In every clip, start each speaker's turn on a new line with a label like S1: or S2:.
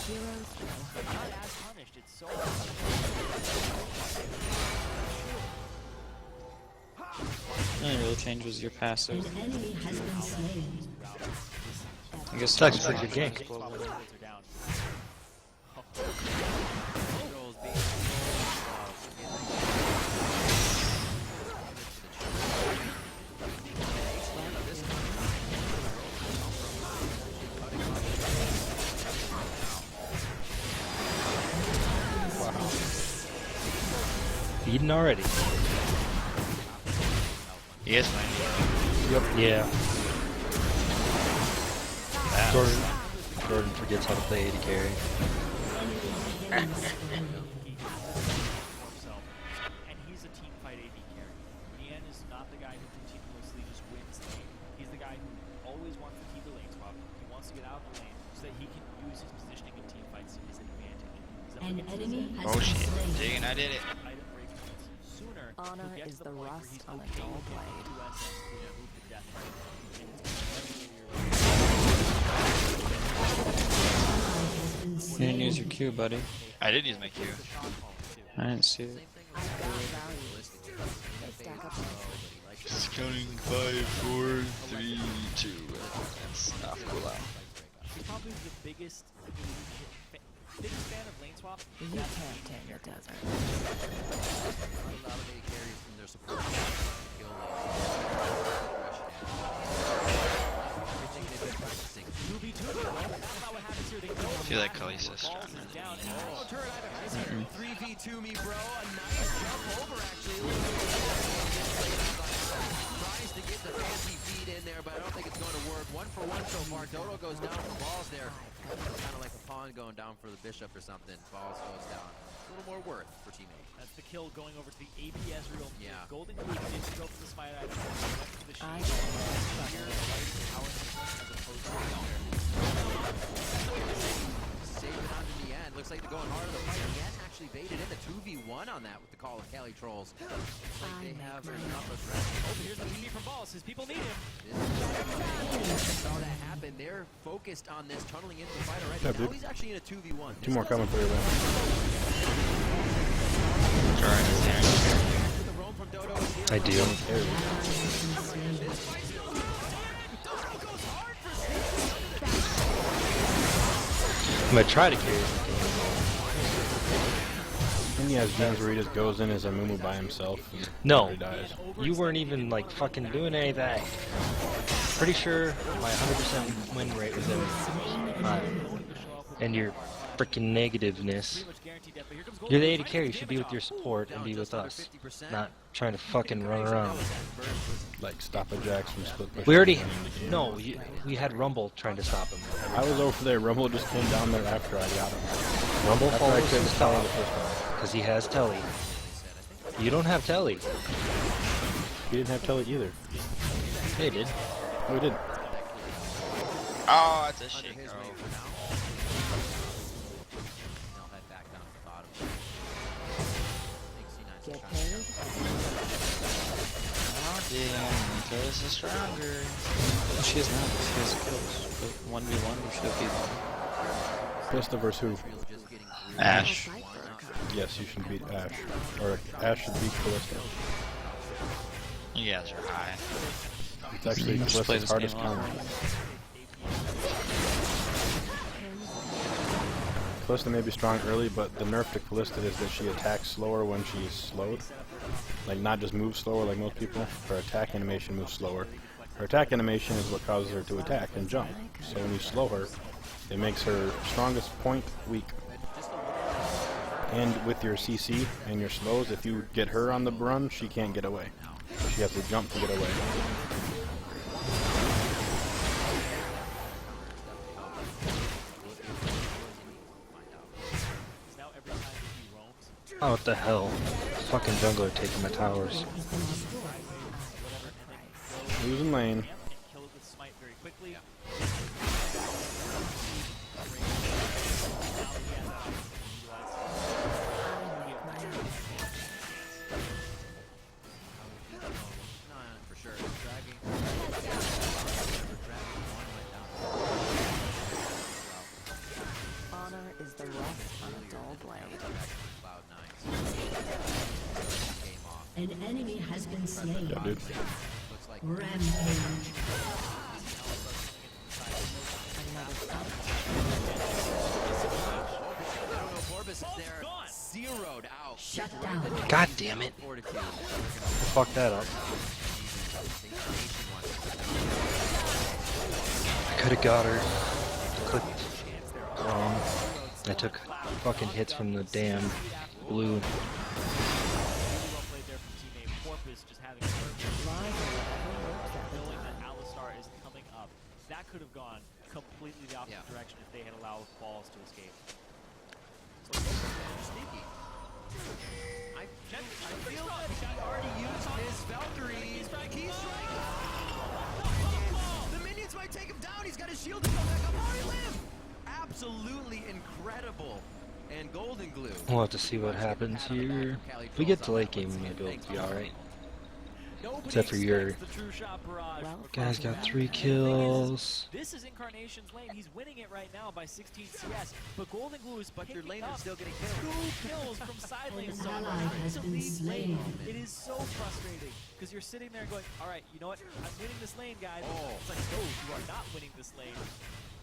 S1: Not as punished. It's so.
S2: The only real change was your passive.
S3: An enemy has been slain.
S2: I guess
S4: It's actually a pretty good gank. Feeding already.
S5: He is fine.
S4: Yep. Yeah. Jordan forgets how to play AD carry.
S1: And he's a team fight AD carry. Ian is not the guy who continuously just wins the game. He's the guy who always wants to keep the lane swap. He wants to get out of the lane so that he can use his positioning in team fights to his advantage.
S3: An enemy has
S5: Oh
S3: been
S5: shit.
S3: slain.
S5: Digging, I did it.
S1: Item break points sooner.
S6: Honor
S1: he'll get
S6: is
S1: to
S6: the
S1: point where
S6: rust
S1: he's
S6: on a
S1: okay
S6: dull
S1: with
S6: blade.
S1: 2SS to move the death rate.
S2: You didn't use your Q, buddy.
S5: I did use my Q.
S2: I didn't see it.
S6: I've got values. They stack up nicely.
S5: Counting 5, 4, 3, 2. That's off cooldown.
S1: He's probably the biggest fan of lane swap.
S6: You can't tame the desert.
S5: I feel like Khaleesi's stronger than me.
S7: 3v2 me, bro. A nice jump over, actually. Tries to get the fancy feed in there, but I don't think it's going to work. 1 for 1 so far. Dodo goes down for balls there. Kind of like a pawn going down for the bishop or something. Balls goes down. A little more worth for teammate.
S1: That's the kill going over to the APS real.
S7: Yeah.
S1: Golden Glue didn't go for the smite item. He went for the
S6: I
S1: shield. Here, power as opposed to
S7: Save it on in the end. Looks like they're going hard on the fight. Yen actually baited in the 2v1 on that with the call of Kelly Trolls. Looks like they have enough aggression.
S1: Oh, here's the PP from Balls. His people need him.
S7: Saw that happen. They're focused on this, tunneling into the fight already.
S8: Yeah,
S7: Now
S8: dude.
S7: he's actually in a 2v1.
S8: 2 more coming for you, man.
S5: Jordan is there.
S7: The roam from Dodo is here.
S4: I do. I'm gonna try to carry it.
S8: And he has games where he just goes in as a Mumu by himself. And
S4: No,
S8: he dies.
S4: you weren't even like fucking doing anything. Pretty sure my 100% win rate was every time. And your freaking negativeness. You're the AD carry, you should be with your support and be with us. Not trying to fucking run around.
S8: Like stop a Jax from split push.
S4: We already, no, we had Rumble trying to stop him.
S8: I was over there. Rumble just came down there after I got him.
S4: Rumble
S8: After I
S4: follows
S8: killed
S4: his
S8: the tower
S4: top
S8: the first time.
S4: because he has Telly. You don't have Telly.
S8: He didn't have Telly either.
S4: They did.
S8: We did.
S5: Oh, that's a shit.
S7: His
S5: Oh.
S7: range for now. They'll head back down to the bottom. I think C9's
S6: Get
S7: trying to
S6: paid.
S5: Oh, damn. Khaleesi is stronger.
S2: No, she is not. She has kills. But 1v1, we should have beat.
S8: Kalista versus who?
S7: just getting through.
S5: Ash.
S8: Yes, you should beat Ash. Or Ash should beat Kalista.
S5: You guys are high.
S8: It's actually
S2: Just play
S8: Kalista's
S2: this
S8: hardest
S2: game off.
S8: counter. Kalista may be strong early, but the nerf to Kalista is that she attacks slower when she's slowed. Like, not just moves slower like most people. Her attack animation moves slower. Her attack animation is what causes her to attack and jump. So when you slow her, it makes her strongest point weak. And with your CC and your slows, if you get her on the run, she can't get away. So she has to jump to get away.
S1: Now every time that he roams,
S4: Oh, what the hell? Fucking jungler taking my towers.
S8: Losing lane.
S1: and kill it with smite very quickly.
S7: For sure. Dragging.
S6: Honor is rough on a dull blade.
S7: Cloud9. Game off.
S3: An enemy has been slain.
S8: Yeah, dude.
S7: Looks like
S3: Rampage.
S6: Another stop.
S7: Corbus is there, zeroed out.
S3: Shut down.
S4: God damn it.
S7: Fortitude.
S4: Fuck that up. I could have got her. Clicked wrong. I took fucking hits from the damn blue.
S1: Really well played there from teammate Porpoise, just having a perfect
S6: Live wherever works at the
S1: knowing that
S6: time.
S1: Alistar is coming up. That could have gone completely the opposite
S7: Yeah.
S1: direction if they had allowed balls to escape.
S7: Sneaky. I feel that he already used his Valkyrie key strike. The minions might take him down. He's got his shield to go back up. Oh, he lived. Absolutely incredible. And Golden Glue.
S4: We'll have to see what happens here. If we get to late game, we might be able to be alright. Except for your
S6: Well,
S4: guys got 3 kills.
S1: This is Incarnation's lane. He's winning it right now by 16 CS. But Golden Glue is
S7: But your
S1: picking
S7: laner's
S1: up
S7: still getting killed.
S1: 2 kills from side lane.
S3: An
S1: So
S3: ally has
S1: to
S3: been
S1: lead
S3: slain.
S1: lane. It is so frustrating because you're sitting there going, all right, you know what? I'm winning this lane, guys.
S7: Oh.
S1: It's like, no, you are not winning this lane.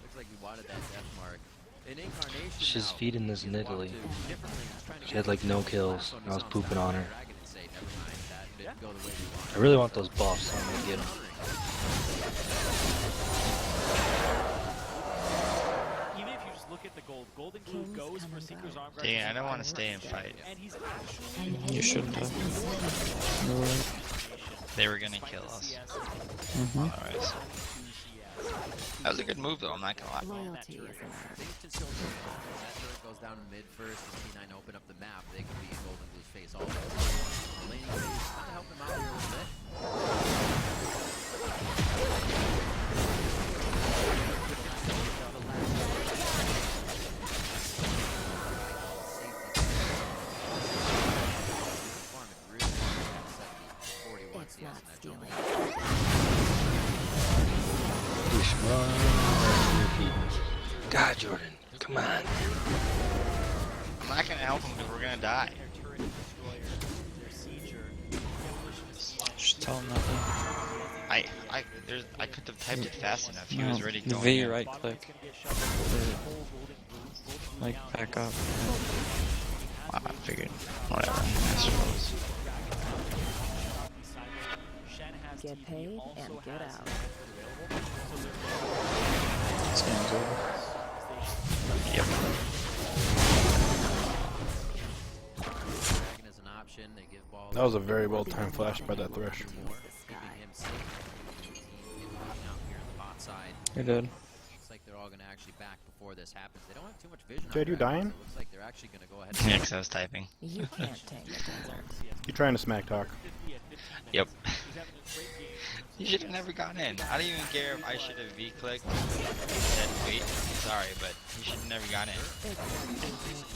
S7: Looks like he wanted that death mark. In Incarnation
S4: She's
S7: now,
S4: feeding this
S7: he's
S4: in
S7: walked
S4: Italy.
S7: to different lanes, trying to
S4: She
S7: get
S4: had like no
S7: the
S4: kills.
S7: last one
S4: I was
S7: on
S4: pooping
S7: top.
S4: on her.
S7: Dragon and say, never mind, that didn't go the way we wanted.
S4: I really want those buffs, so I'm gonna get them.
S1: Even if you just look at the gold, Golden Glue
S6: King's
S1: goes for
S6: coming
S1: Seeker's
S6: back.
S1: arm guard.
S5: Dang, I don't want to stay and fight.
S1: And he's
S3: An
S1: actually
S3: enemy
S2: You shouldn't
S3: has
S2: have.
S3: been slain.
S2: No way.
S5: They were gonna
S1: despite
S5: kill
S1: the
S5: us.
S1: CS,
S5: Alright, so that was a good move though, I'm not gonna lie.
S6: Loyalty is an art.
S7: Things can still change. As that turret goes down in mid first and T9 open up the map, they could be in Golden Blue's face all day. The laning phase is kind of helping them out here a little bit.
S6: It's not stealing.
S4: Push run. God, Jordan, come on.
S5: I'm not gonna help them because we're gonna die.
S1: their turret destroyer, their sieger, demolition of C9.
S2: Just tell him nothing.
S5: I could have typed it fast enough. He
S2: No,
S5: was ready going
S2: V
S5: in.
S2: right
S1: Bottom
S2: click.
S1: lane's gonna get shoved. Whole Golden Glue
S2: Like
S1: down.
S2: back up.
S5: I figured. Whatever. I suppose.
S6: Get paid and get out.
S2: This game's over.
S5: Yep.
S7: Dragon is an option. They give balls.
S8: That was a very well timed flash by that Thresh.
S7: Keeping him safe. The team getting out here on the bot side.
S2: You're dead.
S7: Looks like they're all going to actually back before this happens. They don't have too much vision. on
S8: Jade, you
S7: Dragon,
S8: dying?
S7: so it looks like they're actually going to go ahead
S5: Yeah, 'cause I was typing.
S6: You can't take the desert.
S8: You trying to smack talk?
S5: Yep. You should have never gone in. I don't even care if I should have V-clicked and said wait. Sorry, but you should have never gone in.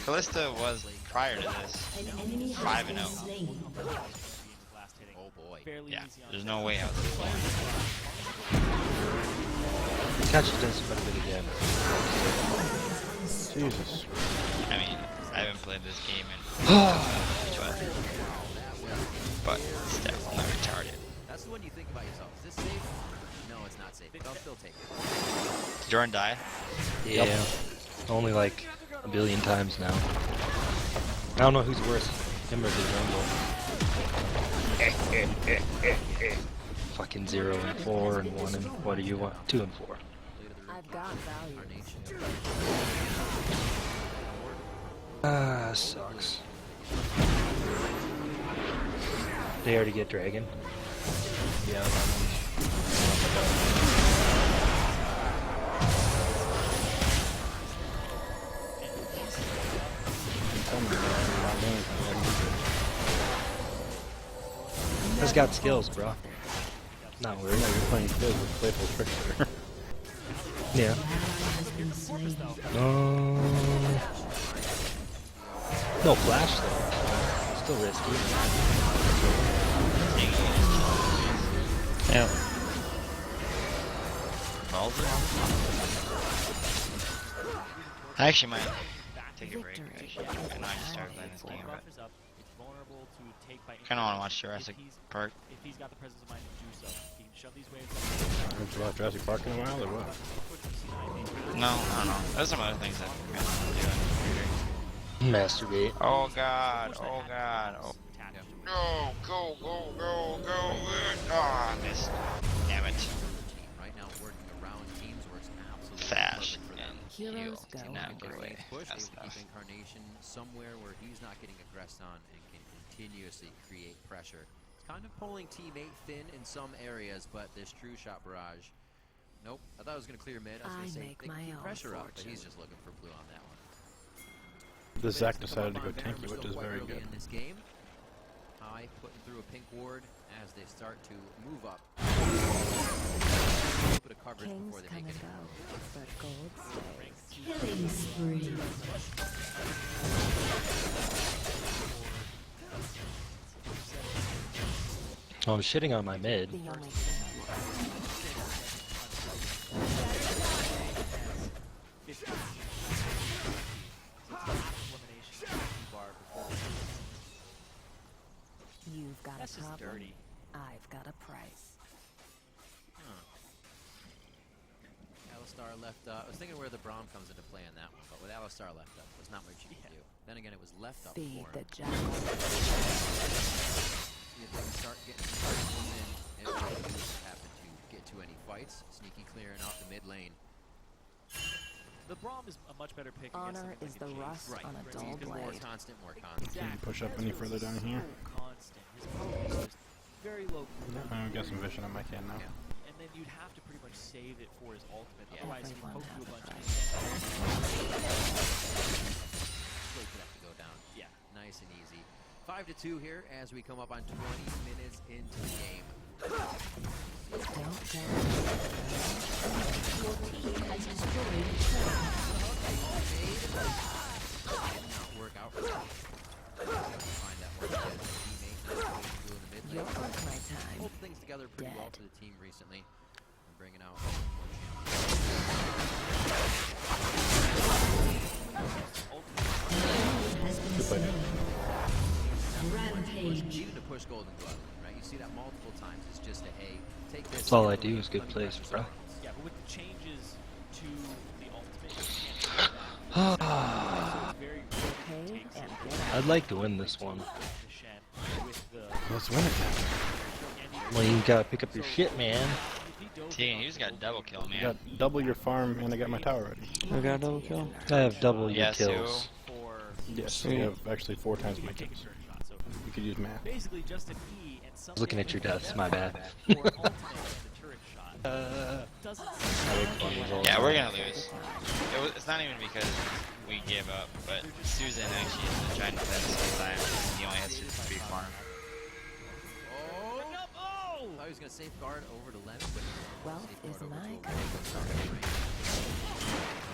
S5: Callista was, prior to this,
S3: An enemy has
S5: 5
S3: been
S5: and 0.
S3: slain.
S7: Oh boy.
S1: Yeah.
S5: There's no way out this lane.
S4: Catch it does quite a bit again.
S8: Jesus.
S5: I mean, I haven't played this game in 12. But it's definitely retarded.
S7: That's the one you think about yourself. Is this safe? No, it's not safe. They'll still take it.
S5: Did Jordan die?
S4: Yeah. Only like a billion times now. I don't know who's worse, him or the jungle. Fucking 0 and 4 and 1 and what do you want? 2 and 4.
S6: I've got value.
S4: Ah, sucks. They already get dragon. Yeah. Has got skills, bro. Not worried.
S8: Yeah, you're playing good with playful trickster.
S4: Yeah.
S3: Has been slain.
S4: No flash though. Still risky.
S2: Yeah.
S5: I actually might take a break.
S3: Victory.
S5: Actually, I know I just started playing this game, but
S1: Buffers up. It's vulnerable to take by
S5: kind of want to watch
S1: intimidation.
S5: Jurassic
S1: If he's-
S5: Park.
S1: If he's got the presence of mind to do so, he can shove these waves up.
S8: Haven't you watched Jurassic Park in a while, or what?
S5: No, I don't know. There's some other things that I'm kind of doing.
S4: Masturbate.
S5: Oh god, oh god, oh. No, go, go, go, go. Oh, I missed. Damn it.
S7: Team right now working around teams works absolutely
S5: Fash
S7: perfect for them.
S5: and
S3: Heroes
S5: heal.
S3: go
S5: Do not get
S3: hungry.
S5: away
S7: Push, they
S5: fast
S7: will
S5: enough.
S7: keep Incarnation somewhere where he's not getting aggressed on and can continuously create pressure. It's kind of pulling teammate thin in some areas, but this true shot barrage. Nope, I thought I was going to clear mid. I was
S3: I
S7: going to say
S3: make
S7: they can
S3: my
S7: keep
S3: own
S7: pressure up, but
S3: fortune.
S7: he's just looking for blue on that one.
S8: The Zac decided to
S7: Come
S8: go
S7: up on
S8: tanky,
S7: Venom,
S8: which
S7: still
S8: is
S7: quite
S8: very
S7: early
S8: good.
S7: in this game. High putting through a pink ward as they start to move up. A little bit of coverage
S3: Kings
S7: before they
S3: come
S7: make
S3: and
S7: it.
S3: go, but gold stays. Killing spree.
S4: Oh, I'm shitting on my mid.
S3: The only thing I want. You've got
S1: That's
S3: a
S1: just
S3: problem.
S1: dirty.
S3: I've got a price.
S7: Alistar left up. I was thinking where the Braum comes into play on that one, but with Alistar left up, there's not much you can do. Then again, it was left up
S3: Feed
S7: for
S3: the
S7: him.
S3: jackal.
S7: See if they can start getting some targets in. If they do happen to get to any fights, Sneaky clearing out the mid lane.
S1: The Braum is a much better pick.
S3: Honor
S1: against
S3: is the
S1: something like a
S3: rust
S1: Jace.
S3: on a dull
S7: Because more
S3: blade.
S7: constant, more
S8: Can
S7: constant.
S8: you push up any further down here?
S1: So constant. His poke is just very low.
S8: I've got some vision on my can now.
S7: Yeah.
S1: And then you'd have to pretty much save it for his ultimate.
S7: Yeah.
S1: Otherwise, he
S3: Everyone
S1: pokes you a
S3: has a
S1: bunch
S3: price.
S7: Wait for that to go down.
S1: Yeah.
S7: Nice and easy. 5-2 here as we come up on 20 minutes into the game.
S3: Don't tell me. Your team has destroyed a turret.
S7: Did not work out for them. Find that one again. Teammate not going to do in the mid
S3: You're
S7: lane.
S3: worth my time.
S7: Pulled things together pretty well
S3: Dead.
S7: for the team recently. And bringing out more
S3: Has been
S8: Good play.
S3: slain.
S7: champions.
S3: Rampage.
S7: Needed to push Golden Glove, right? You see that multiple times. It's just a, hey, take this.
S4: That's all I
S7: get
S4: do
S7: the
S4: is
S7: lead,
S4: good
S7: let me
S4: plays,
S7: pressure
S4: bro.
S7: someone else.
S1: Yeah, but with the changes to the ultimate, you can't do that. So it's very good
S3: Pay
S1: to take
S3: and
S1: some
S3: get out.
S4: I'd like to win this one.
S1: the Shen with the
S8: Let's win it then.
S4: Well, you gotta pick up your shit, man.
S5: Tegan, you just got double kill,
S8: I
S5: man.
S8: got double your farm and I got my tower ready.
S2: I got a double kill.
S4: I have double your
S5: Yes,
S4: kills.
S1: for
S8: Yes,
S2: Sweet.
S8: you have actually 4 times my kills.
S1: shot. So
S8: You could use math.
S1: basically just an E and some.
S4: Looking at your deaths, my bad.
S1: For ultimate and the turret shot. Doesn't seem
S5: Yeah, we're gonna lose. It's not even because we gave up, but Susan actually is the giant defense this time. He only has 3 farm.
S7: Oh! I thought he was going to safeguard over to Lemon, but
S3: Wealth
S7: safeguard
S3: is
S7: over
S3: my
S7: to
S3: kind of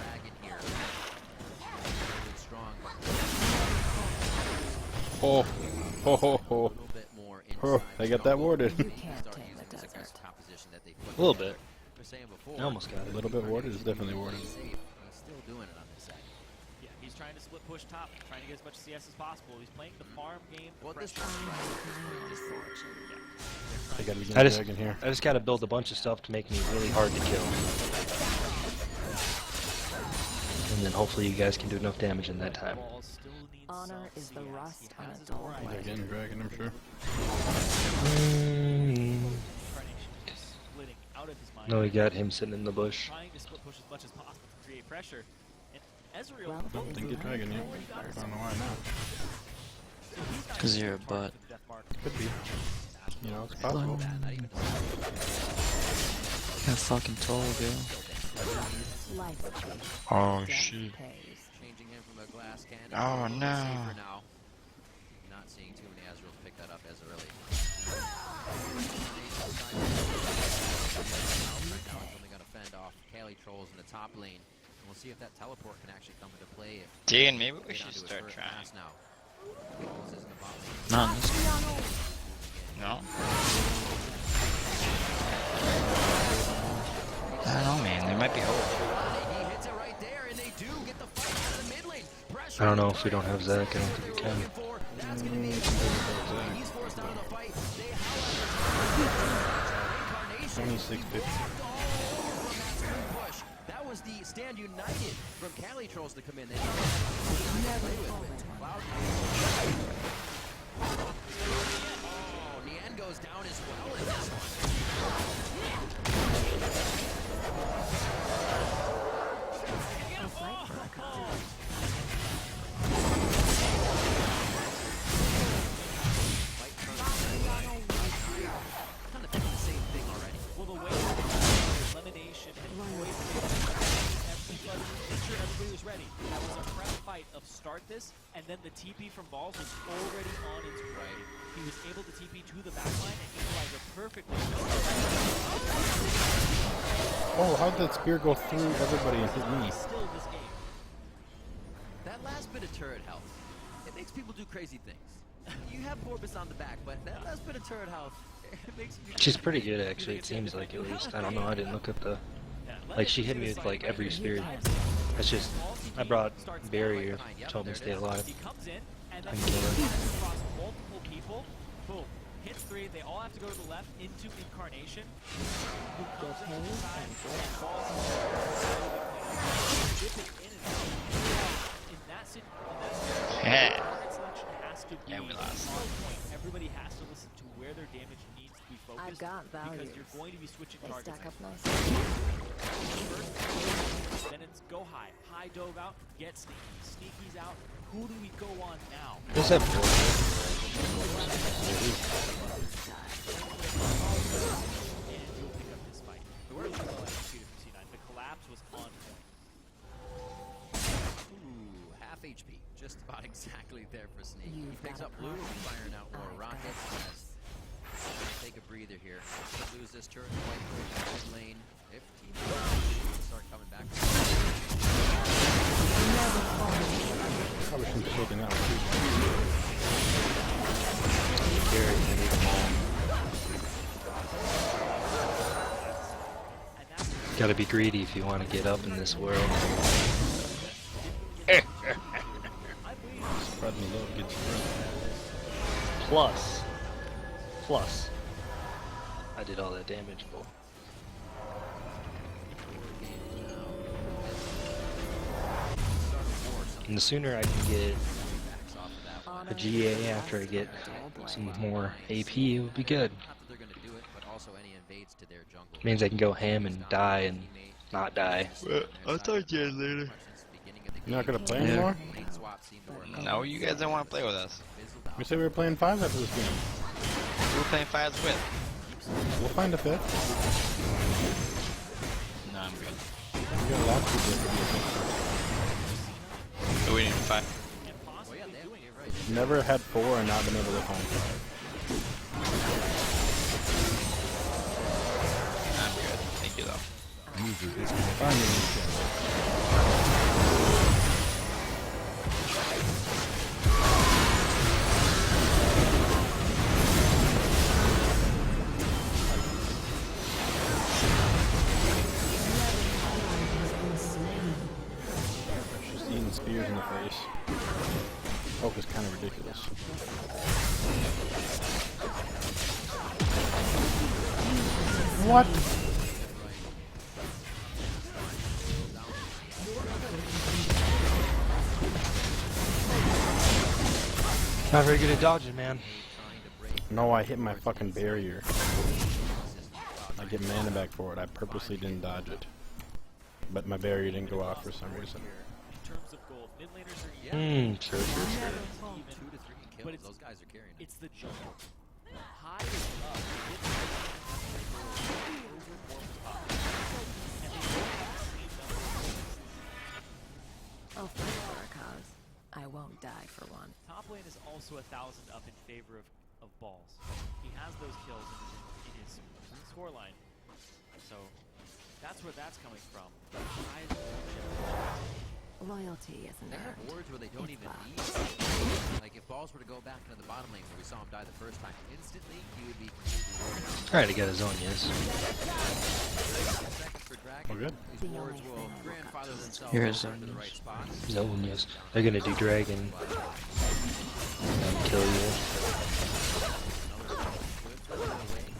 S7: Dragon here. Really strong, but
S8: Oh, ho ho
S7: a
S8: ho.
S7: little bit more
S8: Oh,
S7: inside.
S8: they got that warded.
S3: You can't
S7: Start
S3: tame
S7: using
S3: the
S7: this
S3: desert.
S7: aggressive composition that they put
S4: A little
S7: together.
S4: bit.
S7: We were saying before,
S4: I almost got
S8: A
S4: it.
S8: little bit warded is definitely warded.
S7: safe. He's still doing it on this side.
S1: Yeah, he's trying to split push top, trying to get as much CS as possible. He's playing the farm game.
S7: Well, this
S1: pressure.
S3: I make my own fortune.
S8: They gotta be
S4: I
S8: getting
S4: just,
S8: dragon here.
S4: I just gotta build a bunch of stuff to make me really hard to kill. And then hopefully you guys can do enough damage in that time.
S1: Ball still needs
S3: Honor
S1: some
S3: is the
S1: CS.
S3: rust
S1: He
S3: on
S1: has
S3: a
S1: his
S3: dull
S1: variety.
S3: blade.
S8: They're getting dragon, I'm sure.
S1: Incarnation is splitting out of his mind.
S4: No, we got him sitting in the bush.
S1: Trying to split push as much as possible to create pressure. And Ezreal.
S3: Wealth
S8: Don't
S3: is
S8: think get
S3: my
S8: dragon yet.
S3: kind of
S8: I don't know why now.
S1: So he's not
S2: 'Cause
S1: even
S2: you're a
S1: targeted
S2: butt.
S1: for the death mark.
S8: Could be. You know, it's possible.
S7: Not even
S2: I fucking told you.
S3: Life cheap.
S5: Oh
S3: Death
S5: shit.
S3: pays.
S7: changing him from a glass cannon.
S5: Oh,
S7: to a little
S5: no.
S7: safer now. Not seeing too many Ezreals pick that up as early. Right now, it's only going to fend off Kali trolls in the top lane. And we'll see if that teleport can actually come into play. If
S5: Tegan, maybe we
S7: get
S5: should
S7: onto his
S5: start
S7: first
S5: trying.
S7: pass now. Trolls is in the bot lane.
S2: Not in this
S5: No? I don't know, man. There might be hope.
S7: He hits it right there, and they do get the fight out of the mid lane. Pressure
S4: I don't know if we don't have Zach. I don't think we can.
S7: That's gonna be he's forced out of the fight. They Incarnation
S8: 2650.
S7: push. That was the Stand United from Cali Trolls to come in. They Cloud. Oh, Nian goes down as well in this one. Kind of thinking the same thing already.
S1: Well, the way elimination and poison, make sure everybody was ready. That was a prep fight of start this, and then the TP from Balls was already on its way. He was able to TP to the backline and equalize it perfectly.
S8: Oh, how'd that spear go through everybody and hit me?
S1: Still this game.
S7: That last bit of turret health, it makes people do crazy things. You have Borbus on the back, but that last bit of turret health, it makes me...
S4: She's pretty good actually. It seems like, at least. I don't know. I didn't look at the. Like, she hit me with like every spear. It's just I brought barrier, told me to stay alive.
S1: He comes in, and then
S4: Couldn't kill her.
S1: across multiple people. Boom. Hits 3. They all have to go to the left into Incarnation. Who comes in from the side and falls dipping in and out. In that situation,
S5: Yeah.
S1: target selection has to be
S5: And we lost.
S1: on point. Everybody has to listen to where their damage needs to be focused.
S3: I've got
S1: because
S3: values.
S1: you're going to be switching
S3: They
S1: targets.
S3: stack up nicely.
S1: First, then it's go high. High dove out, get sneaky. Sneaky's out. Who do we go on now?
S4: Does that
S1: And you'll pick up this fight. Really well executed from C9. The collapse was on point.
S7: Ooh, half HP. Just about exactly there for Sneak. He
S3: You've
S7: picks
S3: got
S7: up
S3: a
S7: Blue,
S3: problem.
S7: firing out more
S3: I've got
S7: rockets. Take a breather here. Lose this turret quite quick. Mid lane. 15 start coming back.
S8: Probably shouldn't have taken that one too.
S4: Barrier, I need them all.
S1: And that's
S4: Gotta be greedy if you want to get up in this world.
S8: Spreading the load gets through.
S4: Plus, I did all that damage, boy. And the sooner I can get a GA after I get some more AP, it would be good.
S7: Not that they're going to do it, but also any invades to their jungle.
S4: Means I can go ham and die and not die.
S5: I'll talk to you later.
S8: You're not gonna play
S4: Yeah.
S8: anymore?
S5: No, you guys don't want to play with us.
S8: We said we were playing 5 after this game.
S5: Who we're playing fives with?
S8: We'll find a 5th.
S5: No, I'm good.
S8: We got a lot of people that could be a 5th.
S5: So we need 5.
S8: Never had 4 and not been able to find 5.
S5: I'm good. Thank you though.
S8: Find me. Just eating spears in the face. Poke is kind of ridiculous. What?
S4: Not very good at dodging, man.
S8: No, I hit my fucking barrier. I get mana back for it. I purposely didn't dodge it. But my barrier didn't go off for some reason.
S1: in terms of gold. Mid laners are
S4: Sure.
S1: even,
S7: 2 to 3 kills.
S1: but it's,
S7: Those guys are carrying it.
S1: it's the jungle. High is up. It's and they both have the same number of kills.
S3: I'll fight for a cause. I won't die for one.
S1: Top lane is also 1,000 up in favor of balls. He has those kills in his scoreline, so that's where that's coming from. High is
S3: Loyalty isn't
S7: They have
S3: earned.
S7: wards where they don't
S3: It's
S7: even
S3: bought.
S7: need. Like if balls were to go back into the bottom lane where we saw him die the first time, instantly he would be completely warded out.
S4: Alright, I got his Zonias.
S7: Seconds for Dragon.
S8: We're good.
S7: These wards will grandfather themselves
S2: Here's
S7: into the right spots.
S4: Zonias. They're gonna do Dragon. And kill you.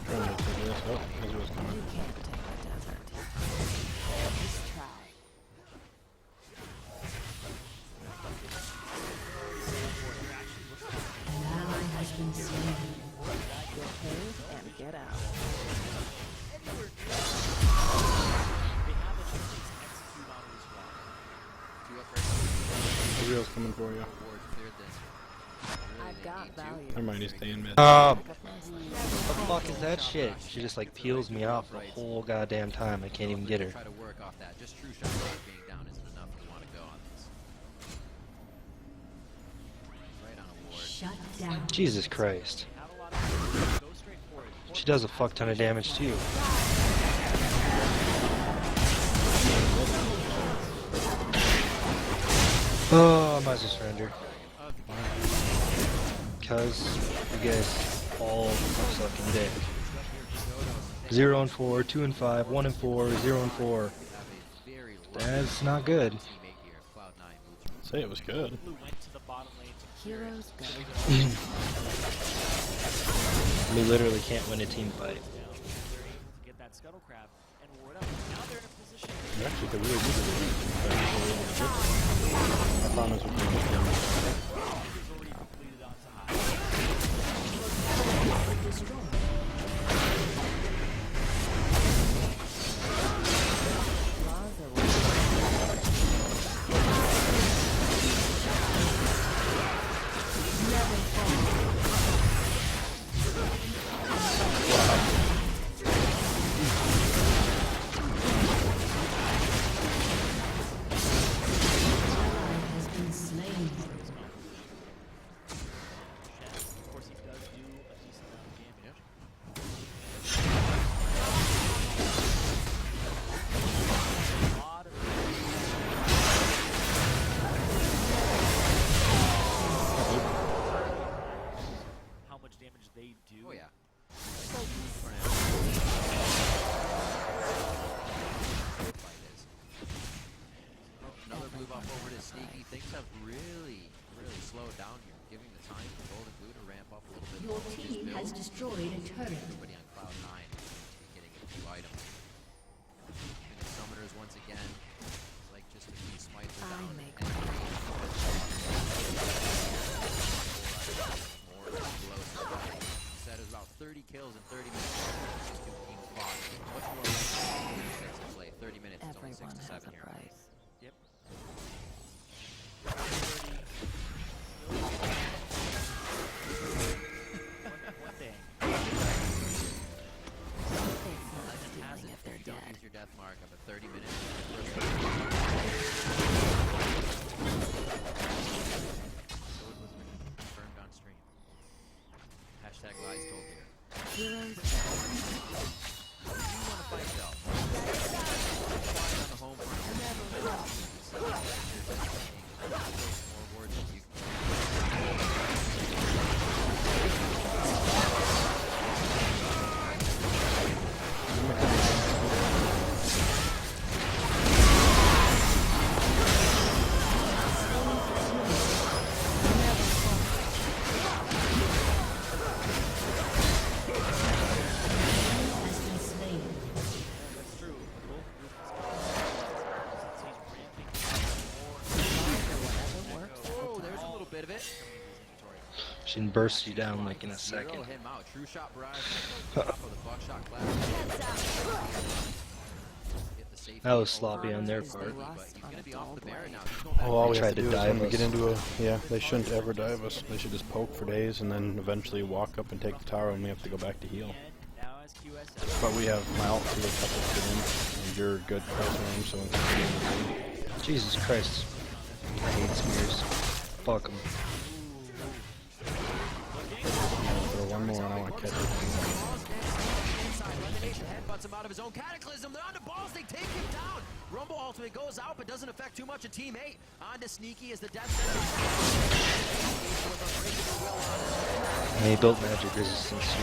S8: Trying to take this. Oh, Ezreal's coming.
S3: You can't take the desert. Just try. An ally has been slain. Get paid and get out.
S1: They have a chance to execute on it as well.
S7: Two up right
S8: Ezreal's coming for you.
S7: now. Wards cleared this. Really,
S3: I've
S7: they
S3: got
S7: need to.
S3: value.
S8: Never mind, he's staying mid.
S4: What the fuck is that shit? She just like peels me off the whole goddamn time. I can't even get her.
S7: Try to work off that. Just true shot being down isn't enough if you want to go on this. Right on a ward.
S3: Shut down.
S4: Jesus Christ.
S1: Have a lot of go straight for it.
S4: She does a fuck ton of damage too. Oh, I might as well surrender. Because you guys all sucking dick. 0 and 4, 2 and 5, 1 and 4, 0 and 4.
S7: Have a very
S4: That's not good.
S7: teammate here. Cloud9 moves
S8: Say it was good.
S1: Blue went to the bottom lane to clear it.
S3: Heroes go.
S4: We literally can't win a team fight.
S1: Down. They're able to get that scuttle crab and ward up. Now they're in a position.
S8: You actually could really use it. I found this would be good.
S1: He's already completed onto high.
S3: Laws are never fall. Has been slain.
S1: Of course, he does do a decent amount of damage. A lot of how much damage they do.
S7: Oh yeah. Fight is. Oh, another move up over to Sneaky. Things have really slowed down here, giving the time for Golden Blue to ramp up a little bit.
S9: Your
S7: more with his
S9: team
S7: build.
S9: has destroyed a turret.
S7: Everybody on Cloud9 getting a few items. And the Summoners once again, it's like just a few smites are
S3: I
S7: down.
S3: make
S7: and more explosive. He said it was about 30 kills in 30 minutes. These two teams fought. Much more like to play. 30 minutes is only 6
S3: Everyone
S7: to
S3: has
S7: 7
S3: a
S7: here.
S3: price.
S1: Yep. One thing.
S3: It's not stealing if they're
S7: Don't
S3: dead.
S7: use your death mark of a 30 minutes. Confirmed on stream. Hashtag lies told here.
S3: Heroes
S7: You want to fight though? Fly on the home front. More words than you.
S9: Has been slain.
S1: That's true. Both
S7: Oh, there's a little bit of it.
S4: She can burst you down like in a
S7: Zero
S4: second.
S7: him out. True shot barrage. Top of the buckshot class. Get the safety
S4: That was
S7: over
S4: sloppy on their
S3: Is the
S4: part.
S7: but
S3: rust
S7: he's
S3: on
S7: gonna
S3: a
S7: be off
S3: dull
S7: the Baron
S3: blade.
S7: now. He's going back
S8: Well, all we
S4: Tried
S8: have to
S4: to
S8: do is
S4: dive
S8: when we
S4: us.
S8: get into a they shouldn't ever dive us. They should just poke for days and then eventually walk up and take the tower, and we have to go back to heal.
S1: now as QSS.
S8: But we have my ult to get in, and you're good pressing him, so it's
S4: Jesus Christ. I hate smears. Fuck 'em.
S8: throw one more and I want to catch it.
S7: Incarnation headbutts him out of his own Cataclysm. They're on the balls. They take him down. Rumble ultimate goes out, but doesn't affect too much of Team 8. On to Sneaky as the Death Sentence.
S4: They built magic resistance to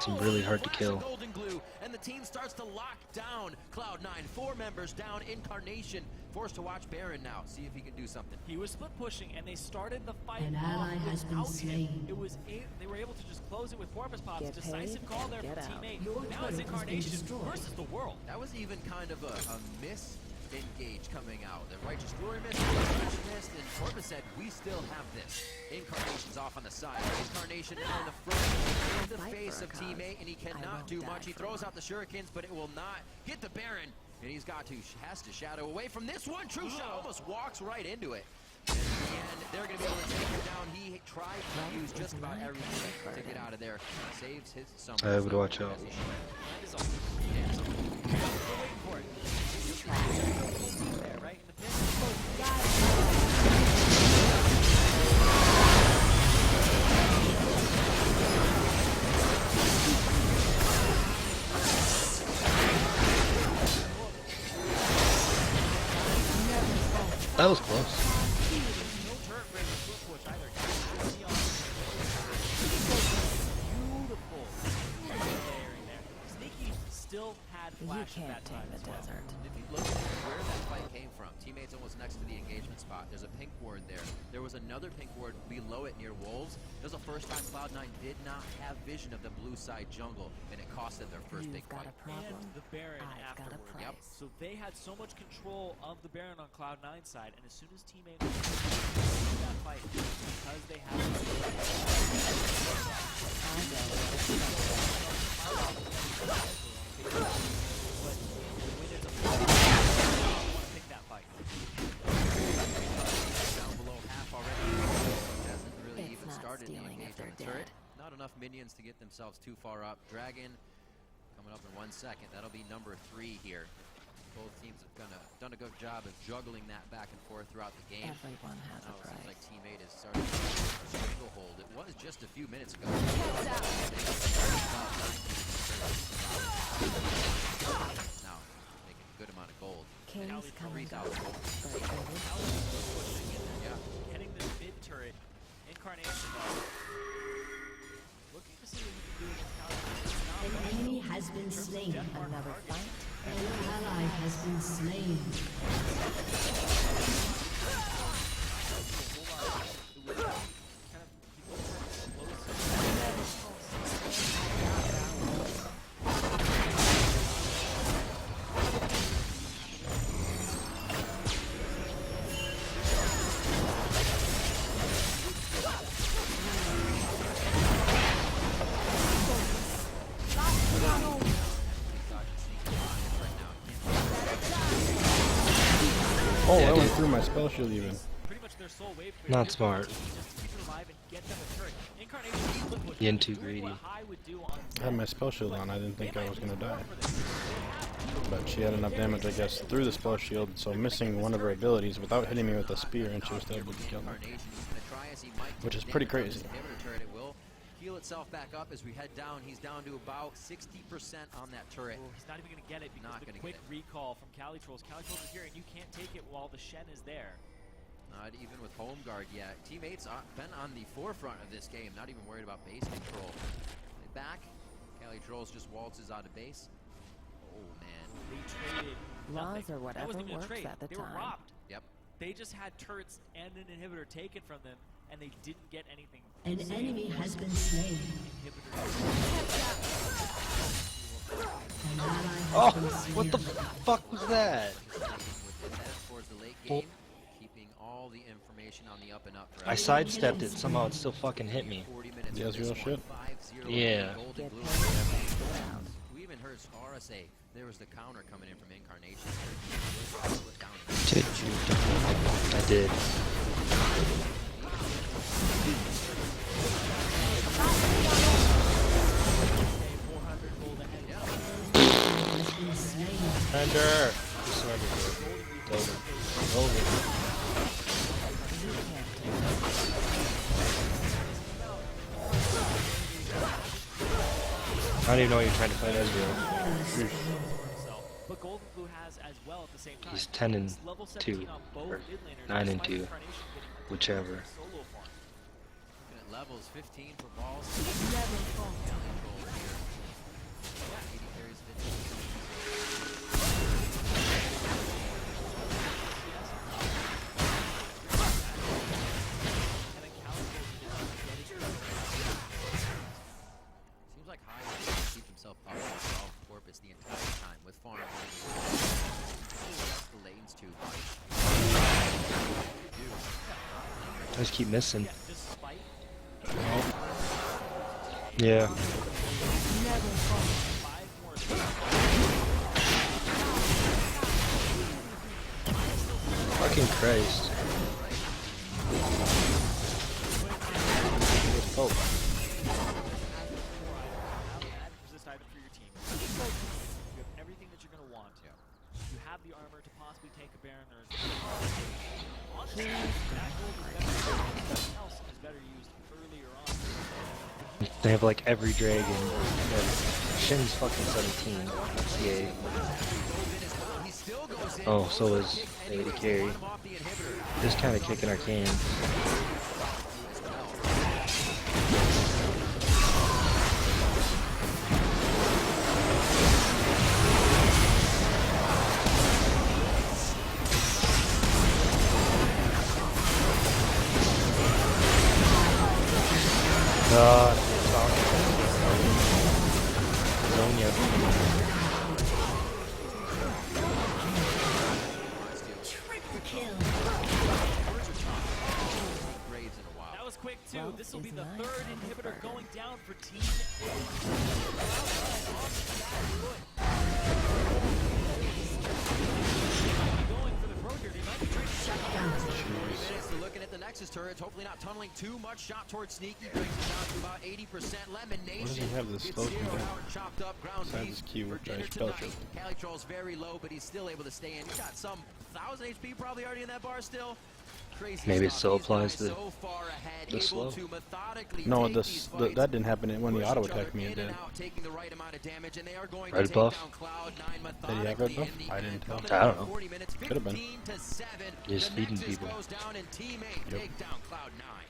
S4: some really hard to kill.
S7: Golden glue, and the team starts to lock down Cloud9. 4 members down. Incarnation forced to watch Baron now. See if he can do something.
S1: He was split pushing, and they started the fight
S9: An ally has been
S1: without him.
S9: slain.
S1: It was they were able to just close it with Porpoise Pops.
S3: Get
S1: Decisive
S3: paid,
S1: call there
S3: get
S1: from
S3: out.
S1: teammate.
S9: Your
S1: Now
S9: turret
S1: it's
S9: has been
S1: Incarnation
S9: destroyed.
S1: versus the world.
S7: That was even kind of a misengage coming out. The Righteous Glory missed, Flash missed, and Porpoise said, we still have this. Incarnation's off on the side. Incarnation now in the front, in the
S3: Fight
S7: face
S3: for a
S7: of
S3: cause.
S7: teammate, and he
S3: I
S7: cannot
S3: won't
S7: do
S3: die
S7: much. He
S3: for
S7: throws
S3: one.
S7: out the shurikens, but it will not hit the Baron. And he's has to shadow away from this one. True shot almost walks right into it. And they're going to be able to take him down. He tried to use just about everything to get out of there. Saves his summer.
S4: I would watch out.
S1: That is all. We're waiting for it. Full team there, right in the pit.
S4: That was close.
S1: No turret break or foot push either. Beautiful layering there. Sneaky still had
S3: You
S1: flash at
S3: can't
S1: that
S3: tame
S1: time
S3: the
S1: as well.
S3: desert.
S7: If you look at where that fight came from, teammates almost next to the engagement spot. There's a pink ward there. There was another pink ward below it near wolves. That was the first time Cloud9 did not have vision of the blue side jungle, and it cost them their first
S3: You've
S7: big
S3: got
S7: fight.
S3: a problem.
S1: And the Baron
S3: I've got a
S1: afterward.
S3: price.
S1: Yep. So they had so much control of the Baron on Cloud9's side, and as soon as teammate that fight, because they have pick that fight.
S7: Down below half already. Hasn't really
S3: It's
S7: even
S3: not
S7: started the
S3: stealing if
S7: engagement
S3: they're
S7: turret.
S3: dead.
S7: Not enough minions to get themselves too far up. Dragon coming up in 1 second. That'll be number 3 here. Both teams have done a good job of juggling that back and forth throughout the game.
S3: Everyone has
S7: Now
S3: a
S7: it seems
S3: price.
S7: like teammate is starting to stranglehold. It was just a few minutes ago. Now making a good amount of gold.
S3: Kings come and go,
S7: 3,000 gold.
S3: but they will
S7: Yeah.
S1: Hitting the mid turret. Incarnation though. Looking to see what he can do against Cloud9. It's not
S9: An
S1: bad.
S9: enemy has been slain.
S3: another fight.
S9: An ally has been slain.
S8: Oh,
S4: Yeah,
S8: I went
S4: dude.
S8: through my spell shield even.
S1: Pretty much their sole wave clear.
S4: Not smart.
S1: Just to keep it alive and get them a turret. Incarnation split push.
S4: Being too
S1: Doing
S4: greedy.
S1: what High would do on
S8: I had my spell shield on. I didn't think I was gonna die. But she had enough damage, I guess, through the spell shield, so missing one of her abilities without hitting me with a spear, and she was still able to kill me. Which is pretty crazy.
S7: It will heal itself back up as we head down. He's down to about 60% on that turret.
S1: Well, he's not even going to get it because
S7: Not
S1: the
S7: gonna
S1: quick
S7: get
S1: recall from Cali Trolls. Cali Trolls is here, and you can't take it while the Shen is there.
S7: Not even with home guard yet. Teammates been on the forefront of this game, not even worried about base control. They back. Cali Trolls just waltzes out of base. Oh man.
S1: They traded
S3: Laws
S1: nothing.
S3: or
S1: That
S3: whatever
S1: wasn't even a
S3: works
S1: trade.
S3: at the
S1: They were
S3: time.
S1: robbed.
S7: Yep.
S1: They just had turrets and an inhibitor taken from them, and they didn't get anything.
S9: An enemy has been slain.
S1: Inhibitor.
S9: An ally has
S4: Oh,
S9: been slain.
S4: what the fuck was that?
S7: With the head towards the late game, keeping all the information on the up and up. For
S4: I
S7: us.
S4: sidestepped it. Somehow it still fucking hit me.
S7: 40 minutes
S8: Yes,
S7: of this
S8: real
S7: one,
S8: shit.
S7: 5-0
S4: Yeah.
S7: Golden
S3: Get
S7: Blue.
S3: paid, get out.
S7: We even heard Aura say there was the counter coming in from Incarnation. Down.
S2: Did you?
S4: I did.
S9: Has been slain.
S4: Thunder! You surrendered, dude. It's over. It's over. I don't even know why you're trying to fight Ezreal.
S1: So, but Golden Blue has as well at the same time.
S4: He's 10 and
S1: It's level
S4: 2,
S1: 17 on both
S4: or
S1: mid laners,
S4: 9 and
S1: despite
S4: 2,
S1: Incarnation getting
S4: whichever.
S1: solo farm.
S7: Looking at levels, 15 for balls.
S3: Never fall.
S7: Gold here. Yeah, 80 carries, 15.
S1: And then Calico is getting
S7: Seems like High has to keep himself up with Solve Corpus the entire time with farm. That's the lanes too much.
S4: I just keep missing.
S1: yeah, despite
S4: Yeah.
S3: Never fall.
S1: 5 more
S4: Fucking Christ.
S8: Oh,
S1: resist item for your team. You have everything that you're going to want. You have the armor to possibly take a Baron or honestly, that gold is better. Something else is better used earlier on.
S4: They have like every dragon. And Shin's fucking 17. Yeah.
S7: He still goes in.
S4: Oh, so is the AD carry.
S7: Off the inhibitor.
S4: Just kind of kicking our can. Zonia.
S9: Triple kill.
S7: Graves in a while.
S1: That was quick too.
S3: Well,
S1: This will be
S3: is
S1: the
S3: mine
S1: 3rd
S3: on the
S1: inhibitor
S3: burner.
S1: going down for Team going for the pro here. They might be trying to shut down.
S7: Minutes to looking at the Nexus turrets. Hopefully not tunneling too much. Shot towards Sneaky brings it down to about 80%. Lemon Nation.
S8: does he have this
S7: gets
S8: slow
S7: zeroed
S8: speed?
S7: out and chopped up. Ground
S8: Besides
S7: beef
S8: his Q,
S7: for
S8: which I
S7: dinner
S8: spell
S7: tonight.
S8: check.
S7: Calitroll's very low, but he's still able to stay in. He's got some 1,000 HP probably already in that bar still. Crazy
S4: Maybe it
S7: stuff.
S4: still
S7: These
S4: applies
S7: guys
S4: to
S7: so far ahead,
S4: the
S7: able
S4: slow.
S7: to methodically
S8: no,
S7: take
S8: this
S7: these fights.
S8: that didn't happen when he
S7: Push
S8: auto
S7: each other
S8: attacked me. It
S7: in
S8: did.
S7: and out, taking the right amount of damage, and they are going
S4: Red
S7: to take
S4: buff?
S7: down Cloud9
S8: Did he have red
S7: methodically
S8: buff?
S7: in the
S8: I
S7: end.
S8: didn't tell.
S7: Coming
S4: I don't
S7: up in
S4: know.
S7: 40 minutes,
S8: Could've been.
S7: 15 to 7.
S4: Just
S7: The
S4: feeding
S7: Nexus
S4: people.
S7: goes down, and Team 8
S8: Yep.
S7: take down Cloud9.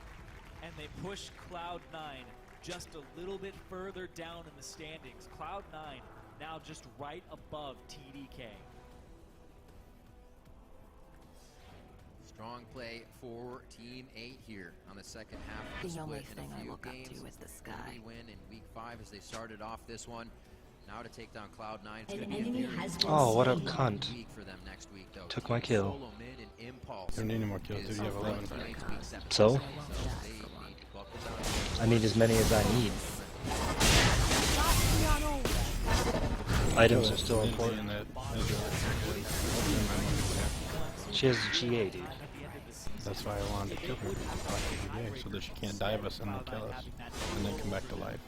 S1: And they push Cloud9 just a little bit further down in the standings. Cloud9 now just right above TDK.
S7: Strong play for Team 8 here on the second half of the
S3: The only
S7: split in
S3: thing
S7: a
S3: I
S7: few
S3: look up
S7: games.
S3: to is the
S7: Enemy
S3: sky.
S7: win in week 5 as they started off this one. Now to take down Cloud9. It's
S9: An
S7: going to be
S9: enemy
S7: a very
S9: has been
S4: Oh, what a
S9: slain.
S4: cunt.
S7: week for them next week, though.
S4: Took
S7: Team
S4: my kill.
S7: Solo Mid and Impulse.
S8: You don't need any more kills, dude. You have 11.
S7: Team 8's week 7.
S4: So?
S7: They need to buckle down.
S4: I need as many as I need. Items are still important. She has a GA, dude.
S8: That's why I wanted to kill her so that she can't dive us and then kill us, and then come back to life.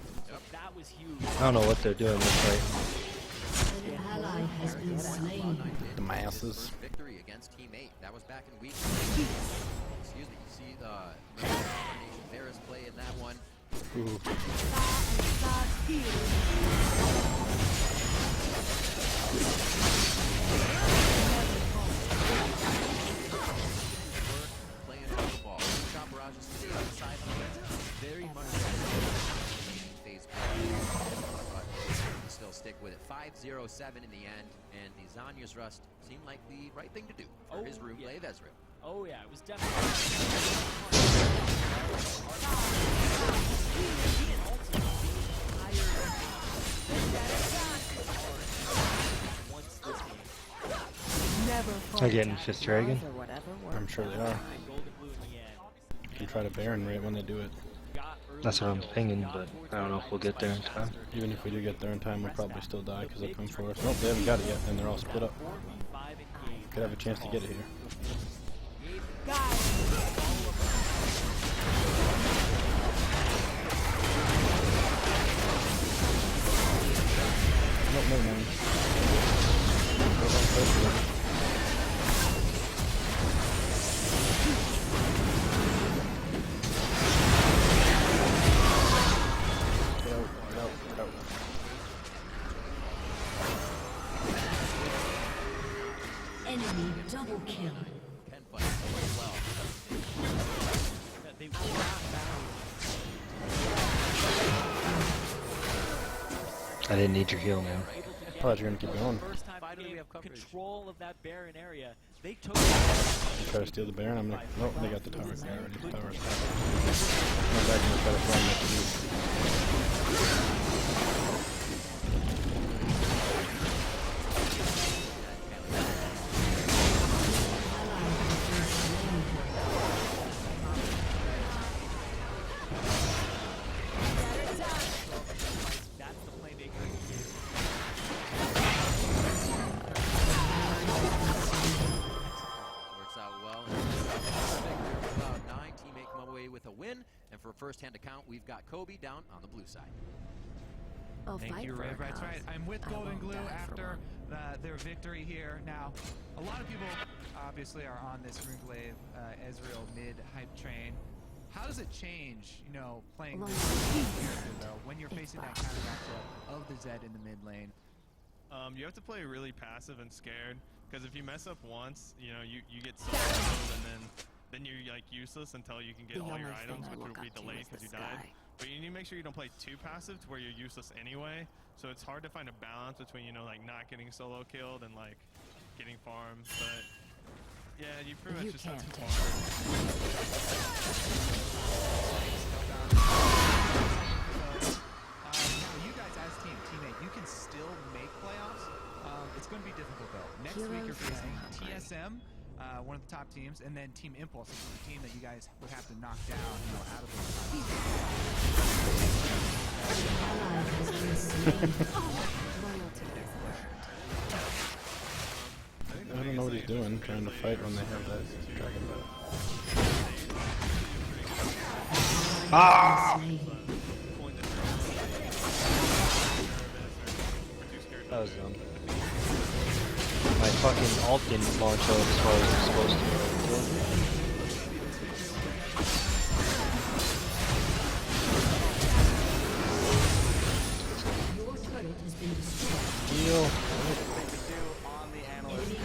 S1: That was huge.
S4: I don't know what they're doing this fight.
S9: An ally has been slain.
S8: The masses.
S7: Victory against Team 8. That was back in week 3. Excuse me. You see the Nation Varus play in that one.
S8: Ooh.
S7: Playing off the ball. Shot barrages to the outside. Very much phase but still stick with it. 5-0-7 in the end, and the Zanya's Rust seemed like the right thing to do for his room play of Ezreal.
S1: Oh yeah, it was definitely. Once this game,
S3: Never fall.
S4: Again, fifth dragon.
S3: Or whatever
S8: I'm sure they are.
S1: Golden Blue in the end.
S8: You can try to Baron right when they do it.
S1: Got early
S4: That's what I'm
S1: kills,
S4: pinging,
S1: got
S4: but
S1: towards
S4: I don't know if we'll get there in time.
S8: Even if we do get there in time, we'll probably still die because they'll come for us. Nope, they haven't got it yet, and they're all split up.
S1: 4v5 engaged.
S8: Could have a chance to get it here. Nope, never mind. Get out, get out, get out.
S4: I didn't need your heal, man.
S1: Able to
S8: I
S1: get
S8: thought you were gonna keep going.
S1: first time
S7: Finally,
S1: in
S7: we
S1: game,
S7: have coverage.
S1: control of that Baron area. They took
S8: Try to steal the Baron. I'm like, nope, they got the tower guy already. The tower's back. I'm back and try to throw him at the roof.
S1: that's the playmaker he is.
S7: Works out well. About 9, teammate come away with a win, and for a first-hand account, we've got Kobe down on the blue side.
S3: I'll
S10: Thank
S3: fight
S10: you,
S3: for a
S10: Riv. That's
S3: cause.
S10: right. I'm with
S3: I
S10: Golden
S3: won't
S10: Glue
S3: die for
S10: after
S3: one.
S10: their victory here. Now, a lot of people obviously are on this Runeblade Ezreal mid hype train. How does it change, you know, playing
S3: Along
S10: this
S3: with
S10: character though, when you're
S3: it's
S10: facing that
S3: fine.
S10: kind of matchup of the Zed in the mid lane?
S11: You have to play really passive and scared, because if you mess up once, you know, you get so killed, and then you're like useless until you can get
S3: The
S11: all your
S3: only thing
S11: items,
S3: I
S11: which
S3: look
S11: will be
S3: up to
S11: delayed
S3: is
S11: because you
S3: the
S11: died.
S3: sky.
S11: But you need to make sure you don't play too passive to where you're useless anyway. So it's hard to find a balance between, you know, like not getting solo killed and like getting farmed. But yeah, you pretty
S3: You
S11: much just have
S3: can't
S11: to
S3: take
S10: Now, you guys as teammate, you can still make playoffs. It's going to be difficult though. Next week you're
S3: Heroes
S10: facing
S3: die hungry.
S10: TSM, one of the top teams, and then Team Impulse, which is a team that you guys would have to knock down, you know, out of the top.
S9: Ally has been slain.
S3: Loyalty is earned.
S8: I don't know what he's doing, trying to fight when they have that dragon bow.
S9: Slain.
S4: That was dumb. My fucking ult didn't launch out as far as it's supposed to.
S9: Your turret has been destroyed.
S4: Heal.
S9: Has been destroyed.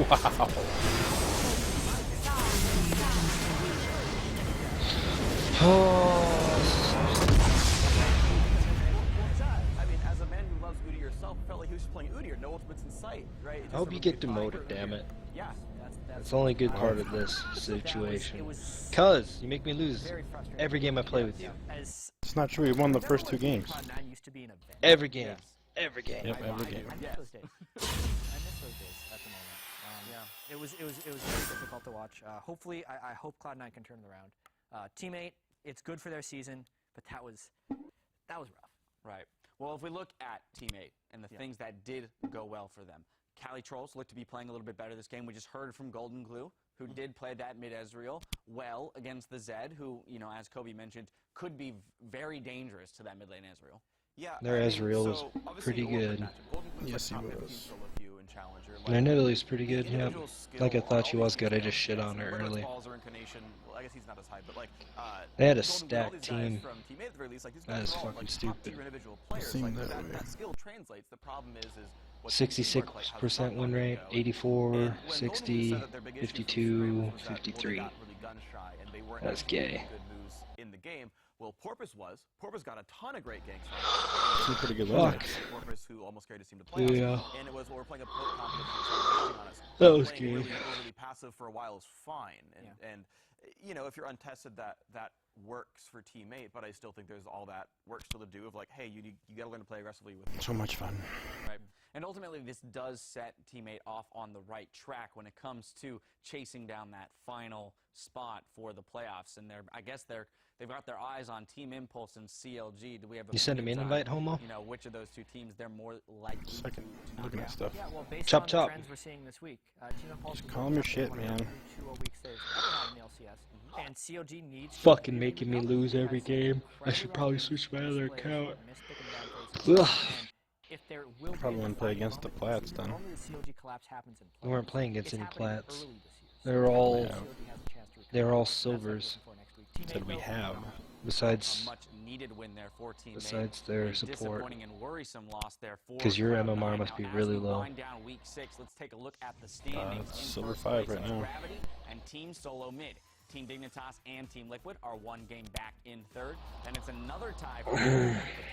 S8: Wow.
S12: I mean, as a man who loves Udyr yourself, felt like he was just playing Udyr. No ultimates in sight, right?
S4: I hope you get demoted, damn it.
S12: Yeah,
S4: That's the only good part of this situation. Cuz, you make me lose every game I play with you.
S12: As
S8: It's not true, he won the first two games.
S12: Cloud9 used to be an event.
S4: Every game. Every game.
S8: Yep, every game.
S12: I miss those days. I miss those days at the moment. Yeah, it was very difficult to watch. Hopefully, I hope Cloud9 can turn it around. Teammate, it's good for their season, but that was rough.
S6: Right. Well, if we look at Teammate and the things that did go well for them, Cali Trolls looked to be playing a little bit better this game. We just heard from Golden Glue, who did play that mid Ezreal well against the Zed, who, you know, as Kobe mentioned, could be very dangerous to that mid lane Ezreal.
S12: Yeah,
S4: Their
S12: I mean,
S4: Ezreal was
S12: so obviously
S4: pretty
S12: you were
S4: good.
S12: matchup. Golden Glue's
S8: Yes, he
S12: like top 15
S8: was.
S12: solo queue and challenger.
S4: And I know Lily's pretty good, yeah.
S12: individual skill
S4: Like I
S12: on
S4: thought she
S12: all
S4: was
S12: these
S4: good, I
S12: guys,
S4: just shit on her
S12: whether it's
S4: early.
S12: Balls or Incarnation, well, I guess he's not as high, but like
S4: They had a
S12: Golden Glue, all
S4: stacked
S12: these guys
S4: team.
S12: from Teammate at the very least, like these
S4: That
S12: guys
S4: is
S12: are all
S4: fucking
S12: like
S4: stupid.
S12: top-tier individual players.
S8: seemed
S12: Like
S8: that way.
S12: that skill translates. The problem is what
S4: 66% win rate, 84, 60, 52, 53. That's gay.
S12: Good moves in the game. Well, Porpoise got a ton of great ganks.
S8: Some pretty good
S4: Fuck.
S8: luck.
S12: Porpoise, who almost carried his team to playoffs.
S4: Yeah.
S12: And it was, well, we're playing a poke competition on us.
S4: That was
S12: Playing
S4: gay.
S12: overly passive for a while is fine. And you know, if you're untested, that works for Teammate, but I still think there's all that work still to do of like, hey, you got to learn to play aggressively with
S8: So much fun.
S6: Right. And ultimately, this does set Teammate off on the right track when it comes to chasing down that final spot for the playoffs. And I guess they've got their eyes on Team Impulse and CLG. Do we have a
S4: You send him
S6: opinions
S4: an
S6: on,
S4: invite, Homo?
S6: You know, which of those two teams they're more likely
S8: Second,
S6: to
S8: looking
S6: knock
S8: at
S6: out?
S8: stuff.
S12: Yeah, well, based
S4: Chop,
S12: on
S4: chop.
S12: the trends we're seeing this week, Team Impulse
S8: Just
S12: is
S8: calm your
S12: definitely
S8: shit,
S12: one of the
S8: man.
S12: only 2 weeks they've ever had in the LCS. And CLG needs to
S4: Fucking
S12: really
S4: making me
S12: recover.
S4: lose
S12: They
S4: every
S12: had some
S4: game. I
S12: incredibly
S4: should
S12: well
S4: probably
S12: played
S4: switch my
S12: players
S4: other
S12: who
S4: account.
S12: missed picking down plays.
S4: Ugh.
S12: if there will
S8: Probably
S12: be a
S8: wouldn't play
S12: defining
S8: against the
S12: moment this
S8: Plats
S12: season,
S8: then.
S12: normally the COG collapse happens in
S4: We weren't
S12: playoffs.
S4: playing against
S12: It's
S4: any
S12: happening
S4: plats.
S12: early this year.
S4: They're all
S8: Yeah.
S12: COG has a chance to recover.
S4: they're all
S12: That's what I'm
S4: silvers.
S12: looking for next week.
S8: Said we
S12: Teammate, though,
S8: have.
S4: Besides,
S6: A much needed win there for Team
S4: besides
S6: A.
S4: their
S6: A
S4: support.
S6: disappointing and worrisome loss there for
S4: 'Cause your
S6: Cloud9.
S4: MMR must be
S6: Now,
S4: really
S6: as we
S4: low.
S6: wind down week 6, let's take a look at the standings.
S8: It's
S6: In
S8: silver
S6: first
S8: 5
S6: place
S8: right
S6: is
S8: now.
S6: Gravity and Team Solo Mid. Team Dignitas and Team Liquid are one game back in third. Then it's another tie for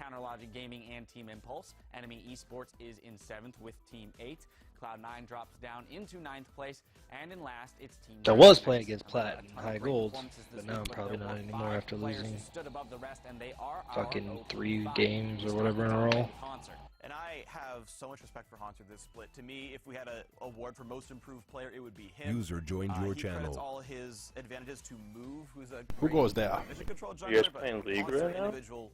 S6: Counterlogic Gaming and Team Impulse. Enemy Esports is in 7th with Team 8. Cloud9 drops down into 9th place. And in last, it's Team
S4: I was
S6: Dragon
S4: playing
S6: Knights.
S4: against
S6: A
S4: Plat
S6: ton
S4: and
S6: of
S4: High
S6: great
S4: Gold,
S6: performances this
S4: but now I'm
S6: week,
S4: probably
S6: there
S4: not
S6: were
S4: anymore
S6: 5
S4: after
S6: players who
S4: losing
S6: stood above the rest, and they are our
S4: fucking 3
S6: 5.
S4: games or whatever in a row.
S6: Haunter.
S13: And I have so much respect for Haunter this split. To me, if we had an award for most improved player, it would be him.
S14: User joined your
S13: he
S14: channel.
S13: credits all his advantages to Move, who's a
S8: Who
S13: great
S8: goes there?
S13: mission control jungler,
S15: You guys
S13: but
S15: playing League
S13: Haunter's
S15: right
S13: an
S15: now?
S13: individual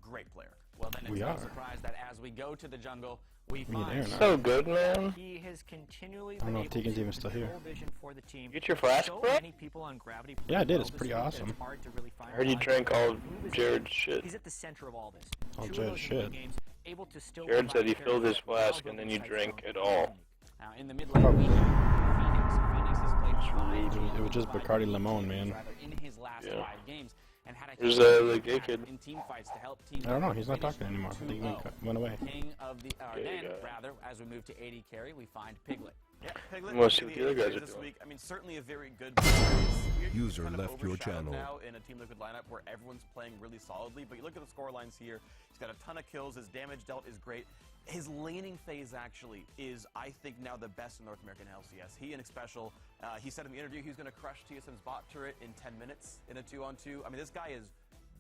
S13: great player.
S6: Well, then it's
S8: We
S6: no
S8: are.
S6: surprise that as we go to the jungle, we
S8: We
S6: find
S8: there now.
S15: So good, man.
S12: He has continually
S8: I don't
S12: been
S8: know if
S12: able
S8: Tegan's
S12: to
S8: even still here.
S12: control vision for the team.
S15: Get your flask,
S12: So
S15: bro?
S12: many people on Gravity
S8: Yeah, I did.
S12: well
S8: It's
S12: this
S8: pretty
S12: week that
S8: awesome.
S12: it's hard to really find
S15: I heard you
S12: time.
S15: drank all
S12: Move is
S15: Jared's
S12: huge.
S15: shit.
S12: He's at the center of all this.
S8: All
S12: Two of
S8: Jared's
S12: those
S8: shit.
S12: mid games, able to still
S15: Jared said he
S12: provide
S15: filled his
S12: carries while
S15: flask and then you
S12: building
S15: drank
S12: sights
S15: it
S12: on
S15: all.
S12: Unique.
S6: now in the mid lane. We have Phoenix. Phoenix has played 5 games.
S8: It was just
S6: Five
S8: Bacardi
S6: games
S8: Lemon, man.
S6: rather, in his last
S15: Yeah.
S6: 5 games, and had a
S15: Where's,
S6: huge
S15: the gay
S6: impact
S15: kid?
S6: in team fights to help Team
S8: I don't know.
S6: Liquid
S8: He's not
S6: finish
S8: talking anymore. I think he
S6: 2-0.
S8: went away.
S6: King of the
S15: Gay
S6: then
S15: guy.
S6: rather, as we move to AD carry, we find Piglet.
S13: Yeah, Piglet
S15: Let's see
S13: in
S15: what the other guys are
S13: this
S15: doing.
S13: week. I mean, certainly a very good player. He's
S14: User
S13: kind of
S14: left your
S13: overshadowed
S14: channel.
S13: now in a Team Liquid lineup where everyone's playing really solidly. But you look at the score lines here. He's got a ton of kills. His damage dealt is great. His laning phase actually is, I think, now the best in North American LCS. He and Xpecial, he said in the interview he was going to crush TSM's bot turret in 10 minutes in a 2-on-2. I mean, this guy is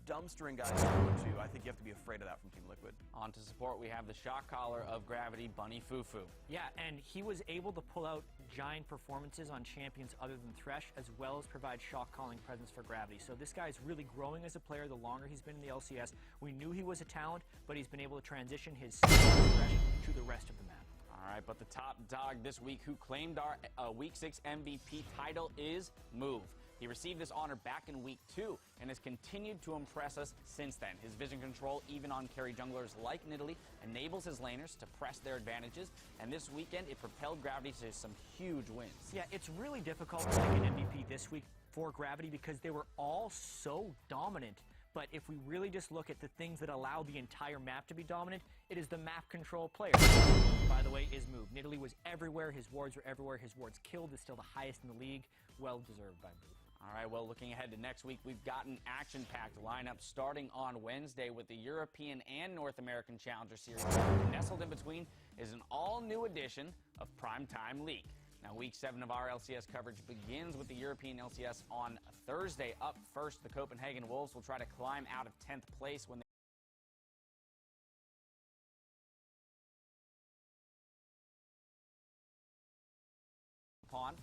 S13: dumpstering guys in 2-on-2. I think you have to be afraid of that from Team Liquid.
S6: On to support, we have the shock collar of Gravity, Bunny Fufu.
S12: Yeah, and he was able to pull out giant performances on champions other than Thresh, as well as provide shock calling presence for Gravity. So this guy is really growing as a player the longer he's been in the LCS. We knew he was a talent, but he's been able to transition his Thresh to the rest of the map.
S6: All right, but the top dog this week who claimed our Week 6 MVP title is Move. He received this honor back in Week 2 and has continued to impress us since then. His vision control, even on carry junglers like Nidalee, enables his laners to press their advantages, and this weekend it propelled Gravity to some huge wins.
S12: Yeah, it's really difficult to pick an MVP this week for Gravity because they were all so dominant. But if we really just look at the things that allow the entire map to be dominant, it is the map control player. By the way, is Move. Nidalee was everywhere. His wards were everywhere. His wards killed is still the highest in the league. Well deserved by Move.
S6: All right, well, looking ahead to next week, we've got an action-packed lineup starting on Wednesday with the European and North American Challenger Series. Nestled in between is an all-new edition of Primetime League. Now, Week 7 of our LCS coverage begins with the European LCS on Thursday. Up first, the Copenhagen Wolves will try to climb out of 10th place when they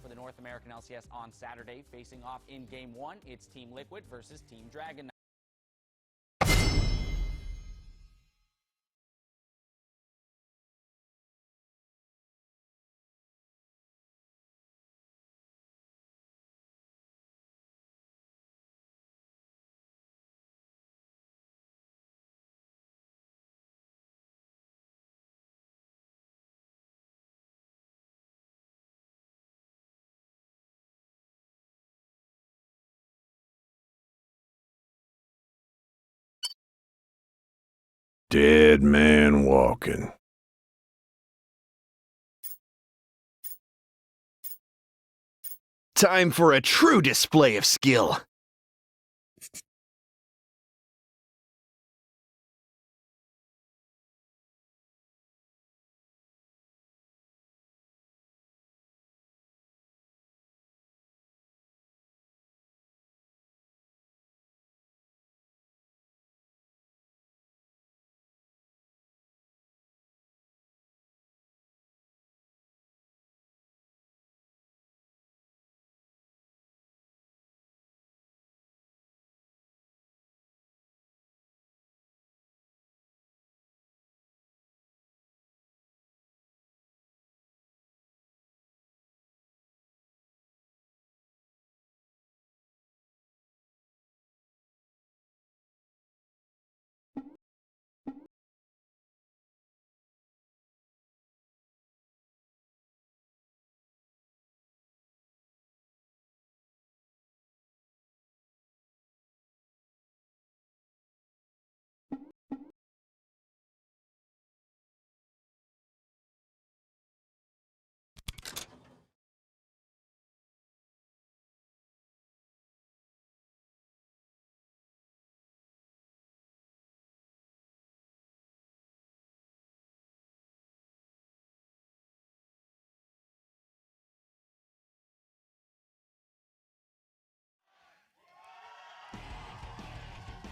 S6: for the North American LCS on Saturday. Facing off in Game 1, it's Team Liquid versus Team Dragon Knights.
S14: Dead man walking.
S16: Time for a true display of skill.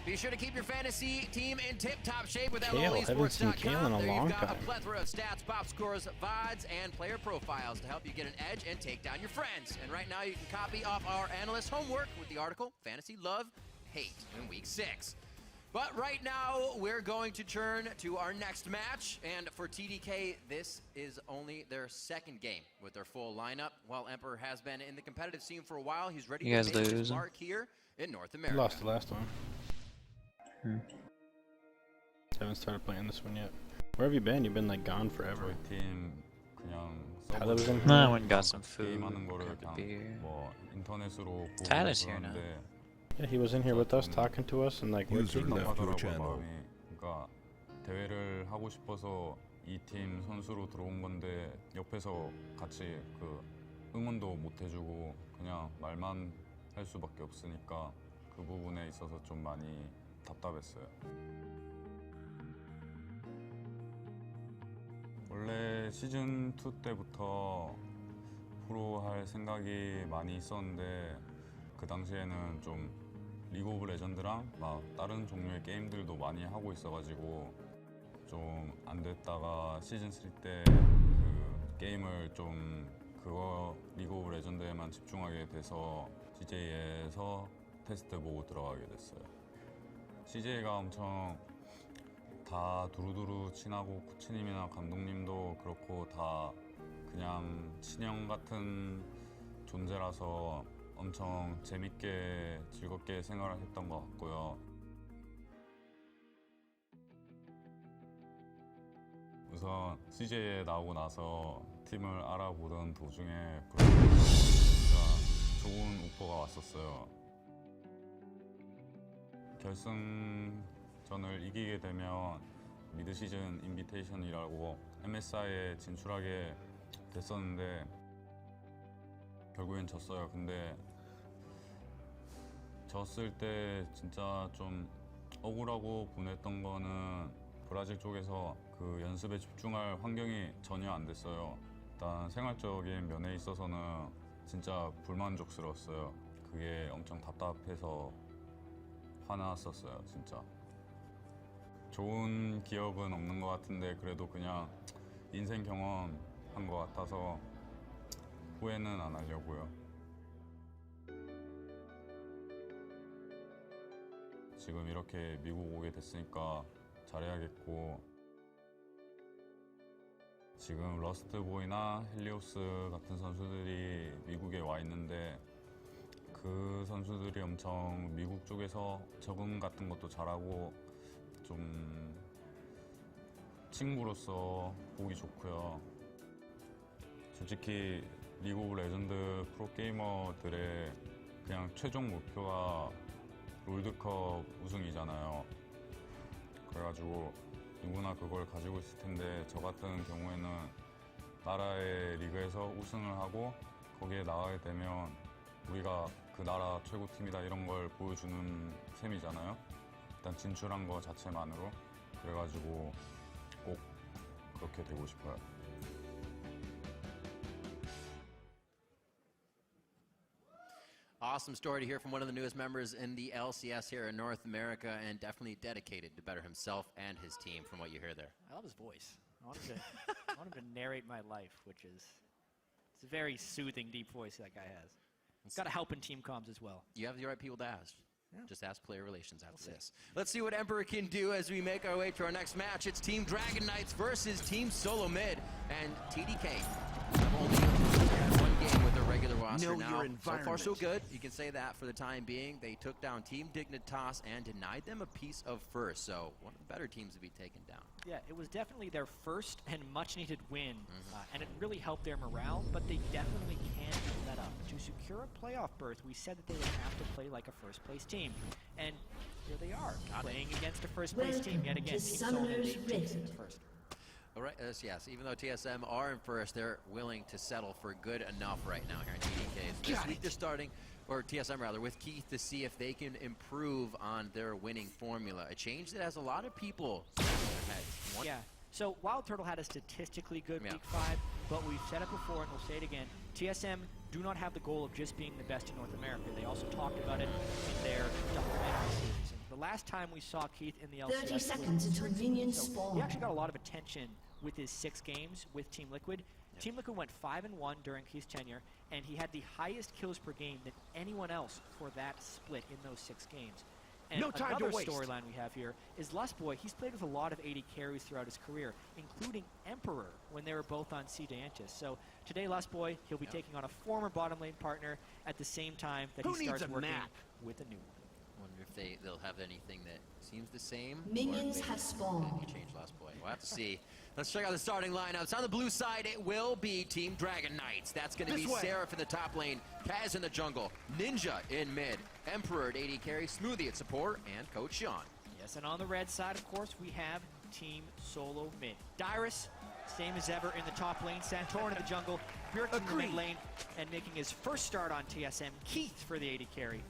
S7: Be sure to keep your fantasy team in tip-top shape with
S8: Kale, haven't seen Kale in a
S7: There
S8: long
S7: you've got
S8: time.
S7: a plethora of stats, box scores, VODs, and player profiles to help you get an edge and take down your friends. And right now you can copy off our analyst homework with the article Fantasy Love Hate in Week 6. But right now, we're going to turn to our next match. And for TDK, this is only their second game with their full lineup. While Emperor has been in the competitive scene for a while, he's ready
S2: You
S7: to
S2: guys
S7: make his
S2: losing?
S7: mark here in North
S8: I
S7: America.
S8: lost the last one. Haven't started playing this one yet. Where have you been? You've been like gone forever.
S15: 팀 그냥
S8: Tyler was in
S2: No, I
S8: here.
S2: went and got some food,
S15: 게임하는 거를
S2: grabbed a
S15: 그냥
S2: beer.
S15: 뭐 인터넷으로 보고
S2: Tyler's here now.
S15: 그러는데
S8: Yeah, he was in here with us talking to us and like we're kicking them.
S15: 답답하더라고요 마음이. 그러니까 대회를 하고 싶어서 이 팀 선수로 들어온 건데 옆에서 같이 그 응원도 못 해주고 그냥 말만 할 수밖에 없으니까 그 부분에 있어서 좀 많이 답답했어요. 원래 시즌 2 때부터 프로 할 생각이 많이 있었는데 그 당시에는 좀 리그 오브 레전드랑 막 다른 종류의 게임들도 많이 하고 있어가지고 좀 안 됐다가 시즌 3 때 그 게임을 좀 그거 리그 오브 레전드에만 집중하게 돼서 CJ에서 테스트 보고 들어가게 됐어요. CJ가 엄청 다 두루두루 친하고 코치님이나 감독님도 그렇고 다 그냥 친형 같은 존재라서 엄청 재밌게 즐겁게 생활을 했던 것 같고요. 우선 CJ에 나오고 나서 팀을 알아보던 도중에 진짜 좋은 오퍼가 왔었어요. 결승전을 이기게 되면 미드 시즌 인비테이션이라고 MSI에 진출하게 됐었는데 결국엔 졌어요. 근데 졌을 때 진짜 좀 억울하고 분했던 거는 브라질 쪽에서 그 연습에 집중할 환경이 전혀 안 됐어요. 일단 생활적인 면에 있어서는 진짜 불만족스러웠어요. 그게 엄청 답답해서 화났었어요, 진짜. 좋은 기억은 없는 것 같은데 그래도 그냥 인생 경험한 것 같아서 후회는 안 하려고요. 지금 이렇게 미국 오게 됐으니까 잘해야겠고 지금 러스트보이나 헬리오스 같은 선수들이 미국에 와 있는데 그 선수들이 엄청 미국 쪽에서 적응 같은 것도 잘하고 좀 친구로서 보기 좋고요. 솔직히 리그 오브 레전드 프로게이머들의 그냥 최종 목표가 롤드컵 우승이잖아요. 그래가지고 누구나 그걸 가지고 있을 텐데 저 같은 경우에는 나라의 리그에서 우승을 하고 거기에 나가게 되면 우리가 그 나라 최고 팀이다 이런 걸 보여주는 셈이잖아요. 일단 진출한 거 자체만으로. 그래가지고 꼭 그렇게 되고 싶어요.
S7: Awesome story to hear from one of the newest members in the LCS here in North America, and definitely dedicated to better himself and his team from what you hear there.
S12: I love his voice. I want him to narrate my life, which is it's a very soothing, deep voice that guy has. He's got to help in team comms as well.
S7: You have the right people to ask.
S12: Yeah.
S7: Just ask player relations after this. Let's see what Emperor can do as we make our way to our next match. It's Team Dragon Knights versus Team Solo Mid, and TDK have only had one game with their regular roster
S16: Know
S7: now.
S16: your
S7: So far, so
S16: environment.
S7: good. You can say that for the time being. They took down Team Dignitas and denied them a piece of first. So one of the better teams to be taken down.
S12: Yeah, it was definitely their first and much-needed win, and it really helped their morale, but they definitely can't be let up. To secure a playoff berth, we said that they would have to play like a first-place team, and here they are, playing against a first-place team yet again.
S9: to
S12: Team Solomon,
S9: Summoner's
S12: they take
S9: Rift.
S12: first.
S7: All right, yes, even though TSM are in first, they're willing to settle for good enough right now here in TDK. This week they're starting, or TSM rather, with Keith to see if they can improve on their winning formula. A change that has a lot of people scratching their heads.
S12: Yeah. So Wild Turtle had a statistically good Week 5, but we've said it before and we'll say it again. TSM do not have the goal of just being the best in North America. They also talked about it in their documentary series. And the last time we saw Keith in the LCS
S9: 30 seconds until minions
S12: so
S9: spawn.
S12: he actually got a lot of attention with his 6 games with Team Liquid. Team Liquid went 5-1 during Keith's tenure, and he had the highest kills per game than anyone else for that split in those 6 games. And
S16: No time to
S12: another
S16: waste.
S12: storyline we have here is Lustboy. He's played with a lot of AD carries throughout his career, including Emperor when they were both on C. Deantis. So today, Lustboy, he'll be taking on a former bottom lane partner at the same time that
S16: Who
S12: he
S16: needs
S12: starts
S16: a
S12: working
S16: map?
S12: with a new one.
S7: Wonder if they'll have anything that seems the same.
S9: Minions
S7: or maybe
S9: have spawned.
S7: You change Last Boy. We'll have to see. Let's check out the starting lineups. On the blue side, it will be Team Dragon Knights. That's going to be
S16: This way.
S7: Seraph in the top lane, Kaz in the jungle, Ninja in mid, Emperor at AD carry, Smoothie at support, and Coach Sean.
S12: Yes, and on the red side, of course, we have Team Solo mid. Dyrus, same as ever in the top lane. Santorin in the jungle, Bjerg in the mid lane, and making his first start on TSM, Keith for the AD carry.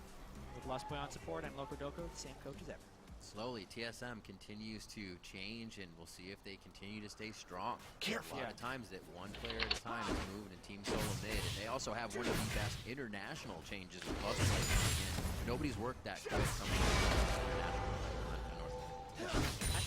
S12: With Lustboy on support and Locodoco, the same coach as ever.
S7: Slowly, TSM continues to change, and we'll see if they continue to stay strong.
S16: Careful.
S7: A lot of times that one player at a time is moving in Team Solo mid, and they also have one of the best international changes with Lustboy coming in. Nobody's worked that quick coming in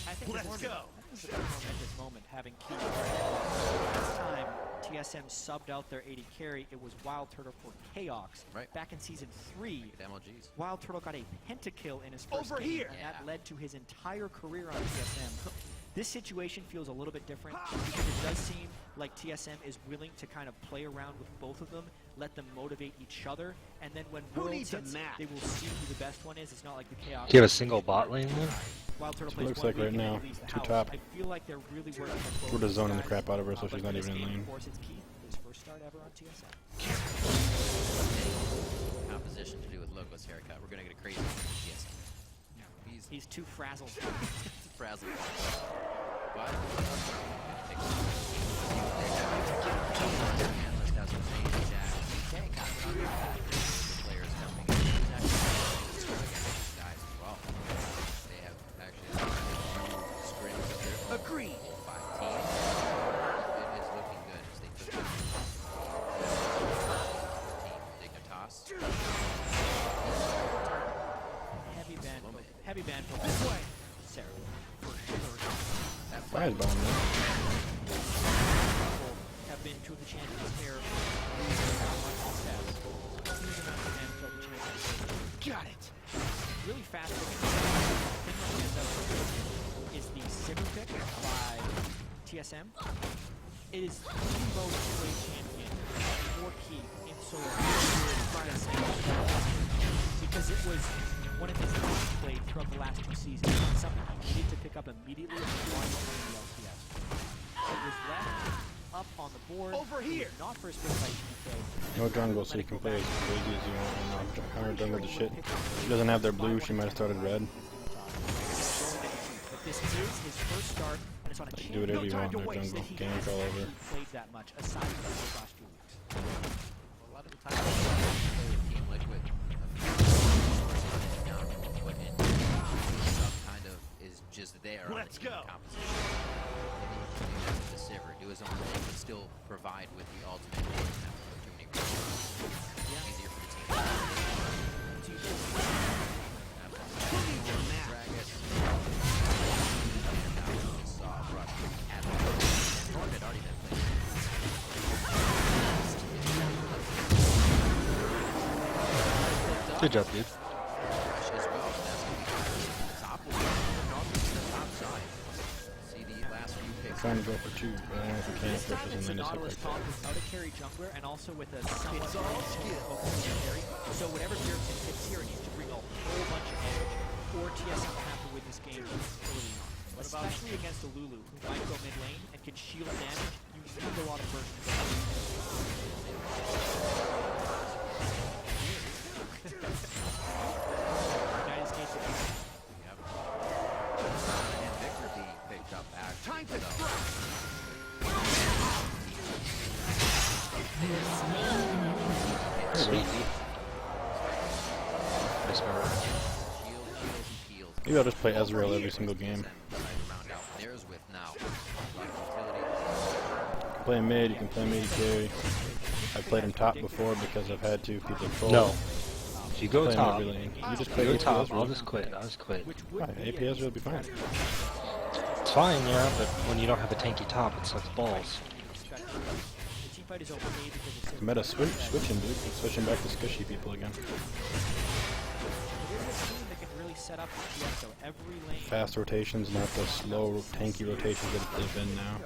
S12: I think
S16: Let's
S12: it's
S16: go.
S12: This is a momentous moment having Keith. Last time TSM subbed out their AD carry, it was Wild Turtle for Chaos.
S7: Right.
S12: Back in Season 3,
S7: Good MLGs.
S12: Wild Turtle got a pentakill in his first
S16: Over
S12: game,
S16: here.
S12: and
S7: Yeah.
S12: that led to his entire career on TSM. This situation feels a little bit different because it does seem like TSM is willing to kind of play around with both of them, let them motivate each other, and then when
S16: Who
S12: Worlds
S16: needs a
S12: hits,
S16: map?
S12: they will see who the best one is. It's not like the Chaos.
S4: Do you have a single bot lane then?
S12: Wild Turtle
S8: That's what
S12: plays
S8: it looks
S12: one
S8: like right
S12: week and then
S8: now.
S12: he leaves the
S8: Two
S12: house.
S8: top.
S12: I feel like they're really working with
S8: We're just zoning the
S12: guys.
S8: crap out of her, so
S12: But
S8: she's
S12: for
S8: not
S12: this
S8: even in
S12: game,
S8: lane.
S12: Of course, it's Keith, his first start ever on TSM.
S7: Composition to do with Loco's haircut. We're going to get a crazy TSM.
S12: He's too frazzled.
S7: Frazzled. But let's have some change Jack. Okay, got it on the back. The players coming in. He's actually against these guys as well. They have actually scrims of their own.
S16: Agreed.
S7: 5 teams. It is looking good as they took Team Dignitas.
S12: Heavy band for this way. Sarah.
S8: Fires bomb, man.
S12: Have been two of the champions here.
S16: Got it.
S12: Really fast is the Sivir pick by TSM. It is the most played champion for Keith in solo because it was one of his most played throughout the last 2 seasons. Something he needed to pick up immediately if he wanted to win the LCS. It was left up on the board.
S16: Over here.
S12: Not for his pick by TK.
S8: No jungle, so you can play as crazy as you want. Counter jungle the shit. She doesn't have their blue, she might have started red.
S12: But this is his first start, and it's on a
S8: You do whatever you want in their jungle. Gank all over.
S12: played that much, aside from the last 2 weeks.
S7: A lot of the time, they play with Team Liquid. Down and put in some kind of is just there.
S16: Let's
S7: on the
S16: go.
S7: Composition. The Sivir do his own thing, but still provide with the ultimate. Not put too many risks. Easier for the team. Dragus. And now we just saw a rush at the Thorn had already been played.
S8: Good job, dude.
S7: Fresh as well. That's going to be the top one. The top side. See the last few picks.
S8: Trying to go for 2, but I don't know if we can
S12: This
S8: push
S12: time
S8: us
S12: it's
S8: and
S12: a
S8: then just hit
S12: Nautilus
S8: like
S12: Talk
S8: that.
S12: without a carry jungler and also with a somewhat focused carry. So whatever Dirksen hits here needs to bring a whole bunch of damage, or TSM will have to win this game early on. Especially against a Lulu, who might go mid lane and can shield damage, you need a lot of burst to go. United States of
S7: Yep. And Victor being picked up actually.
S16: Time to
S7: so.
S8: Sweet.
S7: Shield, shield, and heals.
S8: Maybe I'll just play Ezreal every single game.
S7: Decide to round out theirs with now. A lot of utility.
S8: You can play mid, you can play mid carry. I played him top before because I've had to. People troll.
S4: No. If you go
S8: Play him
S4: top,
S8: every lane. You just
S4: if
S8: play
S4: you go
S8: AP
S4: top,
S8: Ezreal.
S4: I'll just quit.
S8: Right, AP Ezreal will be fine.
S4: It's fine, yeah, but when you don't have a tanky top, it sucks balls.
S1: The team fight is okay because it's so
S8: Meta switching, dude. Switching back to squishy people again.
S1: There's a team that can really set up the GM, so every lane.
S8: Fast rotations, not the slow, tanky rotations that they've been now.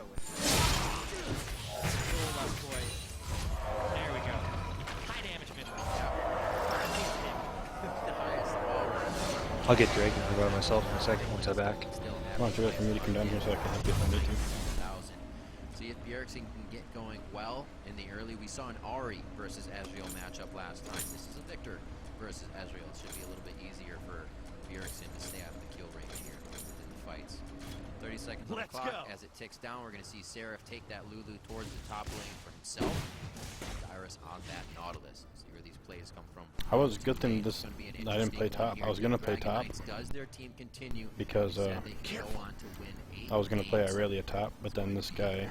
S1: There we go. High damage mid lane.
S4: I'll get Drake and by myself in a second once I'm back.
S8: Come on, you guys for me to come down here so I can help you if I need to.
S7: See if Bjergsen can get going well in the early. We saw an Ari versus Ezreal matchup last time. This is a Victor versus Ezreal. It should be a little bit easier for Bjergsen to stay out of the kill range here within the fights. 30 seconds on the clock. As it ticks down, we're going to see Seraph take that Lulu towards the top lane for himself. Dyrus on that Nautilus. See where these plays come from.
S8: I was good thing this. I didn't play top. I was gonna play top
S7: Does their team continue
S8: because
S7: they can go on to win 8
S8: I was gonna play
S7: games.
S8: Irelia top, but then this guy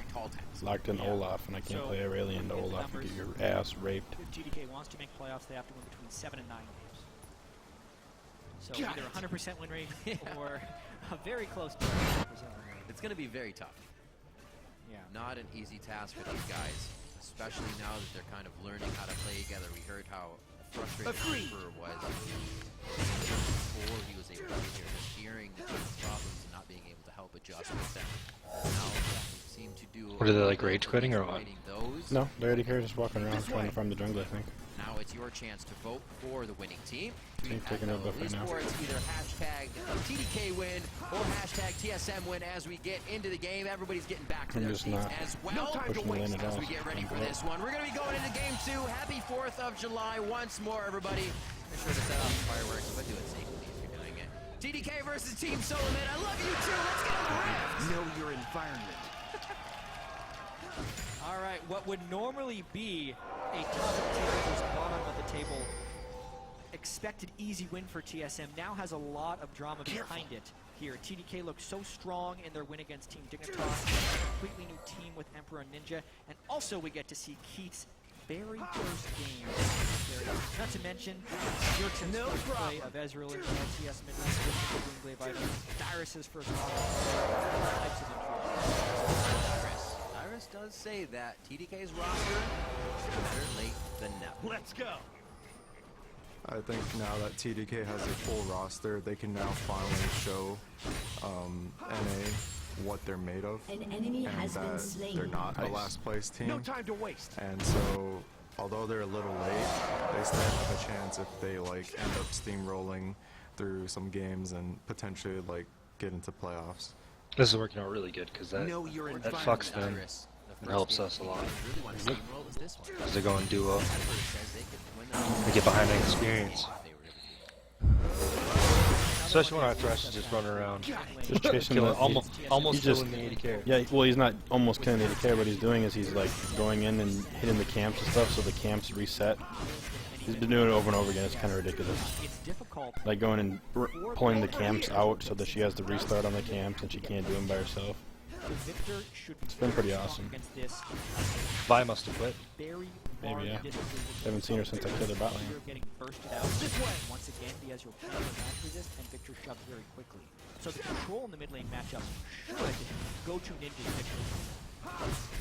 S8: locked in Olaf, and I can't play Irelia into Olaf. You get your ass raped.
S1: If TDK wants to make playoffs, they have to win between 7 and 9 games. So either 100% win rate or a very close to 100% win rate.
S7: It's going to be very tough.
S1: Yeah.
S7: Not an easy task for these guys, especially now that they're kind of learning how to play together. We heard how frustrated Emperor was before he was able to get here, just hearing the team's problems and not being able to help adjust with them. Now they seem to do.
S4: What are they, like, rage quitting or what?
S7: Those.
S8: No, they're already here, just walking around trying to farm the jungle, I think.
S7: Now it's your chance to vote for the winning team.
S8: Team taking over right now.
S7: Esports, either hashtag TDK win or hashtag TSM win as we get into the game. Everybody's getting back to
S8: I'm
S7: their
S8: just
S7: seats
S8: not
S7: as well.
S8: pushing the lane at
S7: As
S8: all.
S7: we get ready for this one, we're going to be going into game 2. Happy 4th of July once more, everybody. Make sure to set off the fireworks, but do it safely if you're doing it. TDK versus Team Solomon. I love you too. Let's get on the rift.
S16: Know your environment.
S1: All right, what would normally be a top of the table versus bottom of the table expected easy win for TSM now has a lot of drama behind it here. TDK looks so strong in their win against Team Dignitas, a completely new team with Emperor and Ninja, and also we get to see Keith's very first game. Not to mention, Bjergsen's first play of Ezreal in LCS mid lane with the Green Glaive item, Dyrus' first types of influence.
S7: Dyrus does say that TDK's roster is better late than never.
S13: Let's go.
S17: I think now that TDK has a full roster, they can now finally show NA what they're made of,
S9: An enemy
S17: and
S9: has been
S17: that
S9: slain.
S17: they're not a
S8: Nice.
S17: last place team.
S13: No time to waste.
S17: And so, although they're a little late, they still have a chance if they like end up steamrolling through some games and potentially like get into playoffs.
S4: This is working out really good because that
S16: Know your
S4: that
S16: environment.
S4: fucks them. It helps us a lot. Because they go in duo. They get behind the experience. Especially when our Thresh is just running around.
S8: Just chasing
S4: Killing,
S8: the,
S4: almost
S8: he just,
S4: killing the 80k.
S8: Yeah, well, he's not almost killing the 80k. What he's doing is he's like going in and hitting the camps and stuff, so the camps reset. He's been doing it over and over again. It's kind of ridiculous.
S1: It's difficult.
S8: Like going and pulling the camps out so that she has to restart on the camps and she can't do them by herself.
S1: The victor should be
S8: It's been pretty
S1: strong
S8: awesome.
S1: against this.
S4: Vi must have quit.
S1: Very
S8: Maybe, yeah.
S1: large distances.
S8: Haven't seen her since I killed her bot lane.
S1: Victor getting bursted out. Once again, the Ezreal can't match resist, and Victor shoves very quickly. So the control in the mid lane matchup should go to Ninja's victory.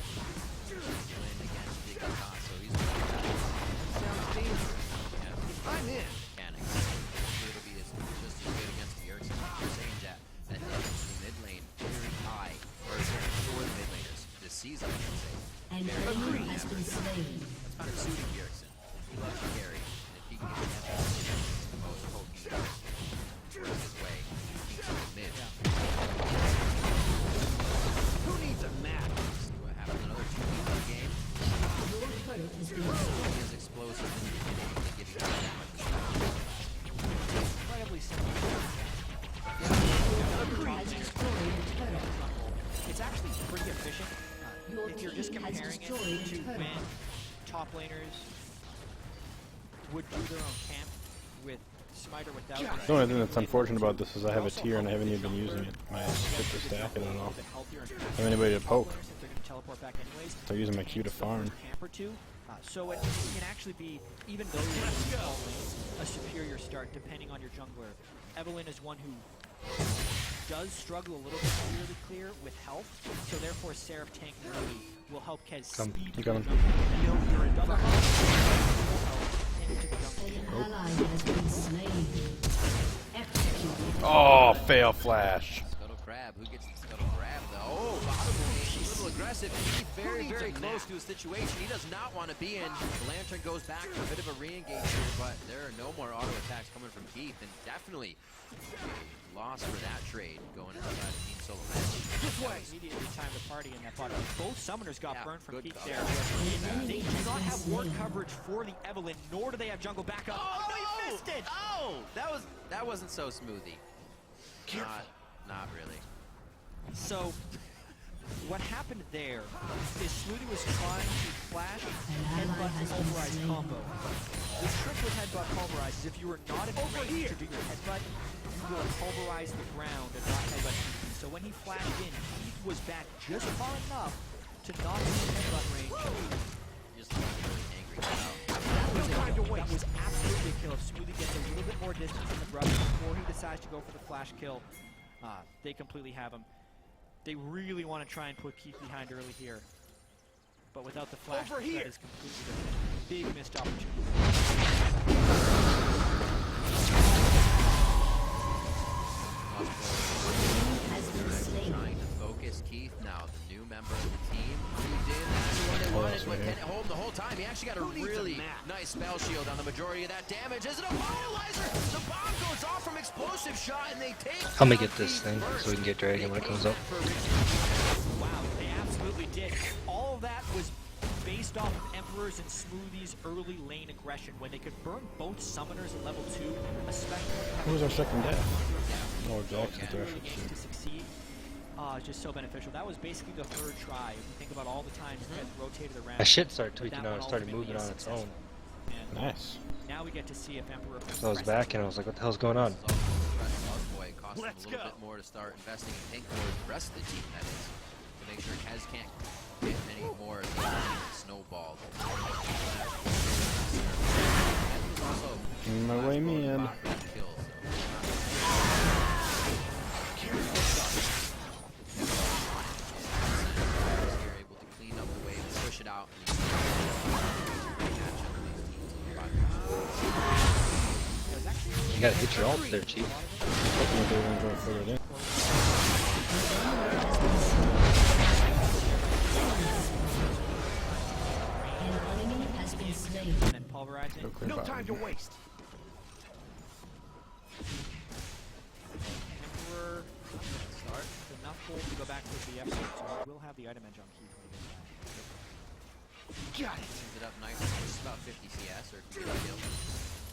S7: I'm in. Mechanics. It'll be just as good against Bjergsen. You're saying that the mid lane very high for the mid laners this season, I should say.
S9: An enemy has been slain.
S7: That's kind of suiting Bjergsen. He loves to carry, and if he can get that the most poking works his way. He keeps him in mid. Who needs a map? See what happens. Another 2 minutes in the game.
S9: Your turret has been destroyed.
S7: He is explosive in the beginning, and they give you that much.
S1: Incredibly simple.
S9: Has destroyed a turret.
S1: It's actually pretty efficient.
S9: Your
S1: If you're just
S9: team has
S1: comparing it
S9: destroyed a
S1: to
S9: turret.
S1: when top laners would do their own camp with Smiter without
S8: The only thing that's unfortunate about this is I have a tier and I haven't even been using it. My shit to stack it at all. I have anybody to poke.
S1: If they're going to teleport back anyways,
S8: So I'm using my Q to farm.
S1: camp or two, So it can actually be, even though you're in small lanes, a superior start depending on your jungler. Evelynn is one who does struggle a little bit to clear with health, so therefore Seraph tank early will help Kez speed
S8: You got him.
S9: An ally has been slain. Executed.
S8: Oh, fail flash.
S7: Scuttle grab. Who gets the scuttle grab though? Oh, bottom lane. He's a little aggressive. He's very, very close to a situation he does not want to be in. The Lantern goes back for a bit of a re-engage here, but there are no more auto attacks coming from Keith, and definitely a loss for that trade going inside Team Solo match.
S1: This way! Immediately time to party in that bottom. Both summoners got burned from Keith there. They do not have ward coverage for the Evelynn, nor do they have jungle backup.
S7: Oh,
S1: no!
S7: he
S1: Missed it!
S7: Oh, that wasn't so smoothie. Not really.
S1: So, what happened there is Smoothie was trying to flash headbutt and pulverize combo. The trick with headbutt pulverize is if you were not in range to do your headbutt, you will pulverize the ground and not headbutt Keith. So when he flashed in, Keith was back just far enough to not be in headbutt range.
S7: Just really angry crowd.
S1: That was absolutely a kill. If Smoothie gets a little bit more distance in the brush before he decides to go for the flash kill, they completely have him. They really want to try and put Keith behind early here. But without the flash, that is completely different. Big missed opportunity.
S7: Trying to focus Keith now, the new member of the team. He did what they wanted, but can hold him the whole time. He actually got a really nice spell shield on the majority of that damage. Is it a paralyzer? The bomb goes off from explosive shot, and they take.
S4: Help me get this thing so we can get Dragon when it comes up.
S1: Wow, they absolutely did. All of that was based off of Emperor's and Smoothie's early lane aggression when they could burn both summoners at level 2, especially
S8: Who was our second death? Oh, Jackson Thresher.
S1: to succeed. Just so beneficial. That was basically the third try. If you think about all the times that rotated around.
S4: My shit started tweaking out and started moving on its own.
S8: Nice.
S1: Now we get to see if Emperor.
S4: So I was back and I was like, what the hell's going on?
S7: Cost them a little bit more to start investing in tank for the rest of the team, that is, to make sure Kez can't get any more of the snowball.
S8: My way, man.
S7: You're able to clean up the wave, push it out.
S4: You gotta hit your ult there, Chief.
S8: Hopefully they won't go further in.
S9: An enemy has been slain.
S1: And then pulverizing.
S8: No time to waste.
S1: Emperor start enough gold to go back to the episode, so we'll have the item edge on Keith when he gets back.
S7: Got it. Turns it up nicely, just about 50 CS or can get a kill.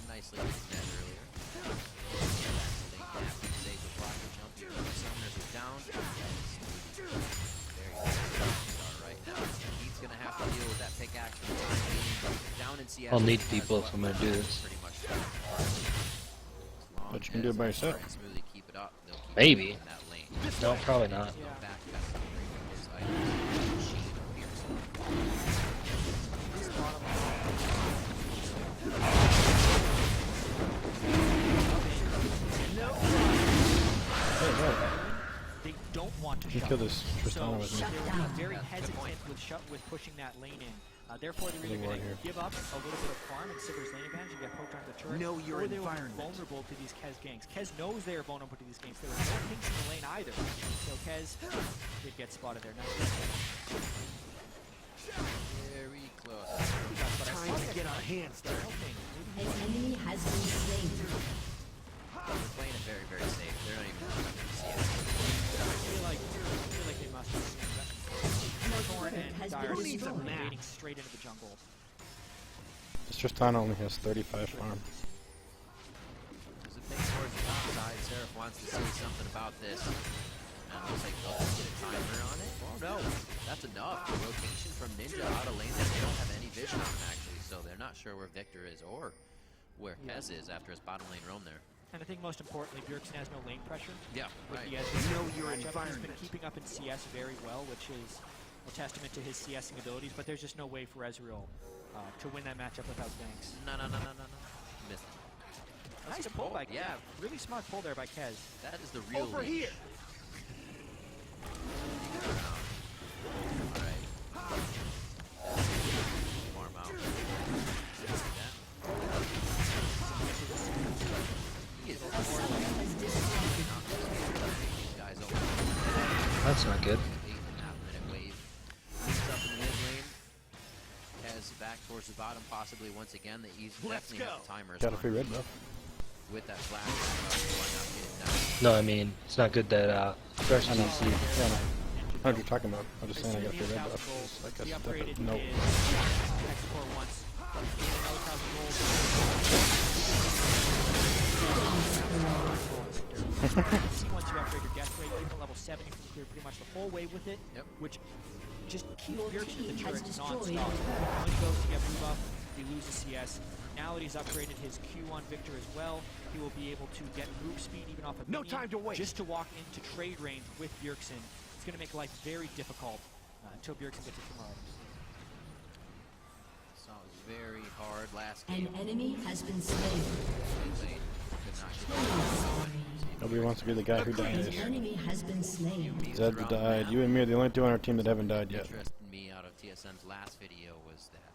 S7: Nicely net earlier. Late nap, save the block and jump here. Summoners are down. Very good start right now. Keith's gonna have to deal with that pickaxe for the time being. Down in CS.
S4: I'll need people if I'm gonna do this.
S7: Pretty much.
S8: But you can do it by yourself.
S7: Smoothly keep it up. They'll keep
S4: Maybe.
S7: in that lane.
S4: No, probably not.
S7: Back, that's the those items. Sheet appears.
S1: They don't want to
S8: You
S1: shut.
S8: kill this Tristana
S1: So
S8: with me.
S1: they're being very hesitant with pushing that lane in. Therefore, they're either
S8: Good
S1: going
S8: ward
S1: to give up a little bit of farm and Sivir's lane advantage and get poked onto the turret, or they will be vulnerable to these Kez ganks. Kez knows they are vulnerable to these ganks. There were no pinks in the lane either, so Kez did get spotted there. Nice.
S7: Very close.
S1: Time to get our hands dirty.
S9: An enemy has been slain.
S7: They're playing it very, very safe. They're not even CS.
S1: I feel like they must have seen that. Thorn and Dire invading straight into the jungle.
S8: This Tristana only has 35 farm.
S7: There's a thing towards the top side. Seraph wants to see something about this. And it looks like they'll just get a timer on it. Oh no, that's enough. The rotation from Ninja out of lane that they don't have any vision on actually, so they're not sure where Victor is or where Kez is after his bottom lane roam there.
S1: And I think most importantly, Bjergsen has no lane pressure.
S7: Yeah,
S1: with
S7: right.
S1: The Ezreal matchup. He's been keeping up in CS very well, which is a testament to his CSing abilities, but there's just no way for Ezreal
S12: to win that matchup without ganks.
S7: No. Missed.
S12: Nice pull by Kez.
S7: Yeah.
S12: Really smart pull there by Kez.
S7: That is the real
S12: Over
S7: leash.
S12: here.
S7: Alright. Farm out. He is guys over.
S4: That's not good.
S7: 8.5-minute wave. Moves up in the mid lane. Kez back towards the bottom, possibly once again. He's definitely have the timers.
S8: Got a free red buff.
S7: With that flash, why not get it down?
S4: No, I mean, it's not good that Thresh
S8: I know.
S4: DC.
S8: Yeah, I know. I know what you're talking about. I'm just saying I got a free red buff. It's like
S12: He
S8: a
S12: upgraded
S8: no.
S12: his X4 once. See once you upgrade your death rate, even level 70 you can clear pretty much the whole wave with it, which just keeps Bjergsen the turret non-stop. When he goes to get blue buff, he loses CS. Now that he's upgraded his Q1 Victor as well, he will be able to get move speed even off of
S16: No
S12: minion,
S16: time to waste.
S12: just to walk into trade range with Bjergsen. It's going to make life very difficult until Bjergsen gets a few more items.
S7: So it was very hard last
S9: An
S7: game.
S9: enemy has been slain.
S8: Nobody wants to be the guy who dies.
S9: An enemy has been slain.
S8: Zed died. You and me are the only two on our team that haven't died yet.
S7: Interested me out of TSM's last video was that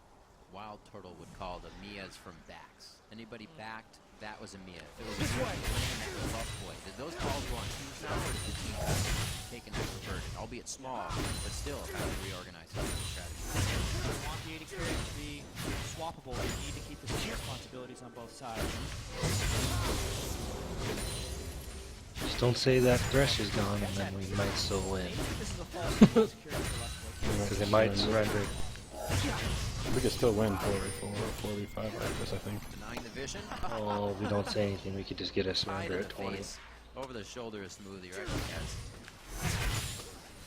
S7: Wild Turtle would call the Mias from backs. Anybody backed, that was a Mia. If it was a Mia playing that buff boy, did those calls go on teams now, or did the team taken and reverted? Albeit small, but still have to reorganize some strategy.
S12: If you want the 80 carry to be swappable, you need to keep the same responsibilities on both sides.
S4: Just don't say that Thresh is gone and then we might still win.
S12: This is a false security for Lustboy.
S4: Because they might surrender.
S8: We could still win 4v5 like this, I think.
S7: Denying the vision.
S4: Oh, we don't say anything. We could just get a
S7: Right
S4: surrender
S7: in
S4: at
S7: the
S4: 20.
S7: face. Over the shoulder is smoothie, right? Yes.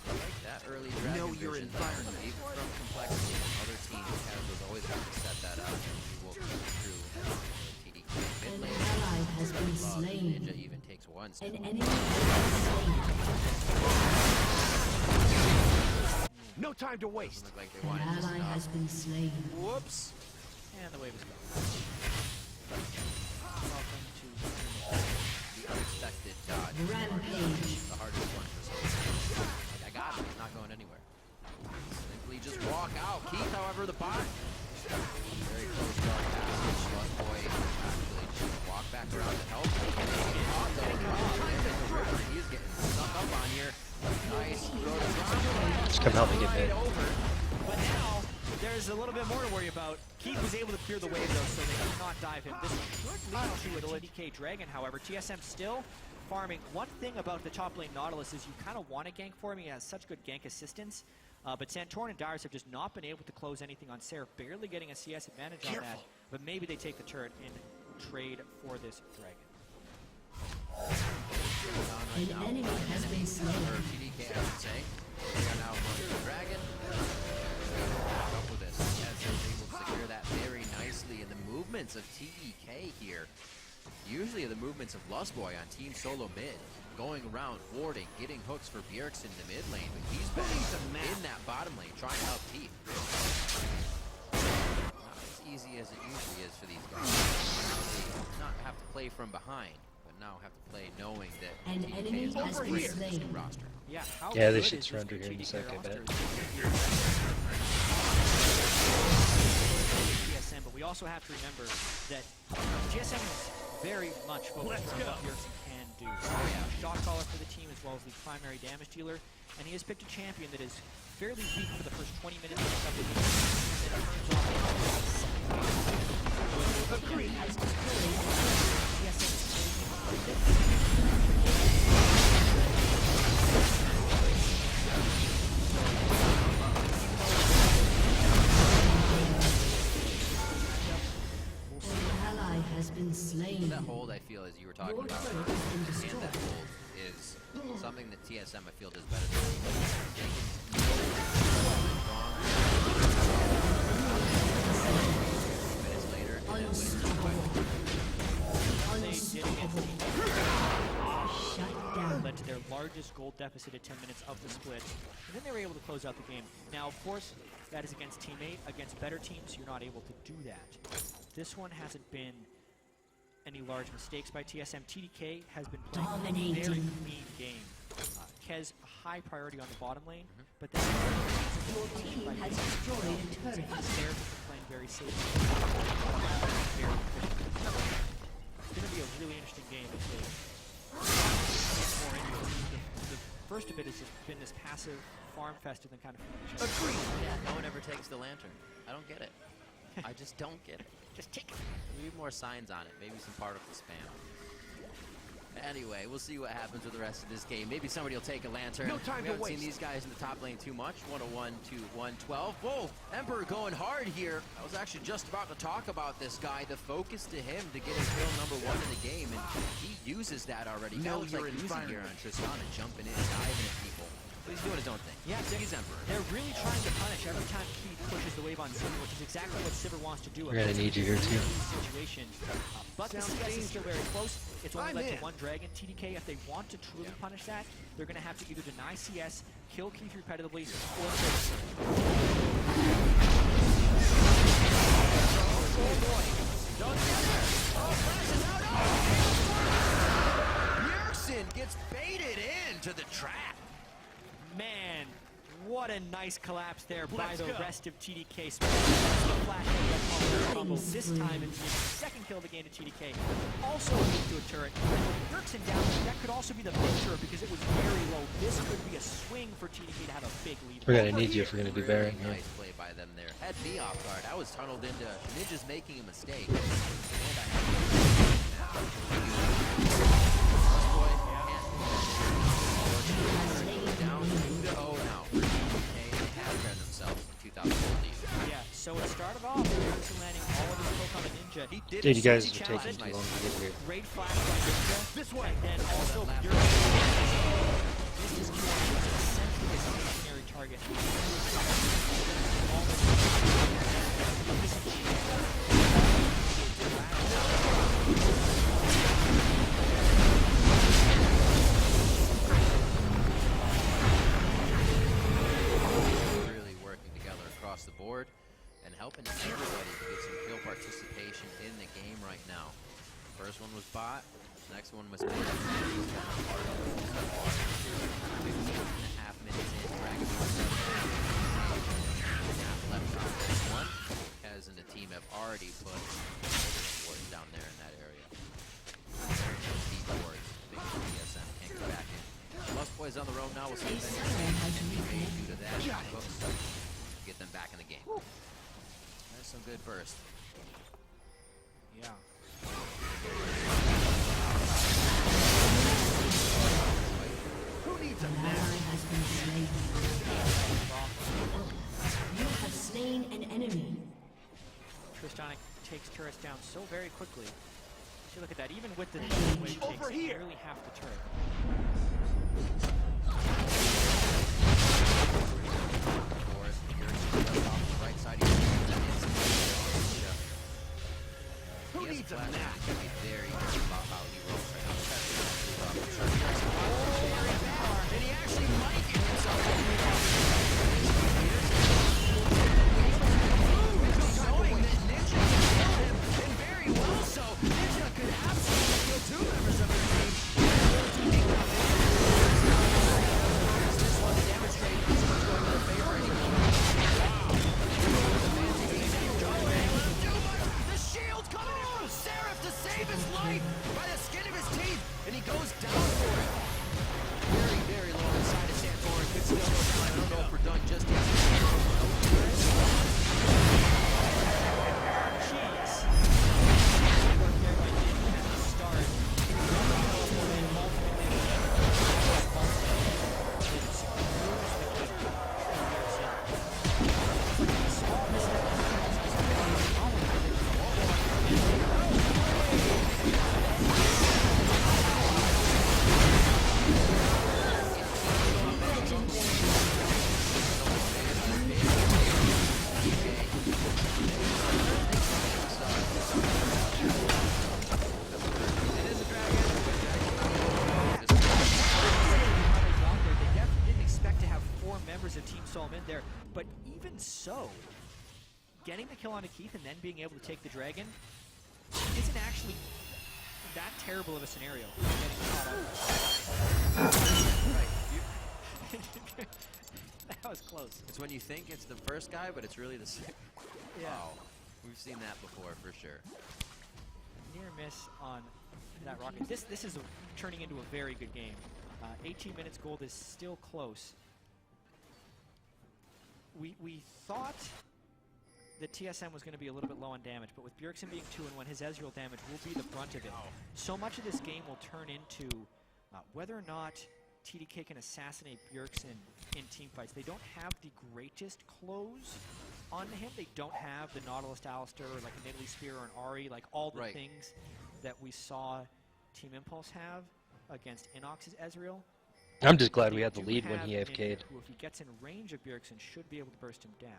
S7: Like that early dragon vision, even from complexity. Other teams has always have to set that up, and we will come through TDK. Mid lane,
S9: ally has been slain.
S7: Ninja even takes one step.
S9: An enemy has
S16: No time to waste.
S7: Look like they
S9: been slain.
S7: wanted
S9: An
S7: to
S9: ally
S7: stop.
S9: has been slain.
S12: Whoops. And the wave is gone. Welcome to
S7: The unexpected dodge.
S9: Rampage.
S7: The hardest one for some. Like, I got him. He's not going anywhere. Simply just walk out. Keith, however, the bot. Very close guard passage. Lustboy actually just walk back around to help. He's getting stuck up on here. Nice.
S4: Just come help me get bit.
S12: But now, there's a little bit more to worry about. Keith was able to clear the wave, though, so they did not dive him. This should lead to a TDK Dragon, however. TSM still farming. One thing about the top lane Nautilus is you kind of want to gank for him. He has such good gank assistance. But Santorin and Darius have just not been able to close anything on Seraph, barely getting a CS advantage on that. But maybe they take the turret in trade for this Dragon.
S9: An enemy has been slain.
S7: Or TDK, I should say. They are now going to the Dragon. Back up with this. As they're able to secure that very nicely. And the movements of TDK here, usually the movements of Lustboy on Team Solo mid, going around, warding, getting hooks for Bjergsen in the mid lane, but he's been in that bottom lane trying to help Teeth. Not as easy as it usually is for these guys. Not have to play from behind, but now have to play knowing that
S9: An
S7: TDK
S9: enemy
S7: is
S9: has
S7: over
S9: been
S7: here in this
S9: slain.
S7: new roster.
S12: Yeah, how
S4: Yeah, they
S12: good
S4: should
S12: is this
S4: surrender
S12: new
S4: here in a
S12: TDK
S4: sec, I
S12: roster?
S4: bet.
S12: TSM, but we also have to remember that TSM is very much focused on what Bjergsen can do. Shot caller for the team as well as the primary damage dealer, and he has picked a champion that is fairly weak for the first 20 minutes of the game, and then turns off.
S9: Valkyrie has has been slain.
S7: That hold, I feel, as you were talking about, and that hold is something that TSM, I feel, does better than minutes later, and then
S12: Shut down. Led to their largest
S1: largest gold deficit at 10 minutes of the split, and then they were able to close out the game. Now, of course, that is against teammate. Against better teams, you're not able to do that. This one hasn't been any large mistakes by TSM. TDK has been playing a very clean game. Kez, a high priority on the bottom lane, but then
S9: Your team has destroyed a turret.
S1: They're playing very safe. Very efficient. It's going to be a really interesting game as they get more into it. The first of it has just been this passive farm fest and then kind of
S7: Agreed. Yeah, no one ever takes the lantern. I don't get it. I just don't get it.
S1: Just take it.
S7: We need more signs on it. Maybe some particle spam. Anyway, we'll see what happens with the rest of this game. Maybe somebody will take a lantern.
S16: No time
S7: we
S16: to
S7: haven't seen
S16: waste.
S7: these guys in the top lane too much. 101 to 112. Whoa, Emperor going hard here. I was actually just about to talk about this guy. The focus to him to get his kill #1 in the game, and he uses that already. He looks like losing here on Tristana, jumping in, diving at people. But he's doing his own thing.
S1: Yeah,
S7: he's Emperor.
S1: They're really trying to punish every time he pushes the wave on Sivir, which is exactly what Sivir wants to do.
S2: We're gonna need you here too.
S1: Situation. But the CS is still very close. It's only led to one dragon. TDK, if they want to truly punish that, they're going to have to either deny CS, kill Keith repetitively, or
S7: Yerkson gets baited into the trap.
S1: Man, what a nice collapse there by the rest of TDK. Combo this time into the second kill of the game to TDK. Also into a turret. And with Yerkson down, that could also be the big turret because it was very low. This could be a swing for TDK to have a big lead.
S2: We're gonna need you if we're gonna do Baron.
S7: Really nice play by them there. Had me off guard. I was tunneled into Ninja's making a mistake. Down 2-0 now. They have turned themselves in 2014.
S1: Yeah, so it started off with Yerkson landing all of his poke on the Ninja. He did
S2: Dude, you guys are
S1: challenge.
S2: taking too long to get here.
S1: Great flash by Ninja. This way. And then also Yerkson. This is essentially a stationary target.
S7: Really working together across the board and helping everybody to get some kill participation in the game right now. First one was bot, next one was mid. 15.5 minutes in, Dragon left on this one. Kez and the team have already put wards down there in that area. Deep wards, big TSM can't get back in. Lust Boys on the road now. We'll see if anything due to that. Hooks get them back in the game. That's some good burst.
S1: Yeah.
S9: Who needs a has been slain. You have slain an enemy.
S1: Tristana takes turrets down so very quickly. See, look at that. Even with the wave takes nearly half the turret.
S7: Right side.
S16: Who needs a nap?
S7: Be very careful about how he rolls right now. And he actually might get himself showing that Ninja killed him, and very well so. Ninja could absolutely kill two members of their team.
S12: solo mid there. But even so, getting the kill onto Keith and then being able to take the dragon isn't actually that terrible of a scenario. Getting caught up. That was close.
S7: It's when you think it's the first guy, but it's really the second.
S12: Yeah.
S7: Wow. We've seen that before for sure.
S12: Near miss on that rocket. This is turning into a very good game. 18 minutes, gold is still close. We thought that TSM was going to be a little bit low on damage, but with Bjergsen being 2-1, his Ezreal damage will be the brunt of it. So much of this game will turn into whether or not TDK can assassinate Bjergsen in teamfights. They don't have the greatest close on him. They don't have the Nautilus Alistar or like a Nidalee Spear or an Ahri, like all the things that we saw Team Impulse have against Inox's Ezreal.
S4: I'm just glad we had the lead when he AFK'd.
S12: Who, if he gets in range of Bjergsen, should be able to burst him down.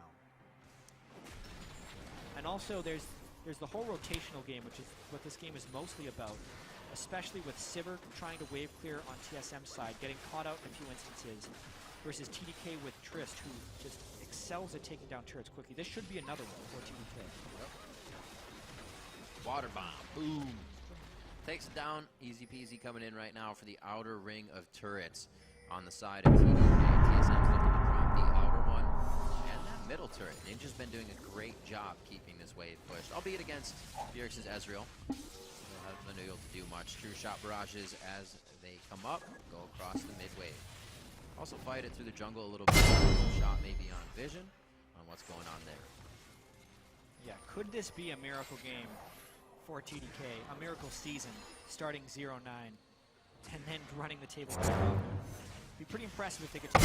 S12: And also, there's the whole rotational game, which is what this game is mostly about, especially with Sivir trying to wave clear on TSM's side, getting caught out in a few instances, versus TDK with Trist, who just excels at taking down turrets quickly. This should be another one for TDK.
S7: Water bomb. Boom. Takes it down. Easy peasy coming in right now for the outer ring of turrets on the side of TDK. TSM's looking to drop the outer one. And that middle turret. Ninja's been doing a great job keeping this wave pushed, albeit against Bjergsen's Ezreal. They'll have been able to do much. True shot barrages as they come up, go across the mid wave. Also fight it through the jungle a little bit. Some shot maybe on vision on what's going on there.
S12: Yeah, could this be a miracle game for TDK? A miracle season, starting 0-9, and then running the table back up. Be pretty impressive if they could take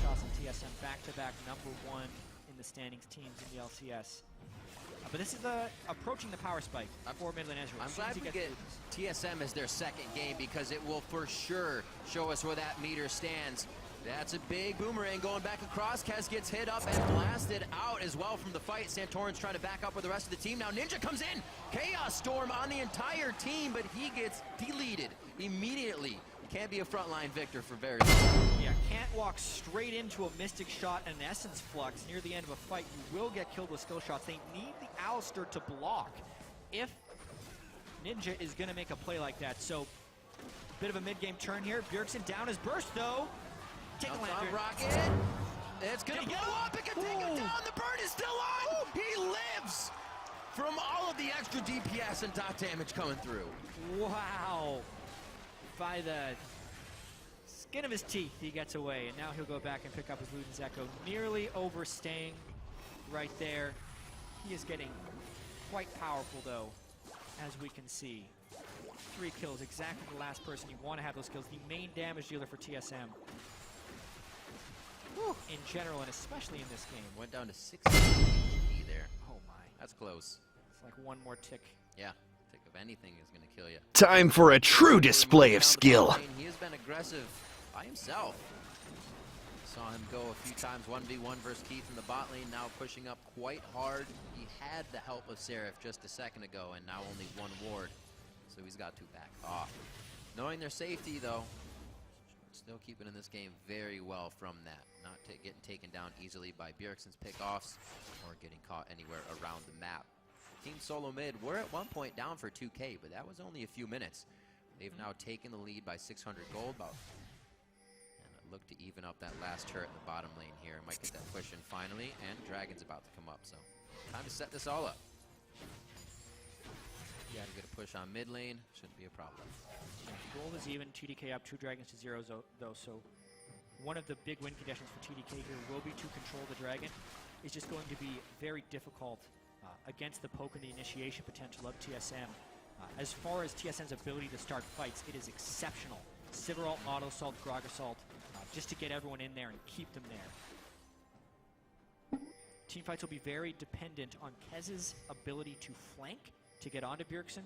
S12: Shots and TSM back-to-back #1 in the standings teams in the LCS. But this is approaching the power spike for Midland Ezreal.
S7: I'm glad we get TSM as their second game because it will for sure show us where that meter stands. That's a big boomerang going back across. Kez gets hit up and blasted out as well from the fight. Santorin's trying to back up with the rest of the team. Now Ninja comes in. Chaos Storm on the entire team, but he gets deleted immediately. Can't be a frontline victor for very long.
S12: Yeah, can't walk straight into a Mystic Shot and an Essence Flux near the end of a fight. You will get killed with skill shots. They need the Alistar to block if Ninja is going to make a play like that. So, bit of a mid-game turn here. Bjergsen down his burst, though. Take a lantern.
S7: Rocket. It's going to blow up. It can take him down. The burn is still on. He lives from all of the extra DPS and dot damage coming through.
S12: Wow. By the skin of his teeth, he gets away, and now he'll go back and pick up his Luden's Echo, nearly overstaying right there. He is getting quite powerful, though, as we can see. 3 kills, exactly the last person you want to have those kills. The main damage dealer for TSM. In general, and especially in this game.
S7: Went down to 6 HP there.
S12: Oh my.
S7: That's close.
S12: It's like one more tick.
S7: Yeah. Of anything is going to kill you.
S14: Time for a true display of skill.
S7: He has been aggressive by himself. Saw him go a few times 1v1 versus Keith in the bot lane, now pushing up quite hard. He had the help of Seraph just a second ago, and now only 1 ward, so he's got to back off. Knowing their safety, though, still keeping in this game very well from that. Not getting taken down easily by Bjergsen's pickoffs or getting caught anywhere around the map. Team Solo Mid, we're at one point down for 2K, but that was only a few minutes. They've now taken the lead by 600 gold. And look to even up that last turret in the bottom lane here. Might get that push in finally, and Dragon's about to come up, so time to set this all up. Yeah, to get a push on mid lane, shouldn't be a problem.
S12: Yeah, gold is even, TDK up 2 dragons to 0 though, so one of the big win conditions for TDK here will be to control the dragon. It's just going to be very difficult against the poke and the initiation potential of TSM. As far as TSM's ability to start fights, it is exceptional. Sivir ult, Auto Assault, Grog Assault, just to get everyone in there and keep them there. Teamfights will be very dependent on Kez's ability to flank to get onto Bjergsen,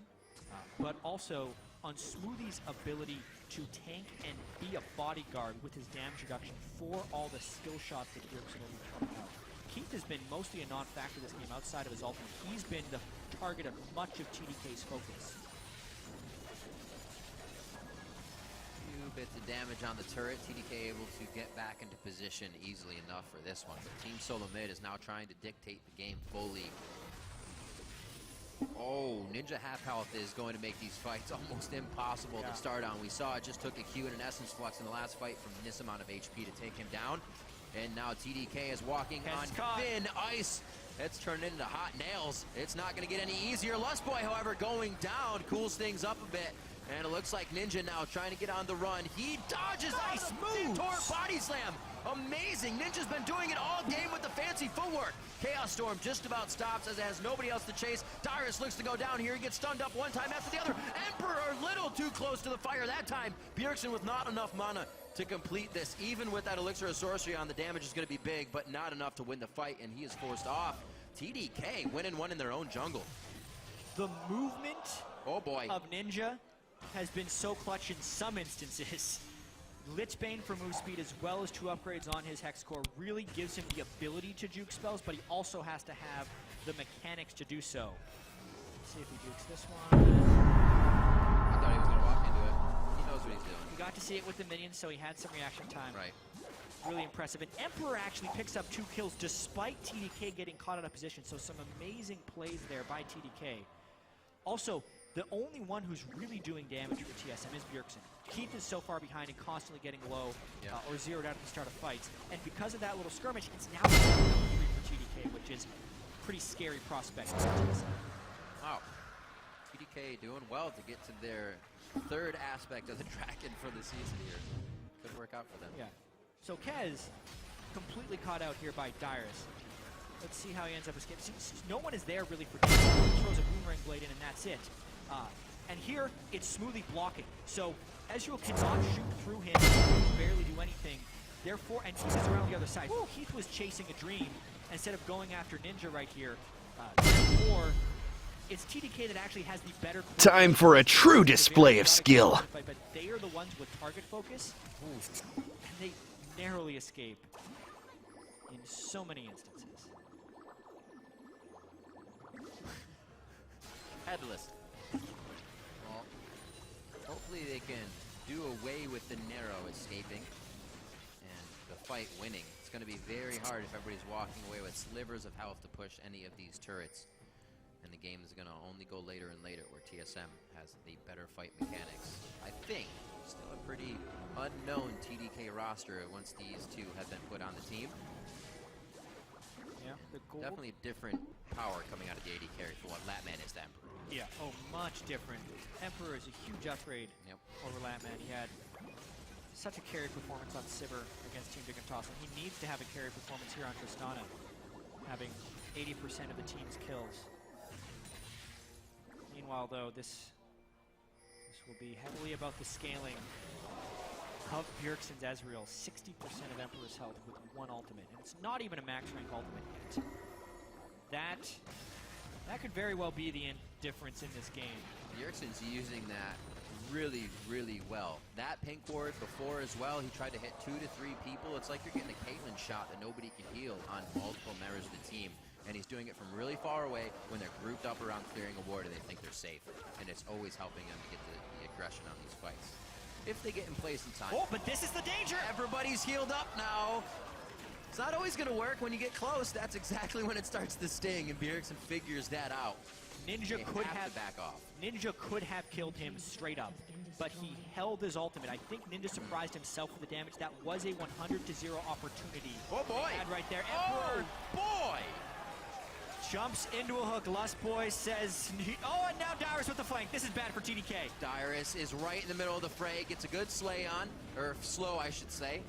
S12: but also on Smoothie's ability to tank and be a bodyguard with his damage reduction for all the skill shots that Bjergsen will be throwing out. Keith has been mostly a non-factor this game outside of his ultimate. He's been the target of much of TDK's focus.
S7: Few bits of damage on the turret. TDK able to get back into position easily enough for this one. But Team Solo Mid is now trying to dictate the game fully. Oh, Ninja half health is going to make these fights almost impossible to start on. We saw it just took a Q and an Essence Flux in the last fight from this amount of HP to take him down. And now TDK is walking on thin ice. It's turned into hot nails. It's not going to get any easier. Lustboy, however, going down cools things up a bit. And it looks like Ninja now trying to get on the run. He dodges a smooth body slam. Amazing. Ninja's been doing it all game with the fancy footwork. Chaos Storm just about stops as it has nobody else to chase. Dyrus looks to go down here. He gets stunned up one time after the other. Emperor a little too close to the fire that time. Bjergsen with not enough mana to complete this. Even with that Elixir of Sorcery on, the damage is going to be big, but not enough to win the fight, and he is forced off. TDK winning one in their own jungle.
S1: The movement
S7: of
S1: Ninja has been so clutch in some instances. Lichbane for move speed as well as 2 upgrades on his Hex Core really gives him the ability to juke spells, but he also has to have the mechanics to do so. Let's see if he jukes this one.
S7: I thought he was going to walk into it. He knows what he's doing.
S1: You got to see it with the minions, so he had some reaction time.
S7: Right.
S1: Really impressive. And Emperor actually picks up 2 kills despite TDK getting caught out of position, so some amazing plays there by TDK. Also, the only one who's really doing damage for TSM is Bjergsen. Keith is so far behind and constantly getting low or zeroed out at the start of fights. And because of that little skirmish, it's now 3 for TDK, which is a pretty scary prospect for TSM.
S7: Wow. TDK doing well to get to their 3rd aspect of the Draken for the season here. Could work out for them.
S1: Yeah. So Kez completely caught out here by Dyrus. Let's see how he ends up escaping. No one is there really for Kez. He throws a Boomerang Blade in and that's it. And here, it's smoothly blocking. So Ezreal cannot shoot through him, barely do anything. Therefore, and Keith is around the other side. Keith was chasing a dream instead of going after Ninja right here. Therefore, it's TDK that actually has the better...
S14: Time for a true display of skill.
S1: But they are the ones with target focus, and they narrowly escape in so many instances.
S7: Headless. Well, hopefully they can do away with the narrow escaping and the fight winning. It's going to be very hard if everybody's walking away with slivers of health to push any of these turrets. And the game is going to only go later and later where TSM has the better fight mechanics. I think still a pretty unknown TDK roster once these two have been put on the team.
S1: Yeah, the gold.
S7: Definitely different power coming out of the AD carry for what Latman is to Emperor.
S1: Yeah, much different. Emperor is a huge upgrade over Latman. He had such a carry performance on Sivir against Team Dignitas, and he needs to have a carry performance here on Tristana, having 80% of the team's kills. Meanwhile, though, this will be heavily about the scaling of Bjergsen's Ezreal. 60% of Emperor's health with 1 ultimate, and it's not even a max rank ultimate yet. That could very well be the difference in this game.
S7: Bjergsen's using that really, really well. That pink ward before as well, he tried to hit 2 to 3 people. It's like you're getting a Caitlyn shot that nobody can heal on multiple members of the team. And he's doing it from really far away when they're grouped up around clearing a ward and they think they're safe. And it's always helping them to get the aggression on these fights. If they get in place in time.
S1: Oh, but this is the danger!
S7: Everybody's healed up now. It's not always going to work when you get close. That's exactly when it starts to sting, and Bjergsen figures that out.
S1: Ninja could have
S7: to back off.
S1: Ninja could have killed him straight up, but he held his ultimate. I think Ninja surprised himself with the damage. That was a 100-0 opportunity.
S7: Oh boy!
S1: He had right there.
S7: Oh boy!
S1: Jumps into a hook. Lustboy says, oh, and now Dyrus with the flank. This is bad for TDK.
S7: Dyrus is right in the middle of the fray. Gets a good slay on, or slow, I should say.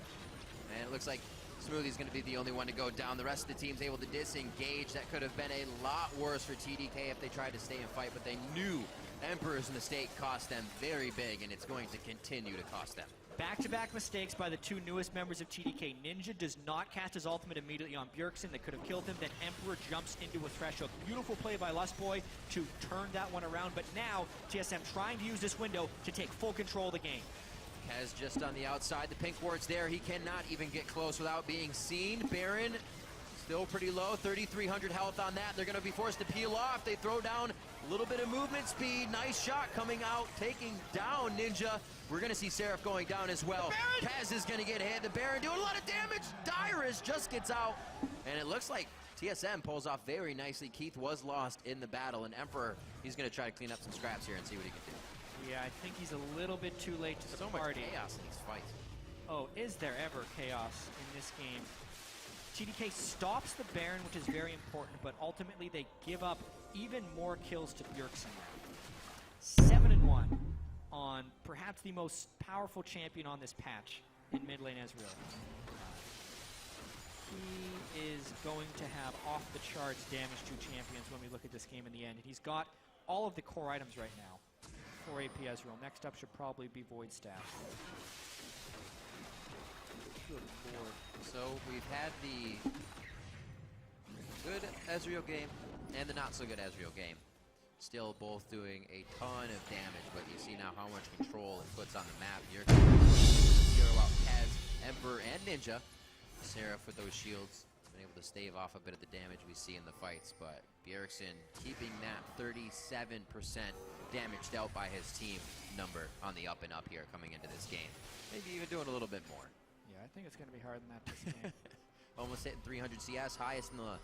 S7: And it looks like Smoothie's going to be the only one to go down. The rest of the team's able to disengage. That could have been a lot worse for TDK if they tried to stay and fight, but they knew Emperor's mistake cost them very big, and it's going to continue to cost them.
S1: Back-to-back mistakes by the 2 newest members of TDK. Ninja does not cast his ultimate immediately on Bjergsen. That could have killed him. Then Emperor jumps into a thresh hook. Beautiful play by Lustboy to turn that one around. But now, TSM trying to use this window to take full control of the game.
S7: Kez just on the outside. The pink ward's there. He cannot even get close without being seen. Baron still pretty low. 3,300 health on that. They're going to be forced to peel off. They throw down A little bit of movement speed. Nice shot coming out, taking down Ninja. We're going to see Seraph going down as well. Kaz is going to get hit. The Baron doing a lot of damage. Dyrus just gets out. And it looks like TSM pulls off very nicely. Keith was lost in the battle, and Emperor, he's going to try to clean up some scraps here and see what he can do.
S12: Yeah, I think he's a little bit too late to the
S7: so
S12: party.
S7: much chaos in these fights.
S12: Oh, is there ever chaos in this game? TDK stops the Baron, which is very important, but ultimately they give up even more kills to Bjergsen now. 7-1 on perhaps the most powerful champion on this patch in mid lane Ezreal. He is going to have off-the-charts damage to champions when we look at this game in the end. And he's got all of the core items right now for AP Ezreal. Next up should probably be Void Staff.
S7: Good lord. So we've had the good Ezreal game and the not so good Ezreal game. Still both doing a ton of damage, but you see now how much control it puts on the map. You're zero out Kaz, Emperor, and Ninja. Seraph with those shields, been able to stave off a bit of the damage we see in the fights, but Bjergsen keeping that 37% damage dealt by his team number on the up and up here coming into this game. Maybe even doing a little bit more.
S12: Yeah, I think it's going to be harder than that this game.
S7: Almost hitting 300 CS, highest in the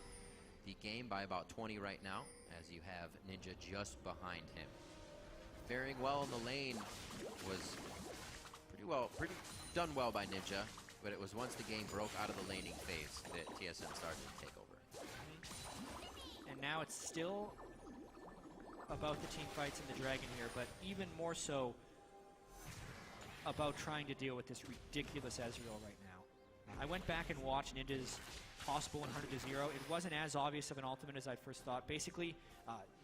S7: game by about 20 right now, as you have Ninja just behind him. Faring well in the lane was pretty done well by Ninja, but it was once the game broke out of the laning phase that TSM started to take over.
S12: And now it's still about the team fights in the Dragon here, but even more so about trying to deal with this ridiculous Ezreal right now. I went back and watched Ninja's possible 100-0. It wasn't as obvious of an ultimate as I first thought. Basically,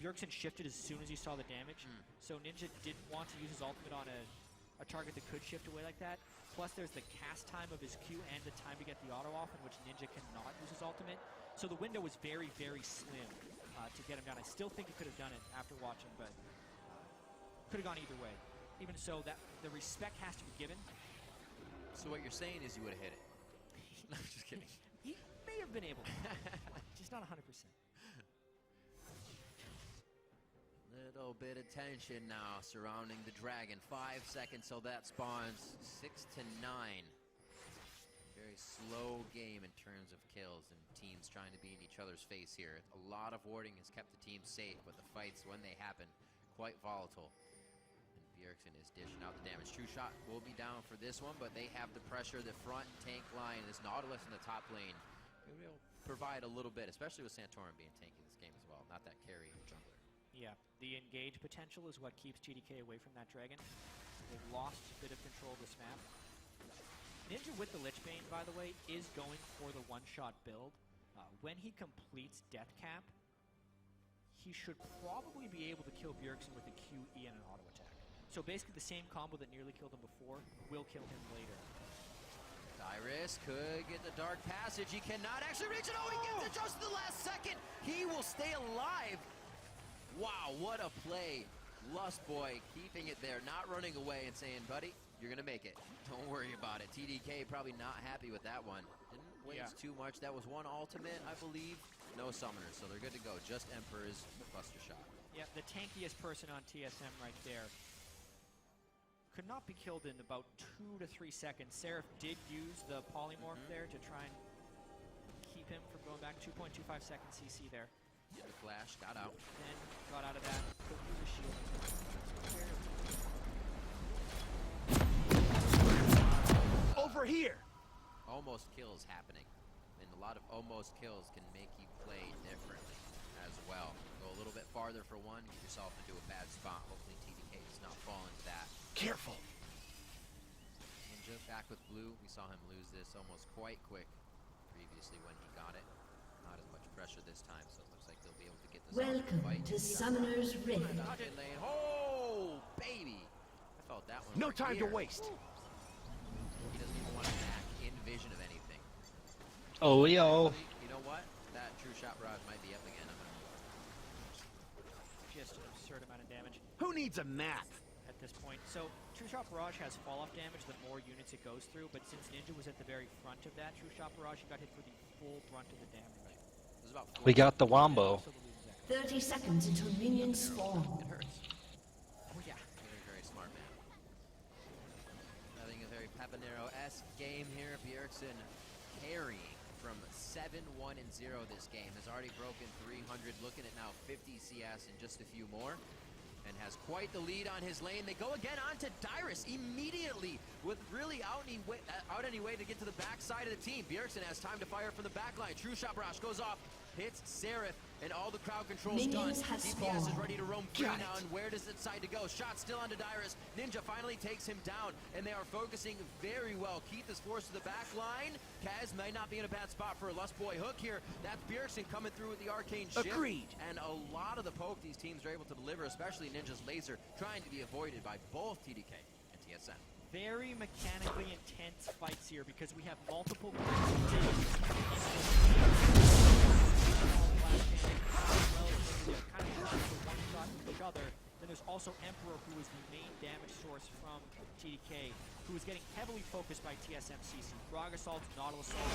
S12: Bjergsen shifted as soon as he saw the damage, so Ninja didn't want to use his ultimate on a target that could shift away like that. Plus, there's the cast time of his Q and the time to get the auto off in which Ninja cannot use his ultimate. So the window was very, very slim to get him down. I still think he could have done it after watching, but could have gone either way. Even so, that the respect has to be given.
S7: So what you're saying is you would have hit it. No, I'm just kidding.
S12: He may have been able to, just not 100%.
S7: Little bit of tension now surrounding the Dragon. 5 seconds till that spawns. 6 to 9. Very slow game in terms of kills and teams trying to be in each other's face here. A lot of warding has kept the team safe, but the fights, when they happen, quite volatile. And Bjergsen is dishing out the damage. True Shot will be down for this one, but they have the pressure. The front tank line is Nautilus in the top lane. Will provide a little bit, especially with Santorin being tanky this game as well. Not that carry jungler.
S12: Yeah, the engage potential is what keeps TDK away from that Dragon. They've lost a bit of control of this map. Ninja with the Lich Bane, by the way, is going for the one-shot build. When he completes Death Cap, he should probably be able to kill Bjergsen with a QE and an auto attack. So basically the same combo that nearly killed him before will kill him later.
S7: Dyrus could get the Dark Passage. He cannot actually reach it. Oh, he gets it just at the last second. He will stay alive. Wow, what a play. Lust Boy keeping it there, not running away and saying, buddy, you're going to make it. Don't worry about it. TDK probably not happy with that one. Didn't waste too much. That was one ultimate, I believe. No summoners, so they're good to go. Just Emperor's cluster shot.
S12: Yeah, the tankiest person on TSM right there. Could not be killed in about 2 to 3 seconds. Seraph did use the polymorph there to try and keep him from going back. 2.25 seconds CC there.
S7: Did the flash, got out.
S12: Then got out of that, put through the shield.
S14: Over here!
S7: Almost kills happening. And a lot of almost kills can make you play differently as well. Go a little bit farther for one, get yourself into a bad spot. Hopefully TDK does not fall into that.
S14: Careful!
S7: Ninja back with blue. We saw him lose this almost quite quick previously when he got it. Not as much pressure this time, so it looks like they'll be able to get this
S9: Welcome
S7: fight.
S9: to Summoner's Rift.
S7: Oh, baby! I felt that one.
S14: No
S7: right
S14: time
S7: here.
S14: to waste.
S7: He doesn't even want to back in vision of anything.
S2: Oh, yo.
S7: You know what? That True Shot Barrage might be up again.
S12: Just an absurd amount of damage.
S14: Who needs a map?
S12: At this point. So, True Shot Barrage has fall-off damage the more units it goes through, but since Ninja was at the very front of that True Shot Barrage, he got hit for the full brunt of the damage.
S2: We got the Wombo.
S9: 30 seconds until minions spawn.
S7: It hurts. Oh yeah, very, very smart man. Having a very Papanero-esque game here. Bjergsen carrying from 7-1-0 this game. Has already broken 300, looking at now 50 CS and just a few more. And has quite the lead on his lane. They go again onto Dyrus immediately with really out any way to get to the backside of the team. Bjergsen has time to fire from the back line. True Shot Barrage goes off, hits Seraph, and all the crowd control's done. DPS is ready to roam free now, and where does it decide to go? Shot still onto Dyrus. Ninja finally takes him down, and they are focusing very well. Keith is forced to the back line. Kaz may not be in a bad spot for a Lust Boy hook here. That's Bjergsen coming through with the arcane shift.
S14: Agreed.
S7: And a lot of the poke these teams are able to deliver, especially Ninja's laser, trying to be avoided by both TDK and TSM.
S1: Very mechanically intense fights here because we have multiple each other. Then there's also Emperor, who is the main damage source from TDK, who is getting heavily focused by TSM CC. Frog Assault, Nautilus Assault,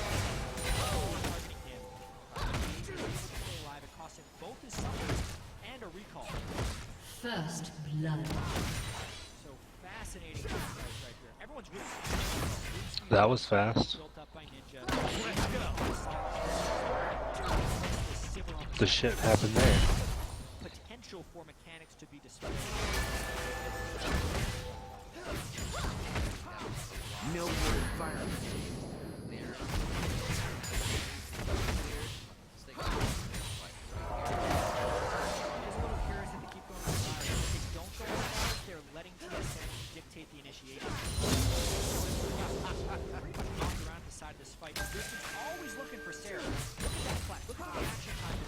S1: targeting him. He's able to stay alive. It costs him both his summons and a recall.
S9: First blood.
S1: So fascinating fights right here. Everyone's really
S4: That was fast.
S1: built up by Ninja.
S4: The shit happened there.
S1: Potential for mechanics to be displayed.
S14: Millward environment.
S1: Dictate the initiation. Around the side of this fight. Bjergsen's always looking for Sarah. Look at the reaction time.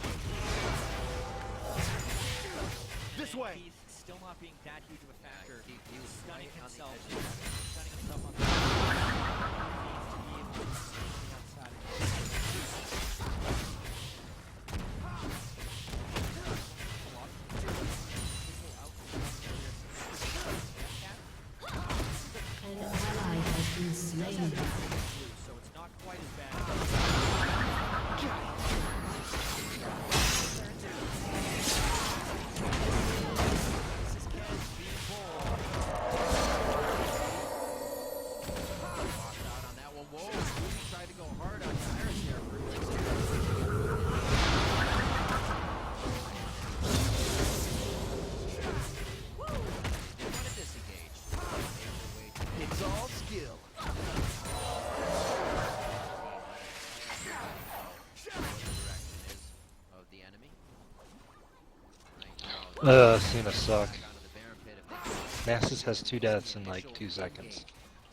S14: This way.
S1: Keith still not being that huge of a factor.
S7: He was
S1: stunning
S7: right on the
S1: himself.
S7: edge of that.
S1: Stunning himself on the outside.
S9: An ally has been slain.
S1: So it's not quite as bad. This is Kez being bold.
S7: Walked out on that one. Whoa, Scooby tried to go hard on Dyrus here. They want to disengage.
S14: It's all skill.
S7: Of the enemy.
S4: Cena suck. Nasus has 2 deaths in like 2 seconds.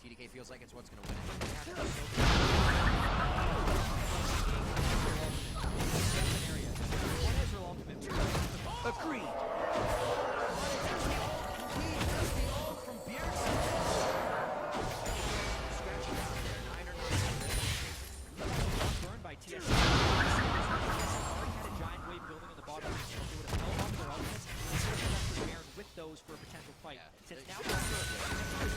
S7: TDK feels like it's what's going to win it.
S14: Agreed.
S7: From Bjergsen. Scratching out there. 9 or 9.
S1: Burned by TSM. Already had a giant wave building on the bottom. They would have held on to their ultimates. Baron with those for a potential fight. Since now is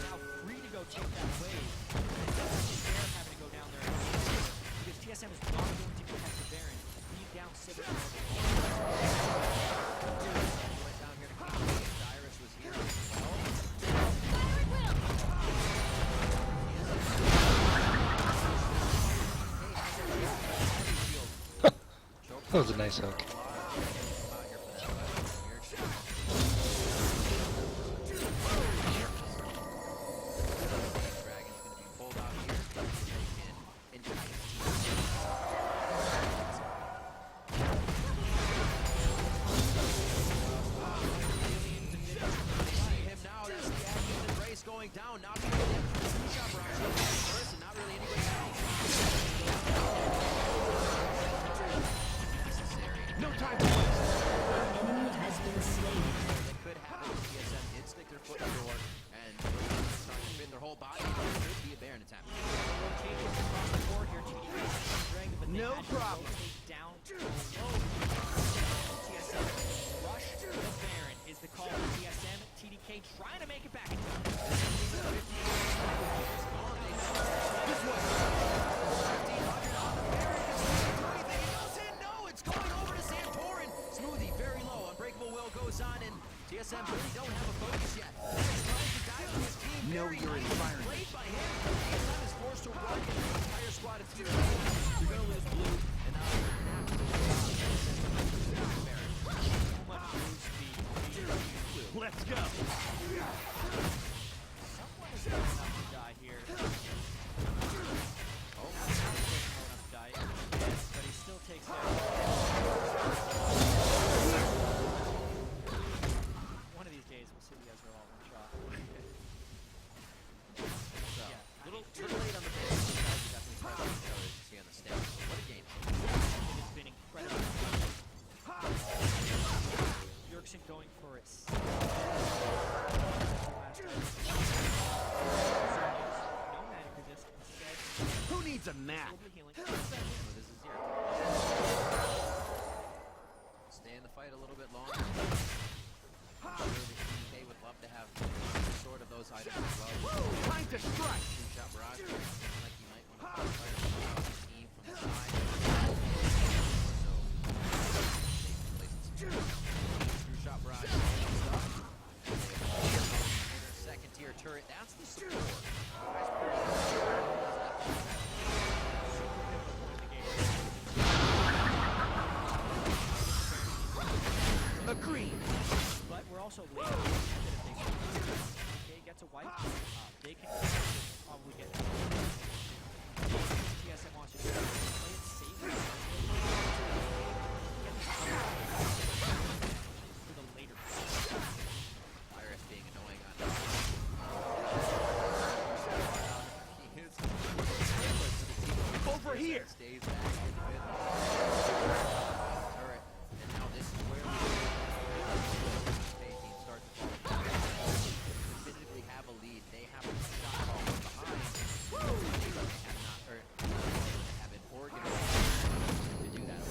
S1: now free to go take that wave. Baron having to go down there because TSM is not going to protect the Baron. Leave down Sivir.
S7: Went down here to King. Dyrus was here.
S4: That was a nice hook.
S7: Going down, not really first, and not really anybody else.
S14: No time to waste.
S9: Enemy has been slain.
S7: They could have it. TSM did stick their foot in the door, and starting to fit their whole body. It could be a Baron attack.
S14: No problem.
S1: Down below. TSM rush the Baron is the call for TSM. TDK trying to make it back.
S14: This way.
S7: No, it's going over to Santorin. Smoothie very Dirty don't have a focus yet. He's trying to dive on his team.
S14: Know your environment.
S7: Played by him. Time is forced to run. The entire squad is here. You're going to lose blue, and now you're going to have to
S14: Let's go.
S1: Someone is going to have to die here. Oh, that's not going to die. Yes, but he still takes care of it. One of these days, we'll see you guys are all one shot.
S7: So, little late on the pitch. You guys are definitely pressing each other, as you see on the stage. What a game.
S1: It has been incredible. Bjergsen going for it. No magic resist. Instead,
S14: Who needs a map?
S1: healing.
S7: So this is your stay in the fight a little bit longer. I'm sure the TDK would love to have sort of those items as well.
S14: Time to strike.
S7: Two shot barrage. Like you might want to fire the team from the side. So true shot barrage. Second tier turret. That's the score.
S14: Agreed.
S1: But we're also late. Okay, gets a wipe. They can probably get TSM wants to play it safe. For the later.
S7: Iris being annoying on
S14: Over here.
S7: Stays back in the mid. Turret. And now this is where team starts to fall. Definitively have a lead. They have a shot call from behind. They have not, or have an organized to do that.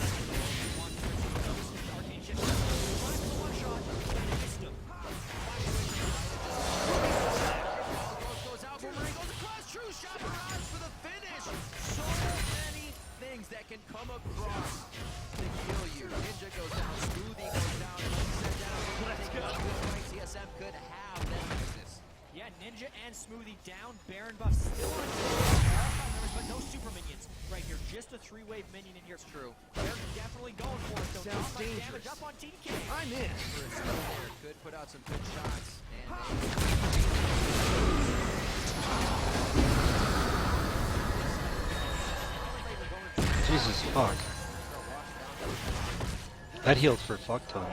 S7: Goes out, Boomerang goes across, true shot barrage for the finish. So many things that can come across to kill you. Ninja goes down, Smoothie goes down, sent down. Let's go. TSM could have that business.
S1: Yeah, Ninja and Smoothie down. Baron buff still on but no super minions right here. Just a three-wave minion in here. It's
S7: true.
S1: They're definitely going for it. So
S14: Sounds
S1: not much
S14: dangerous.
S1: damage up on TDK.
S14: I'm in.
S7: There could put out some good shots. And
S4: Jesus fuck. That healed for fuck ton.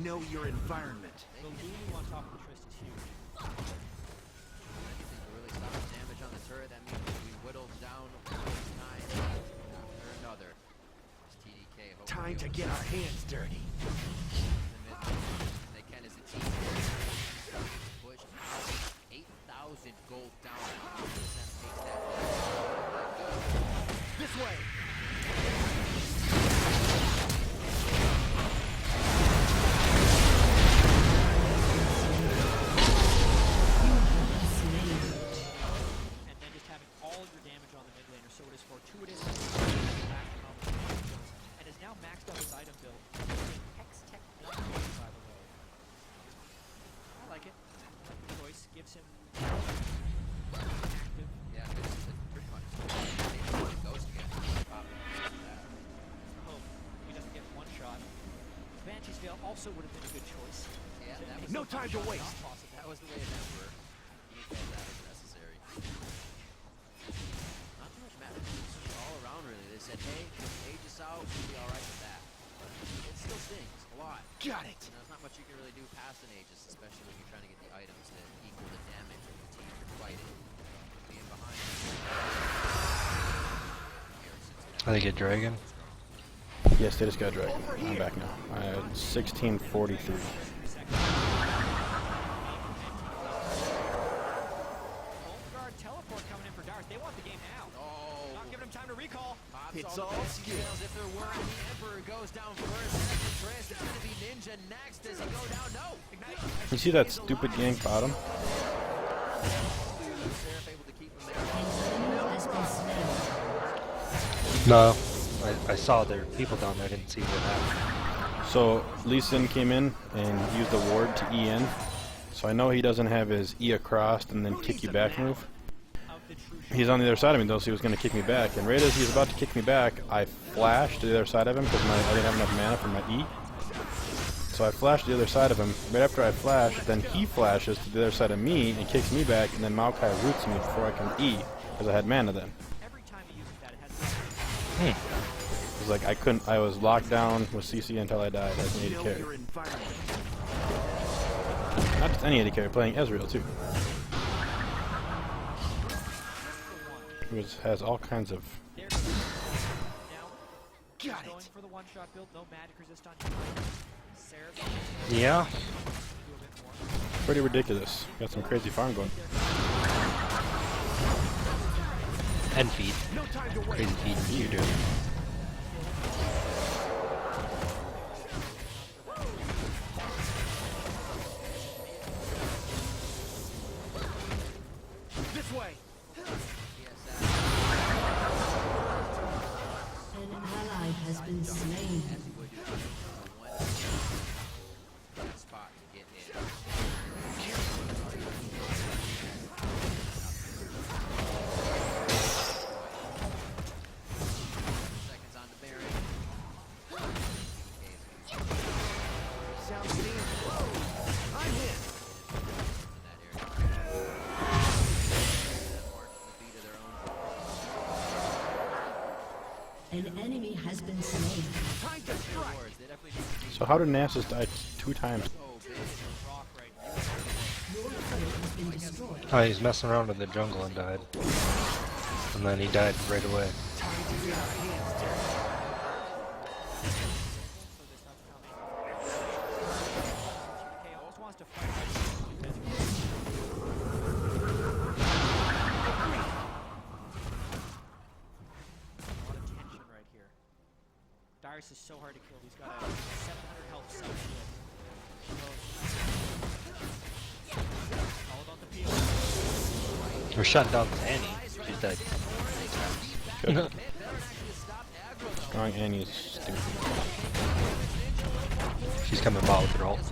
S14: Know your environment.
S1: The Lulu on top of the Trist is huge.
S7: anything to really stop the damage on the turret, that means we whittled down one time after another. It's TDK.
S14: Time to get our hands dirty.
S7: They can as a team. Push out 8,000 gold down.
S14: This way.
S1: Fortuitous and is now maxed out his item build. Hex Tech 1, by the way. I like it. I like the choice. Gives him active.
S7: Yeah, it's pretty much. Goes again.
S1: Hope he doesn't get one shot. Banshee's Veil also would have been a good choice.
S7: Yeah, that was
S14: no time to waste.
S7: That was the way of Emperor. He felt that was necessary. Not too much matter. All around, really. They said, hey, Aegis out, we'll be alright with that. It still stings a lot.
S14: Got it.
S7: And there's not much you can really do past an Aegis, especially when you're trying to get the items that equal the damage of the team you're fighting. Being behind.
S4: I think get Dragon.
S8: Yes, they just got Dragon. I'm back now. I had 1643.
S1: Guard, tell
S12: teleport coming in for Darius. They want the game now.
S7: Oh.
S12: Not giving him time to recall.
S14: It's all
S7: skills. If there were any, Emperor goes down first. That's the Triss. It's going to be Ninja next. Does he go down? No. Ignite.
S8: You see that stupid gank bottom?
S4: No, I saw there were people down there. I didn't see what happened.
S8: So Lee Sin came in and used the ward to E in. So I know he doesn't have his E across and then kick you back move. He's on the other side of me though, so he was going to kick me back. And right as he was about to kick me back, I flashed to the other side of him because I didn't have enough mana for my E. So I flashed to the other side of him. Right after I flashed, then he flashes to the other side of me and kicks me back, and then Maokai roots me before I can E because I had mana then. It was like I was locked down with CC until I died as an AD carry. Not just any AD carry, playing Ezreal too. Who has all kinds of...
S4: Yeah.
S8: Pretty ridiculous. Got some crazy farm going.
S4: And feed. Crazy feed you do.
S14: This way.
S9: An ally has been slain.
S7: Spot to get in. Seconds on the Baron.
S14: Sounds steam. I'm in.
S9: An enemy has been slain.
S14: Time to strike.
S8: So how did Nasus die 2 times?
S4: Oh, he's messing around in the jungle and died. And then he died right away.
S12: Darius is so hard to kill. He's got a 700 health self-shield. All about the peel.
S4: We're shutting down Annie. She's dead.
S8: Good. Strong Annie's stupid.
S4: She's coming out with her ult.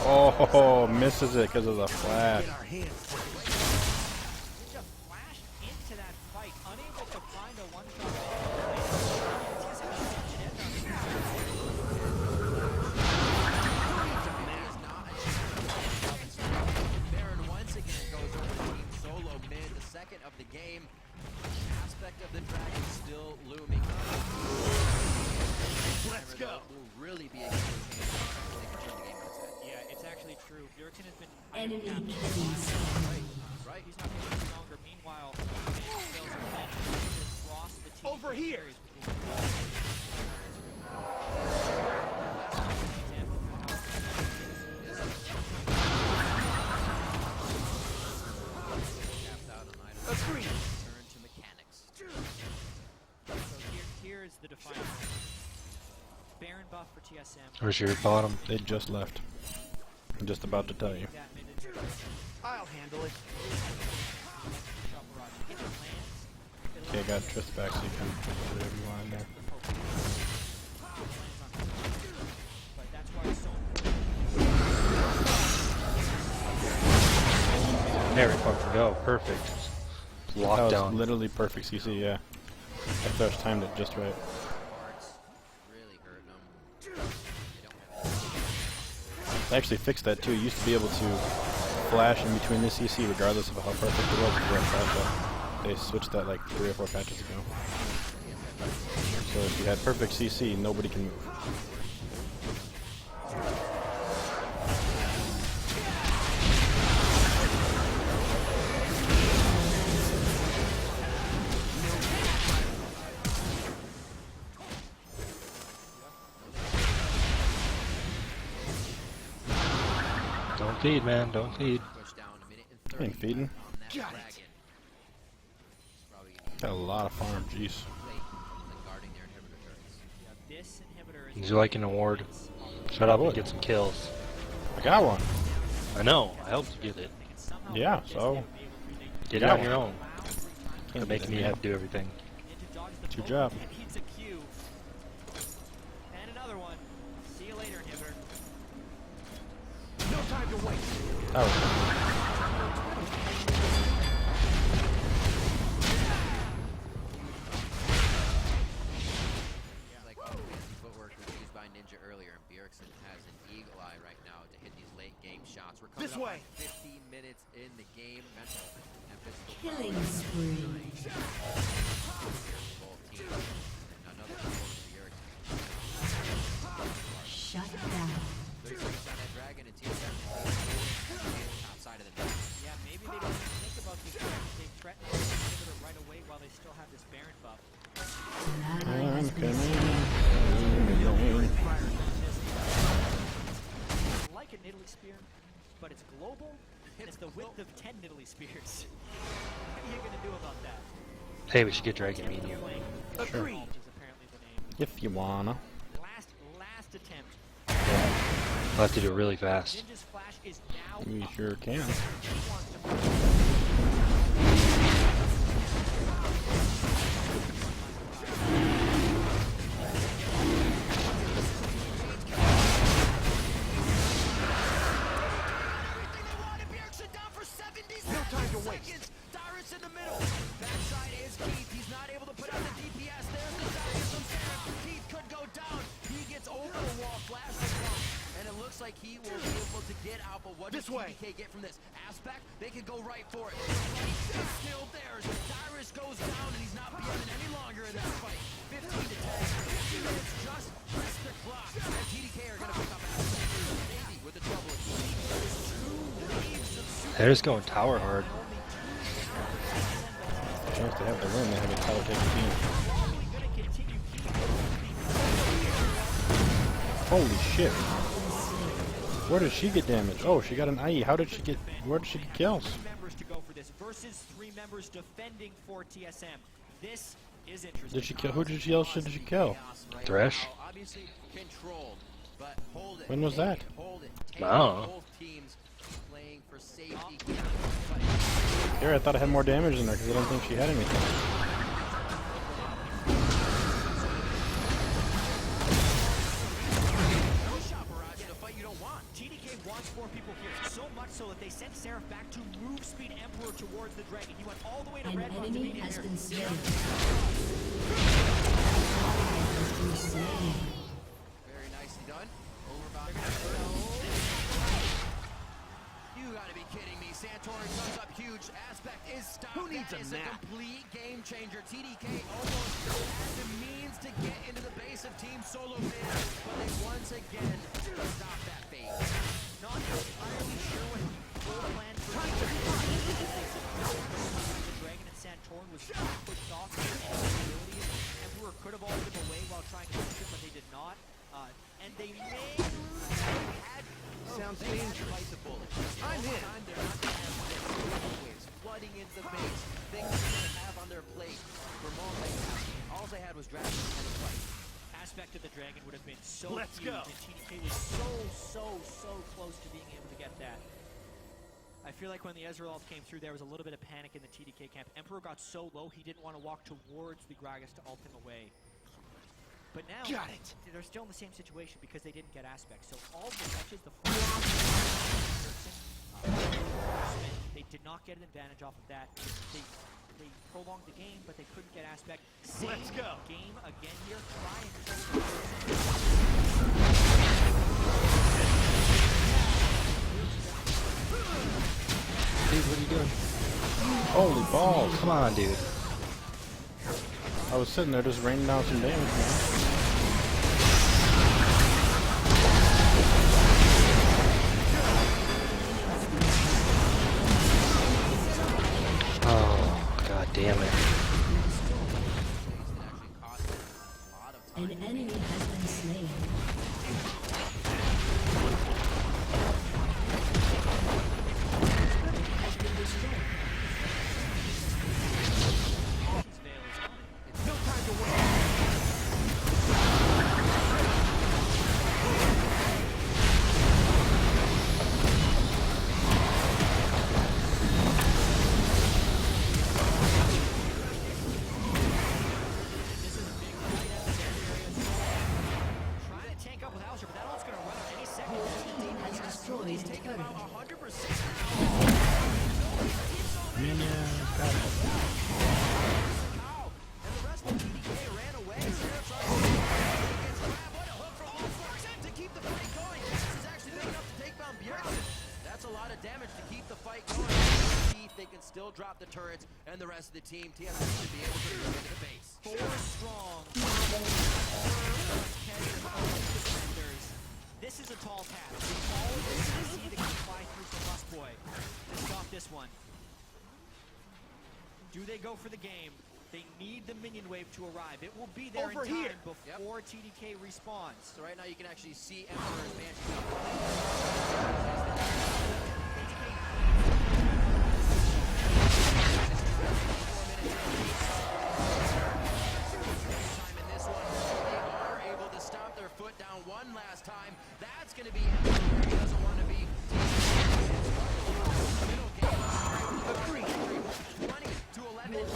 S8: Oh, misses it because of the flash.
S7: Baron once again goes over to Team Solo mid. The second of the game. Aspect of the dragon still looming.
S14: Let's go.
S7: Will really be a game changer. They can turn the game on its head.
S12: Yeah, it's actually true. Bjergsen has been
S9: Enemy killing.
S7: Right.
S12: He's not getting stronger. Meanwhile, Sales are across the team.
S14: Over here. Agreed.
S7: Turn to mechanics.
S12: So here is the defiance. Baron buff for TSM.
S4: Where's your bottom?
S8: They just left. I'm just about to tell you.
S14: I'll handle it.
S8: Okay, I got Triss back so you can do whatever you want in there.
S4: There we fucking go. Perfect.
S8: That
S4: Lockdown.
S8: was literally perfect CC, yeah. I first timed it just right. They actually fixed that too. You used to be able to flash in between the CC regardless of how perfect it was. They switched that like 3 or 4 patches ago. So if you had perfect CC, nobody can move.
S4: Don't feed, man. Don't feed.
S8: I ain't feeding. Got a lot of farm, jeez.
S1: This inhibitor is
S4: Would you like an award? Shut up and get some kills.
S8: I got one.
S4: I know. I helped you get it.
S8: Yeah, so
S4: Get it on your own. You're making me have to do everything.
S8: it's your job.
S1: and hits a Q. And another one. See you later, inhibitor.
S14: No time to waste.
S7: Like all the fancy footwork was used by Ninja earlier, and Bjergsen has an eagle eye right now to hit these late game shots. We're coming
S14: This
S7: up
S14: way.
S7: on 15 minutes in the game. Mental and physical
S9: Killing
S7: prowess.
S9: spree.
S7: Both teams. And another goal to Bjergsen.
S9: Shut down.
S7: 30 seconds on that dragon, and TSM top side of the net.
S1: Yeah, maybe they don't even think about this. They threaten the inhibitor right away while they still have this Baron buff.
S8: I'm coming.
S1: Like a Nidalee Spear, but it's global, and it's the width of 10 Nidalee Spears. What are you going to do about that?
S4: Hey, we should get Dragon Medium.
S8: Sure.
S1: Is apparently the name.
S8: If you wanna.
S1: Last attempt.
S4: We'll have to do it really fast.
S1: Ninja's flash is now
S8: We sure can.
S14: No time to waste.
S6: Dyrus in the middle. Backside is Keith. He's not able to put out the DPS. There's the Dyrus from Sarah. Keith could go down. He gets over the wall. Flash the clock.
S7: And it looks like he will be able to get out, but what
S14: This
S7: does
S14: way.
S7: TDK get from this? Aspect, they could go right for it. The fight is still theirs. Dyrus goes down, and he's not BMing any longer in this fight. 15 to 10. 15 minutes just press the clock. And TDK are going to pick up Aspect. Maybe with the trouble of
S4: They're just going tower hard.
S8: Chance to have the win, they have a tower taking team. Holy shit. Where did she get damaged? Oh, she got an IE. How did she get, where did she get kills?
S1: members to go for this versus 3 members defending for TSM. This is interesting.
S8: Did she kill, who did she else did she kill?
S4: Thresh?
S7: obviously controlled, but hold it.
S8: When was that?
S7: Hold it.
S4: I don't know.
S7: Both teams playing for safety.
S8: Here, I thought I had more damage in there because I don't think she had anything.
S1: TDK wants 4 people here, so much so that they sent Seraph back to move speed Emperor towards the dragon. He went all the way to
S9: An
S1: Red Buff to
S9: enemy
S1: beat him
S9: has
S1: here.
S9: been slain.
S7: Very nicely done. Overbound. You gotta be kidding me. Santorin comes up huge. Aspect is stopped.
S14: Who needs
S7: That
S14: a
S7: is
S14: nap?
S7: complete game changer. TDK almost has the means to get into the base of Team Solo Mid, but they once again stop that fate.
S1: Not entirely sure what the full plan for the dragon and Santorin was pushed off with all abilities. Emperor could have altered him away while trying to push it, but they did not. And they may lose.
S14: Sounds
S7: They had to
S14: dangerous.
S7: bite the bullet.
S14: I'm in.
S7: Time they're not gonna have waves flooding into the base. Things they're gonna have on their plate for multitasking. All they had was Dragon and a fight.
S1: Aspect of the dragon would have been so
S14: Let's
S1: huge,
S14: go.
S1: and TDK was so close to being able to get that. I feel like when the Ezreal ult came through, there was a little bit of panic in the TDK camp. Emperor got so low, he didn't want to walk towards the Gragas to ult him away. But now,
S14: Got it.
S1: they're still in the same situation because they didn't get Aspect. So all the matches, they did not get an advantage off of that. They prolonged the game, but they couldn't get Aspect. Same
S14: Let's go.
S1: game again here. Try and
S4: Dude, what are you doing?
S8: Holy balls.
S4: Come on, dude.
S8: I was sitting there just raining down some damage, man.
S4: Oh, god damn it.
S9: An enemy has been slain. destroyed a turret.
S7: That's a lot of damage to keep the fight going. They can still drop the turrets, and the rest of the team, TSM should be able to move into the base.
S1: 4 strong. Defenders. This is a tall task. It's all of this CC that can fly through for Busboy to stop this one. Do they go for the game? They need the minion wave to arrive. It will be there
S7: Over
S1: in time
S7: here.
S1: before TDK respawns.
S7: So right now you can actually see Emperor's Mansion. Down one last time. That's going to be Emperor. He doesn't want to be. Agreed. 20 to 11.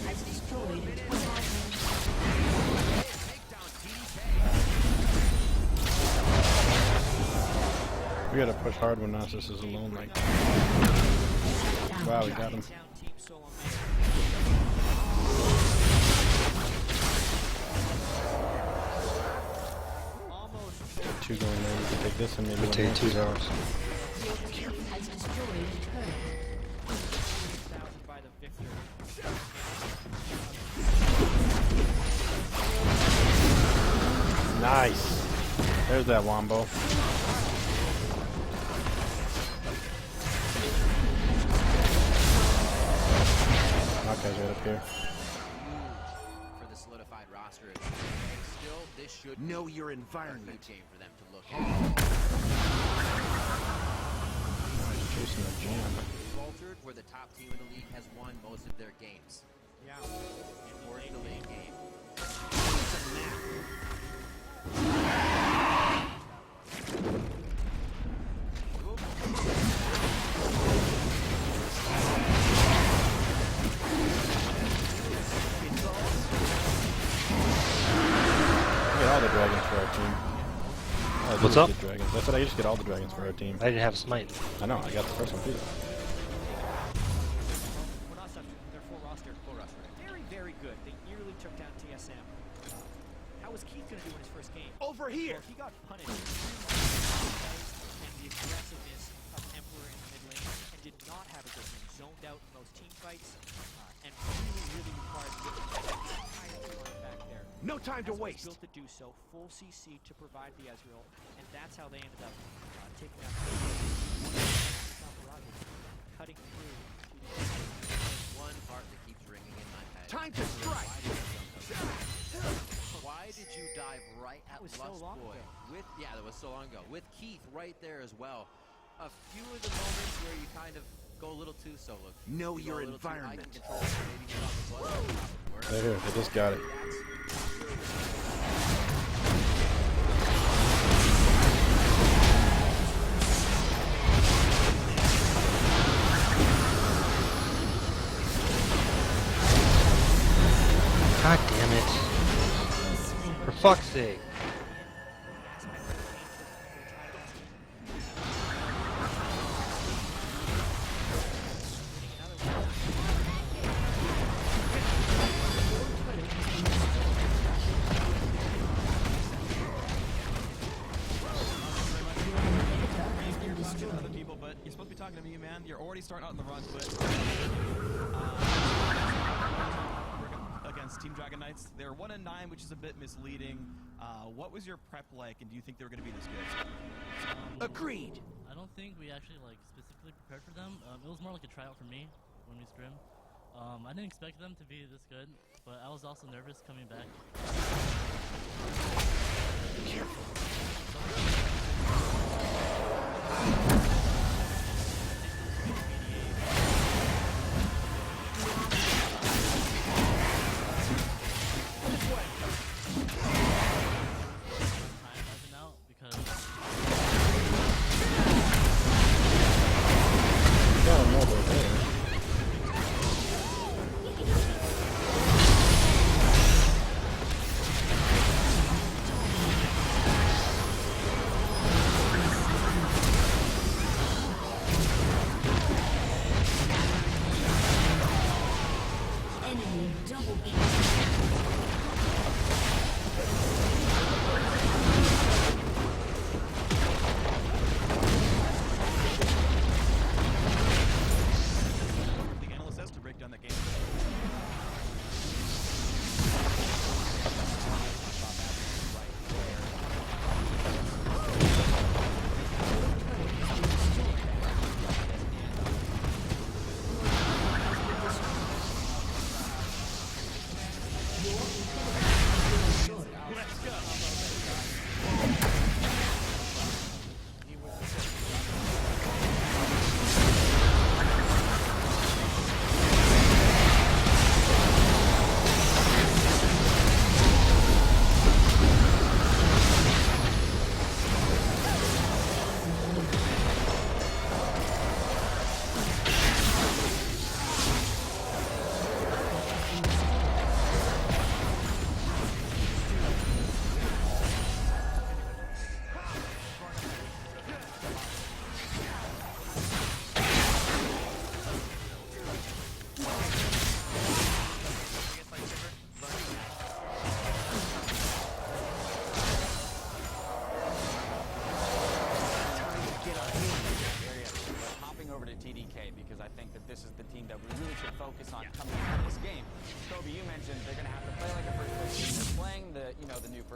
S9: Has destroyed a turret.
S7: Takedown TDK.
S8: We gotta push hard when Nasus is alone. Like, wow, we got him. Two going there. We can take this and maybe
S2: We'll take 2 towers.
S9: Your team has destroyed a turret.
S8: Nice. There's that Wombo. Maokai's right up here.
S7: For the solidified roster. Still, this should
S14: know your environment.
S7: A good game for them to look at.
S8: Chasing the jam.
S7: Faltered, where the top team in the league has won most of their games.
S1: Yeah.
S7: Or in the late game.
S8: Get all the dragons for our team.
S2: What's up?
S8: Dragons. That's what I used to get all the dragons for our team.
S2: I didn't have smite.
S8: I know, I got the first one too.
S1: We're not such. They're full roster. Very, very good. They nearly took down TSM. How was Keith going to do in his first game?
S14: Over here.
S1: Well, he got punished. And the aggressiveness of Emperor in the mid lane and did not have a good game. Zoned out in those team fights and really required the entire team back there.
S14: No time to waste.
S1: Built to do so. Full CC to provide the Ezreal, and that's how they ended up taking out cutting through.
S7: There's one part that keeps ringing in my head.
S14: Time to strike.
S7: Why did you dive right at
S1: That was so long
S7: Lustboy?
S1: ago.
S7: That was so long ago. With Keith right there as well. A few of the moments where you kind of go a little too solo.
S14: Know
S7: You go
S14: your
S7: a little too, I can
S14: environment.
S7: control it, maybe get off the bus, top would work.
S8: Right here, they just got it.
S2: God damn it. For fuck's sake.
S13: Other people, but you're supposed to be talking to me, man. You're already starting out in the run split. Against Team Dragon Knights, they're 1-9, which is a bit misleading. What was your prep like, and do you think they were going to be this good?
S14: Agreed.
S18: I don't think we actually specifically prepared for them. It was more like a tryout for me when we scrimmed. I didn't expect them to be this good, but I was also nervous coming back.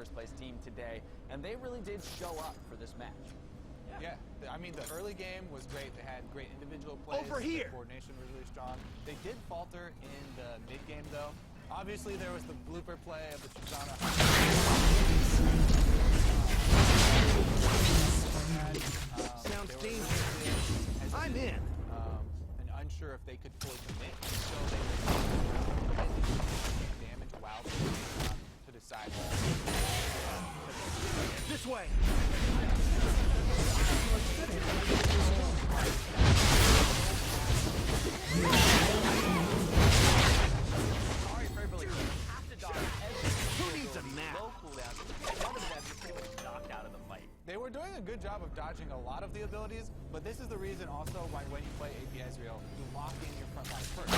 S6: first place team today, and they really did show up for this match.
S10: Yeah, I mean, the early game was great. They had great individual plays.
S14: Over here!
S10: The coordination was really strong. They did falter in the mid-game, though. Obviously, there was the blooper play of the Tristana.
S14: Sounds dangerous. I'm in.
S10: And unsure if they could fully commit until they were damage while to the side.
S14: This way.
S6: Sorry for everybody. You have to dodge every
S14: Who needs a nap?
S6: low cooldown. And none of them are pretty much knocked out of the fight.
S10: They were doing a good job of dodging a lot of the abilities, but this is the reason also why when you play AP Ezreal, you lock in your front line first.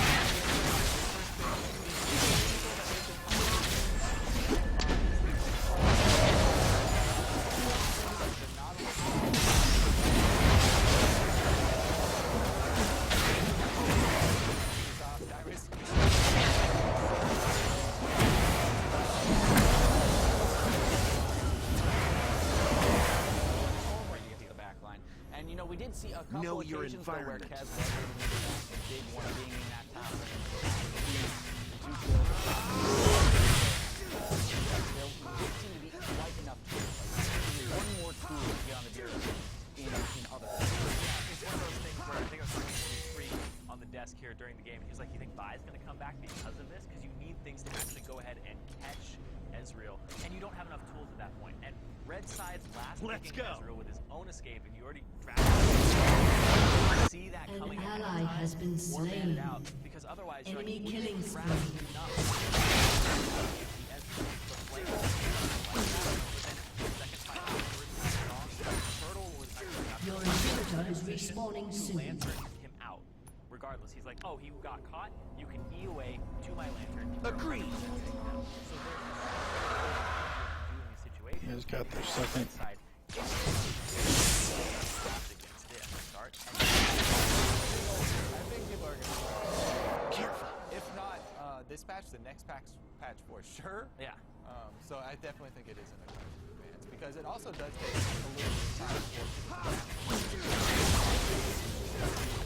S6: And you know, we did see a couple
S14: Know your
S6: occasions though, where
S14: environment.
S6: Kez was able to make a big one, being in that town. There did seem to be quite enough tools. Like, one more tool to get on the deer in other.
S1: It's one of those things where I think I was talking to Free on the desk here during the game, and he's like, "You think Vi's going to come back because of this? Because you need things to actually go ahead and catch Ezreal, and you don't have enough tools at that point." And Red Side's last
S14: Let's
S1: picking
S14: go.
S1: Ezreal with his own escape, and you already see that
S9: An
S1: coming.
S9: ally has been
S1: or man
S9: slain.
S1: it out, because otherwise you're
S9: Enemy
S1: like,
S9: killing
S1: grab
S9: spree.
S1: enough. The Ezreal, the flame, like that, but then the second time afterwards, Turtle was actually
S9: Your inhibitor is respawning soon.
S1: lantern him out. Regardless, he's like, "Oh, he got caught. You can E away to my lantern."
S14: Agreed.
S1: So there's
S8: You guys got their second.
S10: I think people are going to careful. If not this patch, the next patch for sure.
S1: Yeah.
S10: So I definitely think it is in advance because it also does take a little bit of time for people to